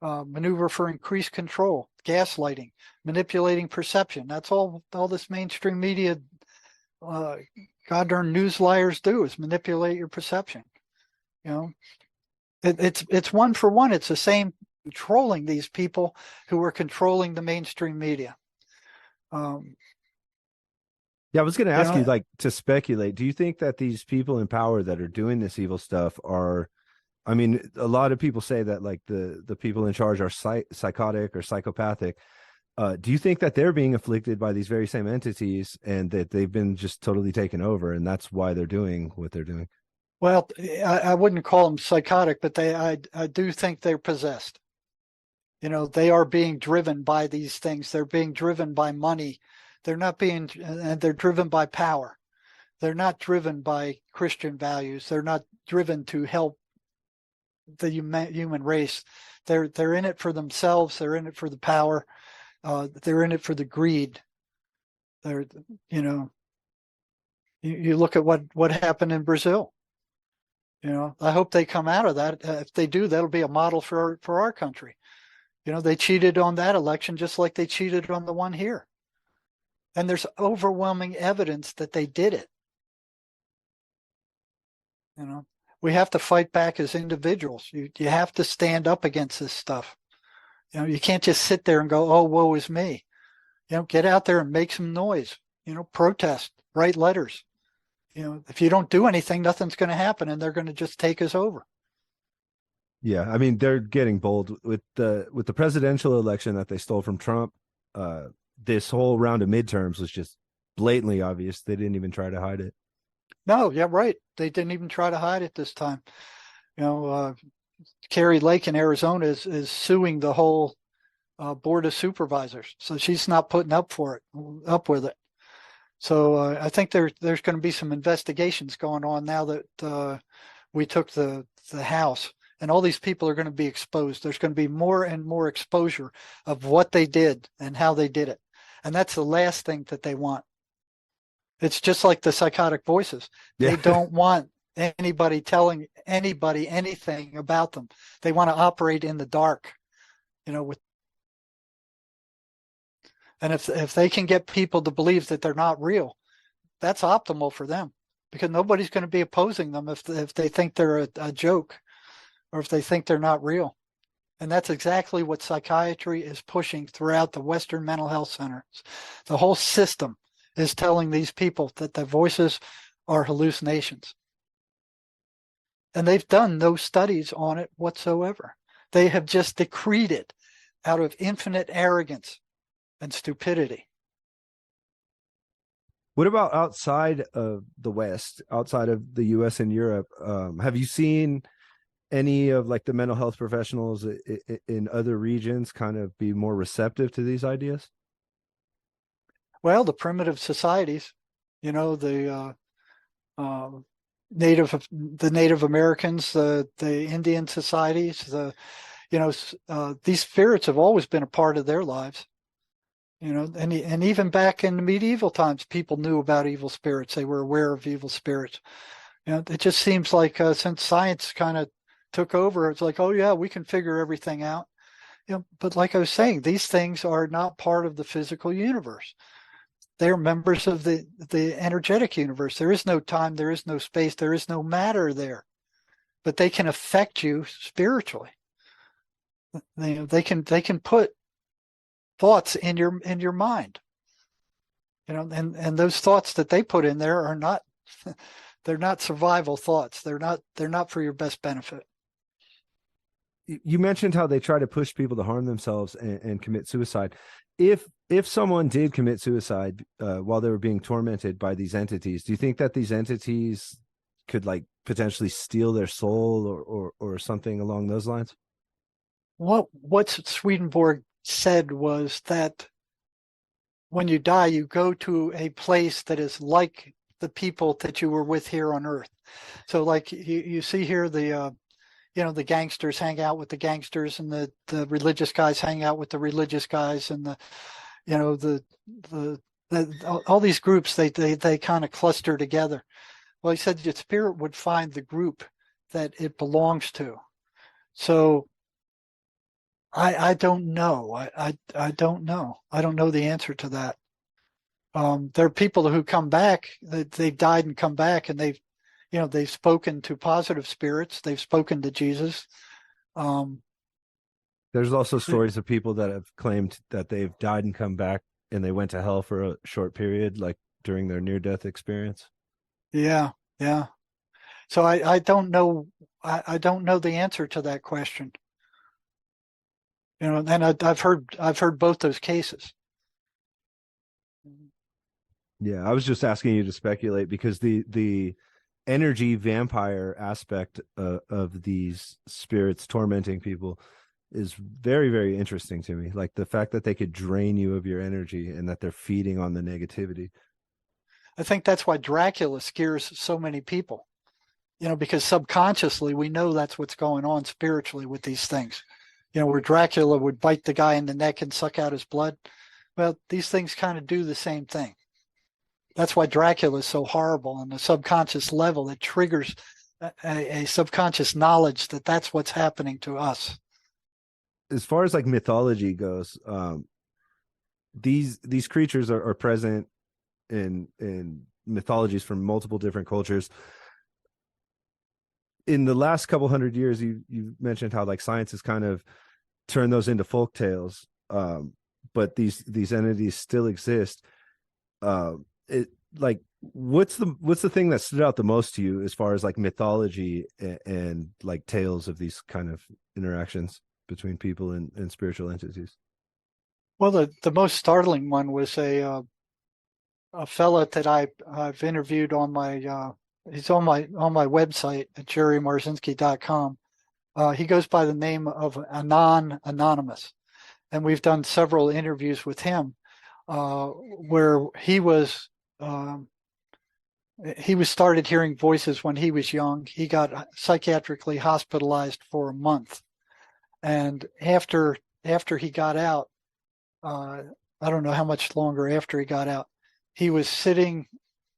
Maneuver for increased control, gaslighting, manipulating perception. That's all this mainstream media goddamn news liars do, is manipulate your perception. It's one for one. It's the same controlling these people who are controlling the mainstream media. Yeah, I was going to You ask you, know, like, to speculate. Do you think that these people in power that are doing this evil stuff are? I mean, a lot of people say that like the people in charge are psychotic or psychopathic. Do you think that they're being afflicted by these very same entities and that they've been just totally taken over, and that's why they're doing what they're doing? well, I wouldn't call them psychotic, but I do think they're possessed. You know, they are being driven by these things. They're being driven by money. They're not being, and they're driven by power. They're not driven by Christian values. They're not driven to help the human race. They're in it for themselves. They're in it for the power. They're in it for the greed. They're, you know, you look at what happened in Brazil. You know, I hope they come out of that. If they do, that'll be a model for our country. You know, they cheated on that election just like they cheated on the one here. And there's overwhelming evidence that they did it. You know, we have to fight back as individuals. You have to stand up against this stuff. You know, you can't just sit there and go, oh, woe is me. You know, get out there and make some noise. You know, protest, write letters. You know, if you don't do anything, nothing's going to happen, and they're going to just take us over. Yeah, I mean, they're getting bold with the presidential election that they stole from Trump. This whole round of midterms was just blatantly obvious. They didn't even try to hide it. No, yeah, right. They didn't even try to hide it this time. You know, Carrie Lake in Arizona is suing the whole board of supervisors, so she's not putting up with it. So I think there's going to be some investigations going on now that we took the House, and all these people are going to be exposed. There's going to be more and more exposure of what they did and how they did it, and that's the last thing that they want. It's just like the psychotic voices. Yeah. They don't want anybody telling anybody anything about them. They want to operate in the dark, you know, and if they can get people to believe that they're not real, that's optimal for them, because nobody's going to be opposing them if they think they're a joke, or if they think they're not real. And that's exactly what psychiatry is pushing throughout the Western mental health centers. The whole system is telling these people that their voices are hallucinations. And they've done no studies on it whatsoever. They have just decreed it out of infinite arrogance and stupidity. What about outside of the West, outside of the US and Europe? Have you seen any of like the mental health professionals in other regions kind of be more receptive to these ideas? Well, the primitive societies, you know, the Native Americans, the Indian societies, these spirits have always been a part of their lives. You know, and even back in the medieval times, people knew about evil spirits. They were aware of evil spirits. You know, it just seems like since science kind of took over, it's like, oh yeah, we can figure everything out. You know, but like I was saying, these things are not part of the physical universe. They're members of the energetic universe. There is no time, there is no space, there is no matter there. But they can affect you spiritually. They can put thoughts in your mind. You know, and those thoughts that they put in there are not they're not survival thoughts. They're not for your best benefit. You mentioned how they try to push people to harm themselves and commit suicide. If someone did commit suicide while they were being tormented by these entities, do you think that these entities could like potentially steal their soul or something along those lines? What Swedenborg said was that when you die, you go to a place that is like the people that you were with here on Earth. So like you see here, the gangsters hang out with the gangsters, and the religious guys hang out with the religious guys, and all these groups, they kind of cluster together. Well, he said your spirit would find the group that it belongs to. So I don't know. I don't know. I don't know the answer to that. There are people who come back, they've died and come back, and they've spoken to positive spirits. They've spoken to Jesus. There's also stories of people that have claimed that they've died and come back and they went to hell for a short period, like during their near-death experience? Yeah, yeah. So I don't know. I don't know the answer to that question. And I've heard both those cases. Yeah, I was just asking you to speculate because the energy vampire aspect of these spirits tormenting people is very, very interesting to me. Like the fact that they could drain you of your energy and that they're feeding on the negativity. I think that's why Dracula scares so many people, because subconsciously we know that's what's going on spiritually with these things. Where Dracula would bite the guy in the neck and suck out his blood. Well, these things kind of do the same thing. That's why Dracula is so horrible on the subconscious level. It triggers a subconscious knowledge that that's what's happening to us. As far as like mythology goes, these creatures are present in mythologies from multiple different cultures. In the last couple hundred years, you mentioned how like science has kind of turned those into folk tales, but these entities still exist. It like what's the thing that stood out the most to you as far as like mythology and like tales of these kind of interactions between people and spiritual entities? Well, the most startling one was a fella that I've interviewed on my he's on my website at jerrymarzinsky.com. He goes by the name of Anonymous, and we've done several interviews with him where he was started hearing voices when he was young. He got psychiatrically hospitalized for a month, and after he got out, I don't know how much longer after he got out, he was sitting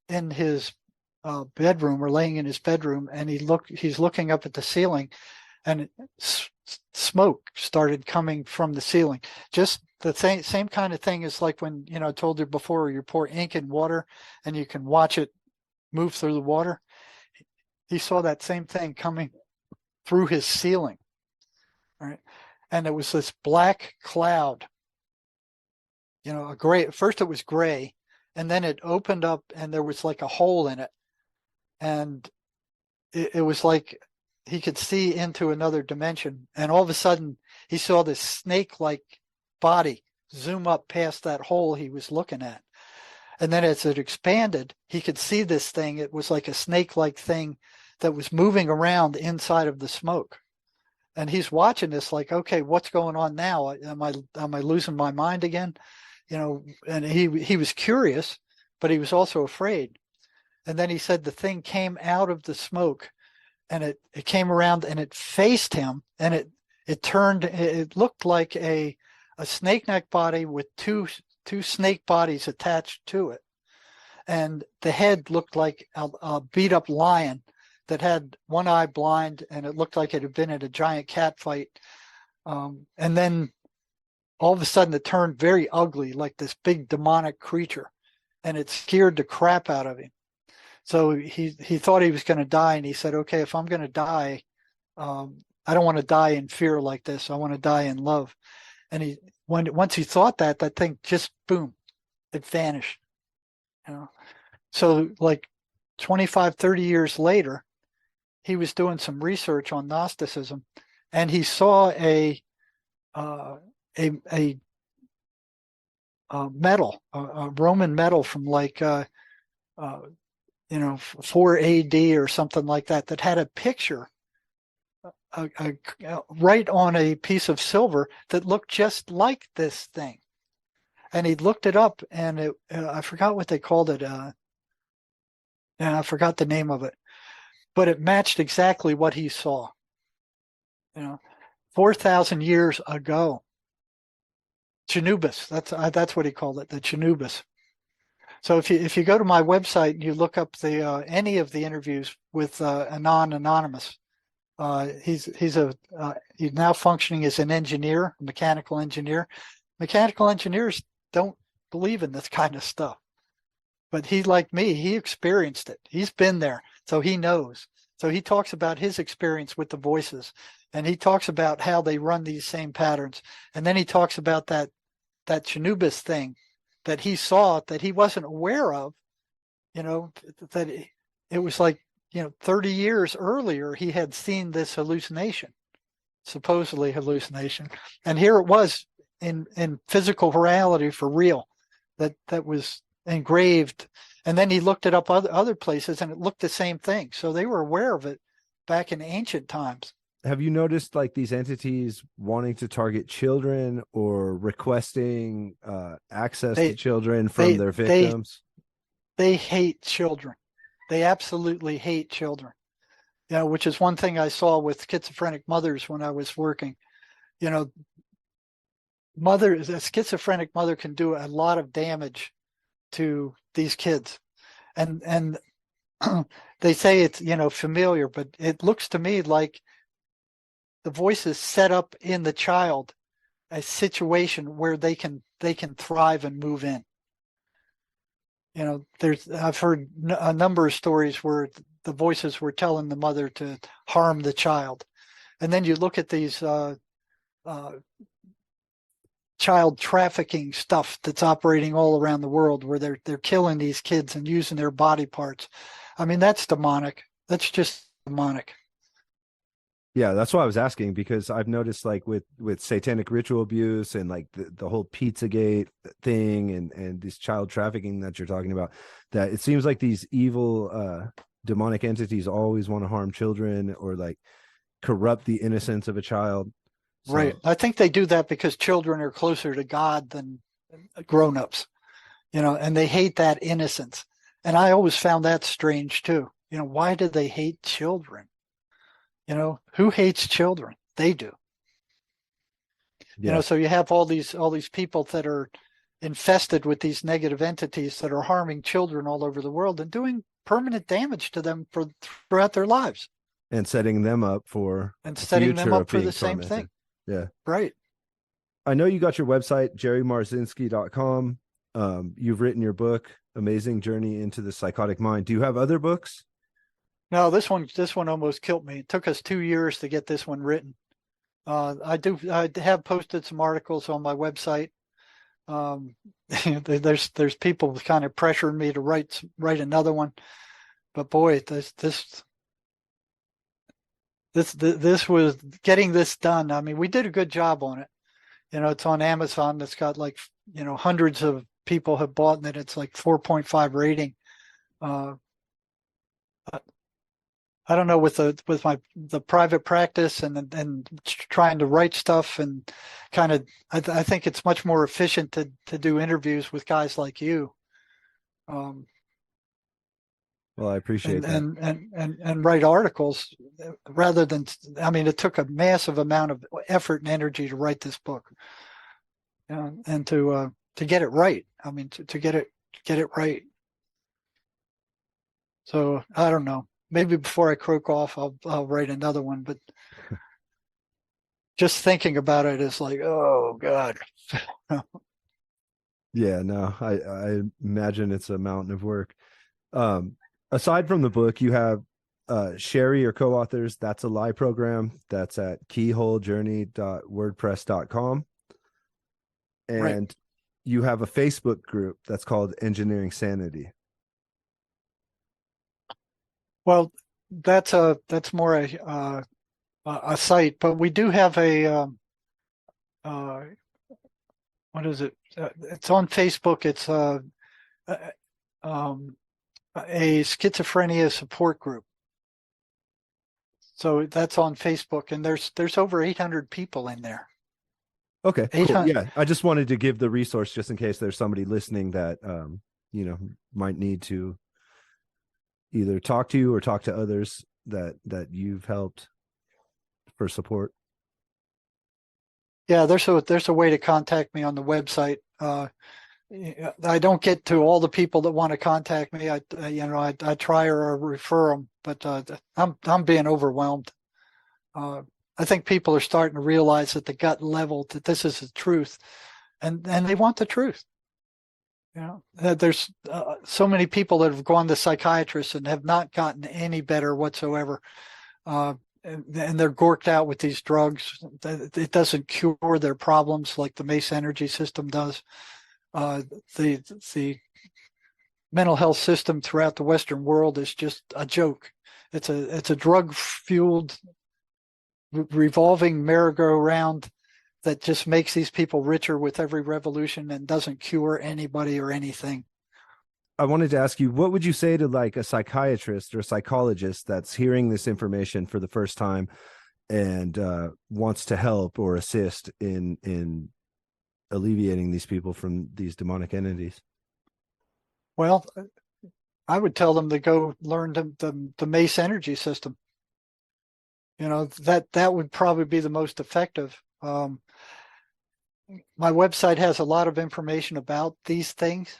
in his bedroom or laying in his bedroom, and he's looking up at the ceiling, and smoke started coming from the ceiling. Just the same kind of thing as like when, I told you before, you pour ink in water and you can watch it move through the water. He saw that same thing coming through his ceiling, right? And it was this black cloud, a gray. First it was gray, and then it opened up and there was like a hole in it. And it was like he could see into another dimension. And all of a sudden he saw this snake-like body zoom up past that hole he was looking at. And then as it expanded, he could see this thing. It was like a snake-like thing that was moving around inside of the smoke. And he's watching this like, okay, what's going on now? Am I losing my mind again? And he was curious, but he was also afraid. And then he said the thing came out of the smoke, and it came around and it faced him, and it turned. It looked like a snake neck body with two snake bodies attached to it, and the head looked like a beat up lion that had one eye blind, and it looked like it had been in a giant cat fight. And then all of a sudden it turned very ugly, like this big demonic creature, and it scared the crap out of him. So he thought he was going to die, and he said, okay, if I'm going to die, I don't want to die in fear like this. I want to die in love. And once he thought that thing just boom, it vanished. So like 25, 30 years later, he was doing some research on Gnosticism, and he saw a medal, a Roman medal from like 4 AD or something like that had a picture right on a piece of silver that looked just like this thing. And he looked it up, and I forgot what they called it. I forgot the name of it, but it matched exactly what he saw. 4,000 years ago. Chinubis, that's what he called it, the Chinubis. So if you go to my website and you look up the any of the interviews with Anonymous, he's now functioning as an engineer, a mechanical engineer. Mechanical engineers don't believe in this kind of stuff, but he, like me, he experienced it. He's been there, so he knows. So he talks about his experience with the voices, and he talks about how they run these same patterns, and then he talks about that Chinubis thing that he saw that he wasn't aware of that it was like, 30 years earlier, he had seen this hallucination, supposedly hallucination. And here it was in physical reality for real, that was engraved. And then he looked it up other places and it looked the same thing. So they were aware of it back in ancient times. Have you noticed like these entities wanting to target children or requesting access to children from their victims? They hate children. They absolutely hate children. Which is one thing I saw with schizophrenic mothers when I was working. A schizophrenic mother can do a lot of damage to these kids. And they say it's, familiar, but it looks to me like the voice is set up in the child a situation where they can thrive and move in. I've heard a number of stories where the voices were telling the mother to harm the child. And then you look at these child trafficking stuff that's operating all around the world, where they're killing these kids and using their body parts. I mean, that's demonic. That's just demonic. Yeah, that's why I was asking, because I've noticed like with satanic ritual abuse and like the whole Pizzagate thing and this child trafficking that you're talking about, that it seems like these evil demonic entities always want to harm children or like corrupt the innocence of a child. So, right. I think they do that because children are closer to God than grown-ups, and they hate that innocence. And I always found that strange too. Why do they hate children? Who hates children? They do. Yeah. So you have all these people that are infested with these negative entities that are harming children all over the world and doing permanent damage to them throughout their lives. And setting them up for the same thing. Yeah. Right. I know you got your website, jerrymarzinsky.com. You've written your book, Amazing Journey into the Psychotic Mind. Do you have other books? No, this one almost killed me. It took us 2 years to get this one written. I have posted some articles on my website. There's people kind of pressuring me to write another one, but boy, this was getting this done. I mean, we did a good job on it. It's on Amazon. It's got like, hundreds of people have bought it. It's like 4.5 rating. I don't know, with the private practice and trying to write stuff and kind of, I think it's much more efficient to do interviews with guys like you. Well, I appreciate that. And write articles rather than, I mean, it took a massive amount of effort and energy to write this book, and to get it right. I mean, to get it right. So I don't know. Maybe before I croak off, I'll write another one. But just thinking about it is like, oh God. Yeah, no, I imagine it's a mountain of work. Aside from the book, you have Sherry, your co-authors, That's a Lie program. That's at keyholejourney.wordpress.com. And right. You have a Facebook group that's called Engineering Sanity. Well, that's more a site, but we do have a what is it? It's on Facebook. It's a schizophrenia support group. So that's on Facebook, and there's over 800 people in there. Okay, cool. Yeah, I just wanted to give the resource just in case there's somebody listening that might need to either talk to you or talk to others that you've helped for support. Yeah, there's a way to contact me on the website. I don't get to all the people that want to contact me. I try or refer them, but I'm being overwhelmed. I think people are starting to realize at the gut level that this is the truth, and they want the truth. There's so many people that have gone to psychiatrists and have not gotten any better whatsoever. And they're gorked out with these drugs. It doesn't cure their problems like the Mace energy system does. The mental health system throughout the Western world is just a joke. It's a drug fueled revolving merry-go-round that just makes these people richer with every revolution and doesn't cure anybody or anything. I wanted to ask you, what would you say to like a psychiatrist or a psychologist that's hearing this information for the first time and wants to help or assist in alleviating these people from these demonic entities? Well, I would tell them to go learn the Mace energy system. That would probably be the most effective. My website has a lot of information about these things,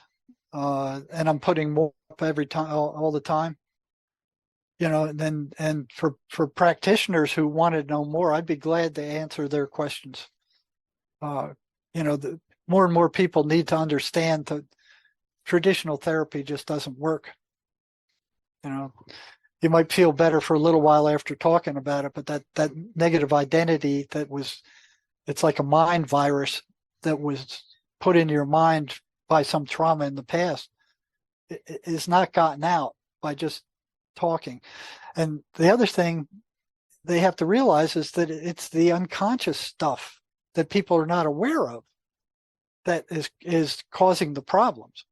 and I'm putting more up every time, all the time. And for practitioners who want to know more, I'd be glad to answer their questions. More and more people need to understand that traditional therapy just doesn't work. You might feel better for a little while after talking about it, but that negative identity it's like a mind virus that was put in your mind by some trauma in the past. It is not gotten out by just talking. And the other thing they have to realize is that it's the unconscious stuff that people are not aware of that is causing the problems.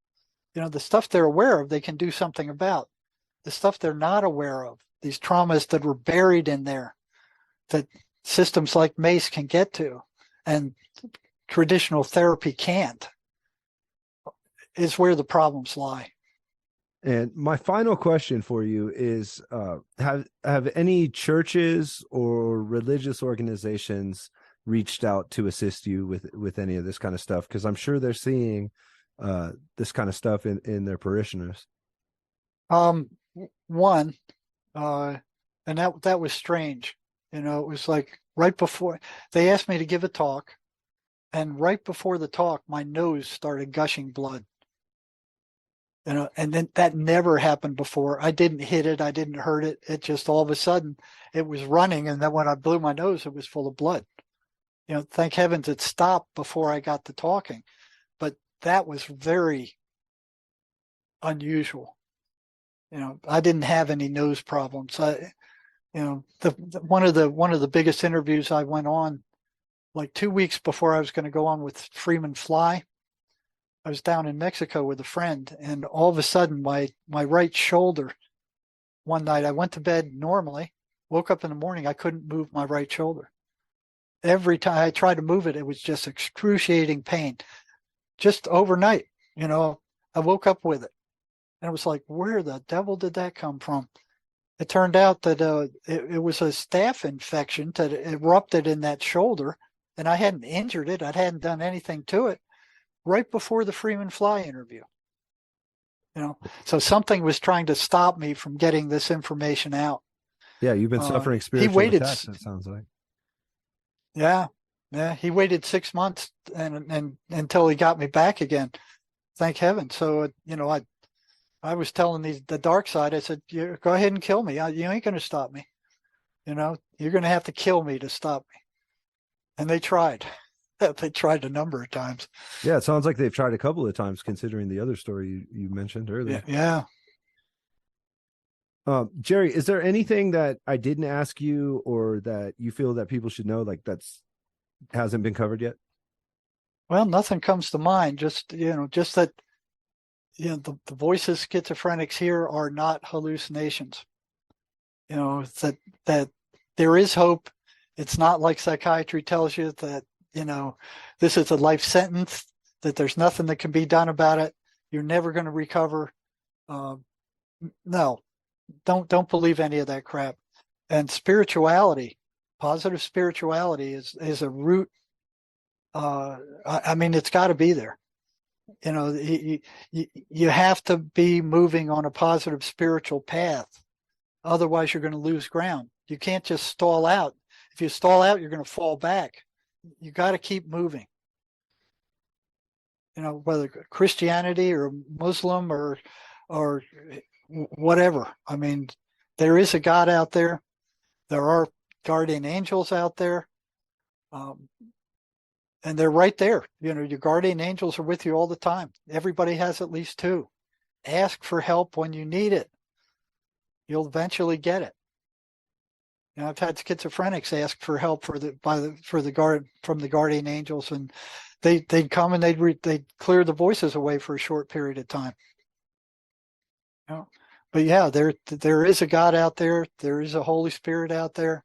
The stuff they're aware of, they can do something about. The stuff they're not aware of, these traumas that were buried in there, that systems like Mace can get to, and traditional therapy can't, is where the problems lie. And my final question for you is, have any churches or religious organizations reached out to assist you with any of this kind of stuff? Because I'm sure they're seeing this kind of stuff in their parishioners. One, and that was strange. It was like right before they asked me to give a talk, and right before the talk, my nose started gushing blood. And then that never happened before. I didn't hit it. I didn't hurt it. It just all of a sudden it was running. And then when I blew my nose, it was full of blood. Thank heavens it stopped before I got to talking. But that was very unusual. I didn't have any nose problems. One of the biggest interviews I went on, like 2 weeks before I was going to go on with Freeman Fly, I was down in Mexico with a friend, and all of a sudden my right shoulder, one night I went to bed normally, woke up in the morning, I couldn't move my right shoulder. Every time I tried to move it, it was just excruciating pain. Just overnight, I woke up with it. And it was like, where the devil did that come from? It turned out that it was a staph infection that erupted in that shoulder, and I hadn't injured it. I hadn't done anything to it right before the Freeman Fly interview. So something was trying to stop me from getting this information out. Yeah, you've been suffering spiritual attacks, it sounds like. Yeah, he waited 6 months and until he got me back again. Thank heaven. So, I was telling the dark side, I said, go ahead and kill me. You ain't going to stop me. You're going to have to kill me to stop me. And they tried. They tried a number of times. Yeah, it sounds like they've tried a couple of times, considering the other story you mentioned earlier. Yeah. Jerry, is there anything that I didn't ask you or that you feel that people should know, like hasn't been covered yet? Well, nothing comes to mind. Just that the voices schizophrenics hear are not hallucinations. That there is hope. It's not like psychiatry tells you that, this is a life sentence, that there's nothing that can be done about it. You're never going to recover. No, don't believe any of that crap. And spirituality, positive spirituality is a root. It's got to be there. You have to be moving on a positive spiritual path. Otherwise, you're going to lose ground. You can't just stall out. If you stall out, you're going to fall back. You got to keep moving. Whether Christianity or Muslim or whatever. There is a God out there. There are guardian angels out there. And they're right there. Your guardian angels are with you all the time. Everybody has at least two. Ask for help when you need it. You'll eventually get it. You know, I've had schizophrenics ask for help from the guardian angels, and they'd come and they'd clear the voices away for a short period of time. You know? But yeah, there is a God out there. There is a Holy Spirit out there.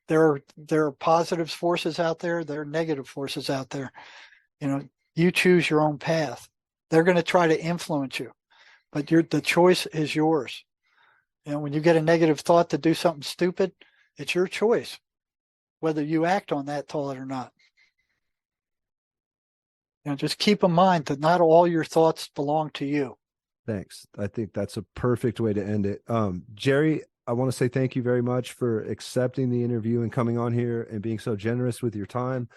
There are positive forces out there. There are negative forces out there. You know, you choose your own path. They're going to try to influence you, but the choice is yours. You know, when you get a negative thought to do something stupid, it's your choice whether you act on that thought or not. You know, just keep in mind that not all your thoughts belong to you. Thanks. I think that's a perfect way to end it. Jerry, I want to say thank you very much for accepting the interview and coming on here and being so generous with your time.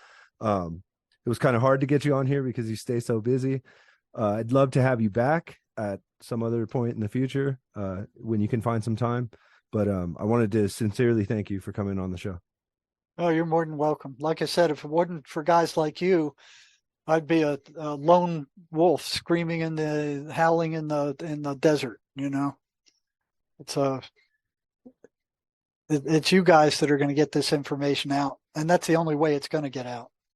It was kind of hard to get you on here because you stay so busy. I'd love to have you back at some other point in the future when you can find some time. But I wanted to sincerely thank you for coming on the show. Oh, you're more than welcome. Like I said, if it wasn't for guys like you, I'd be a lone wolf screaming howling in the desert. You know, it's you guys that are going to get this information out, and that's the only way it's going to get out.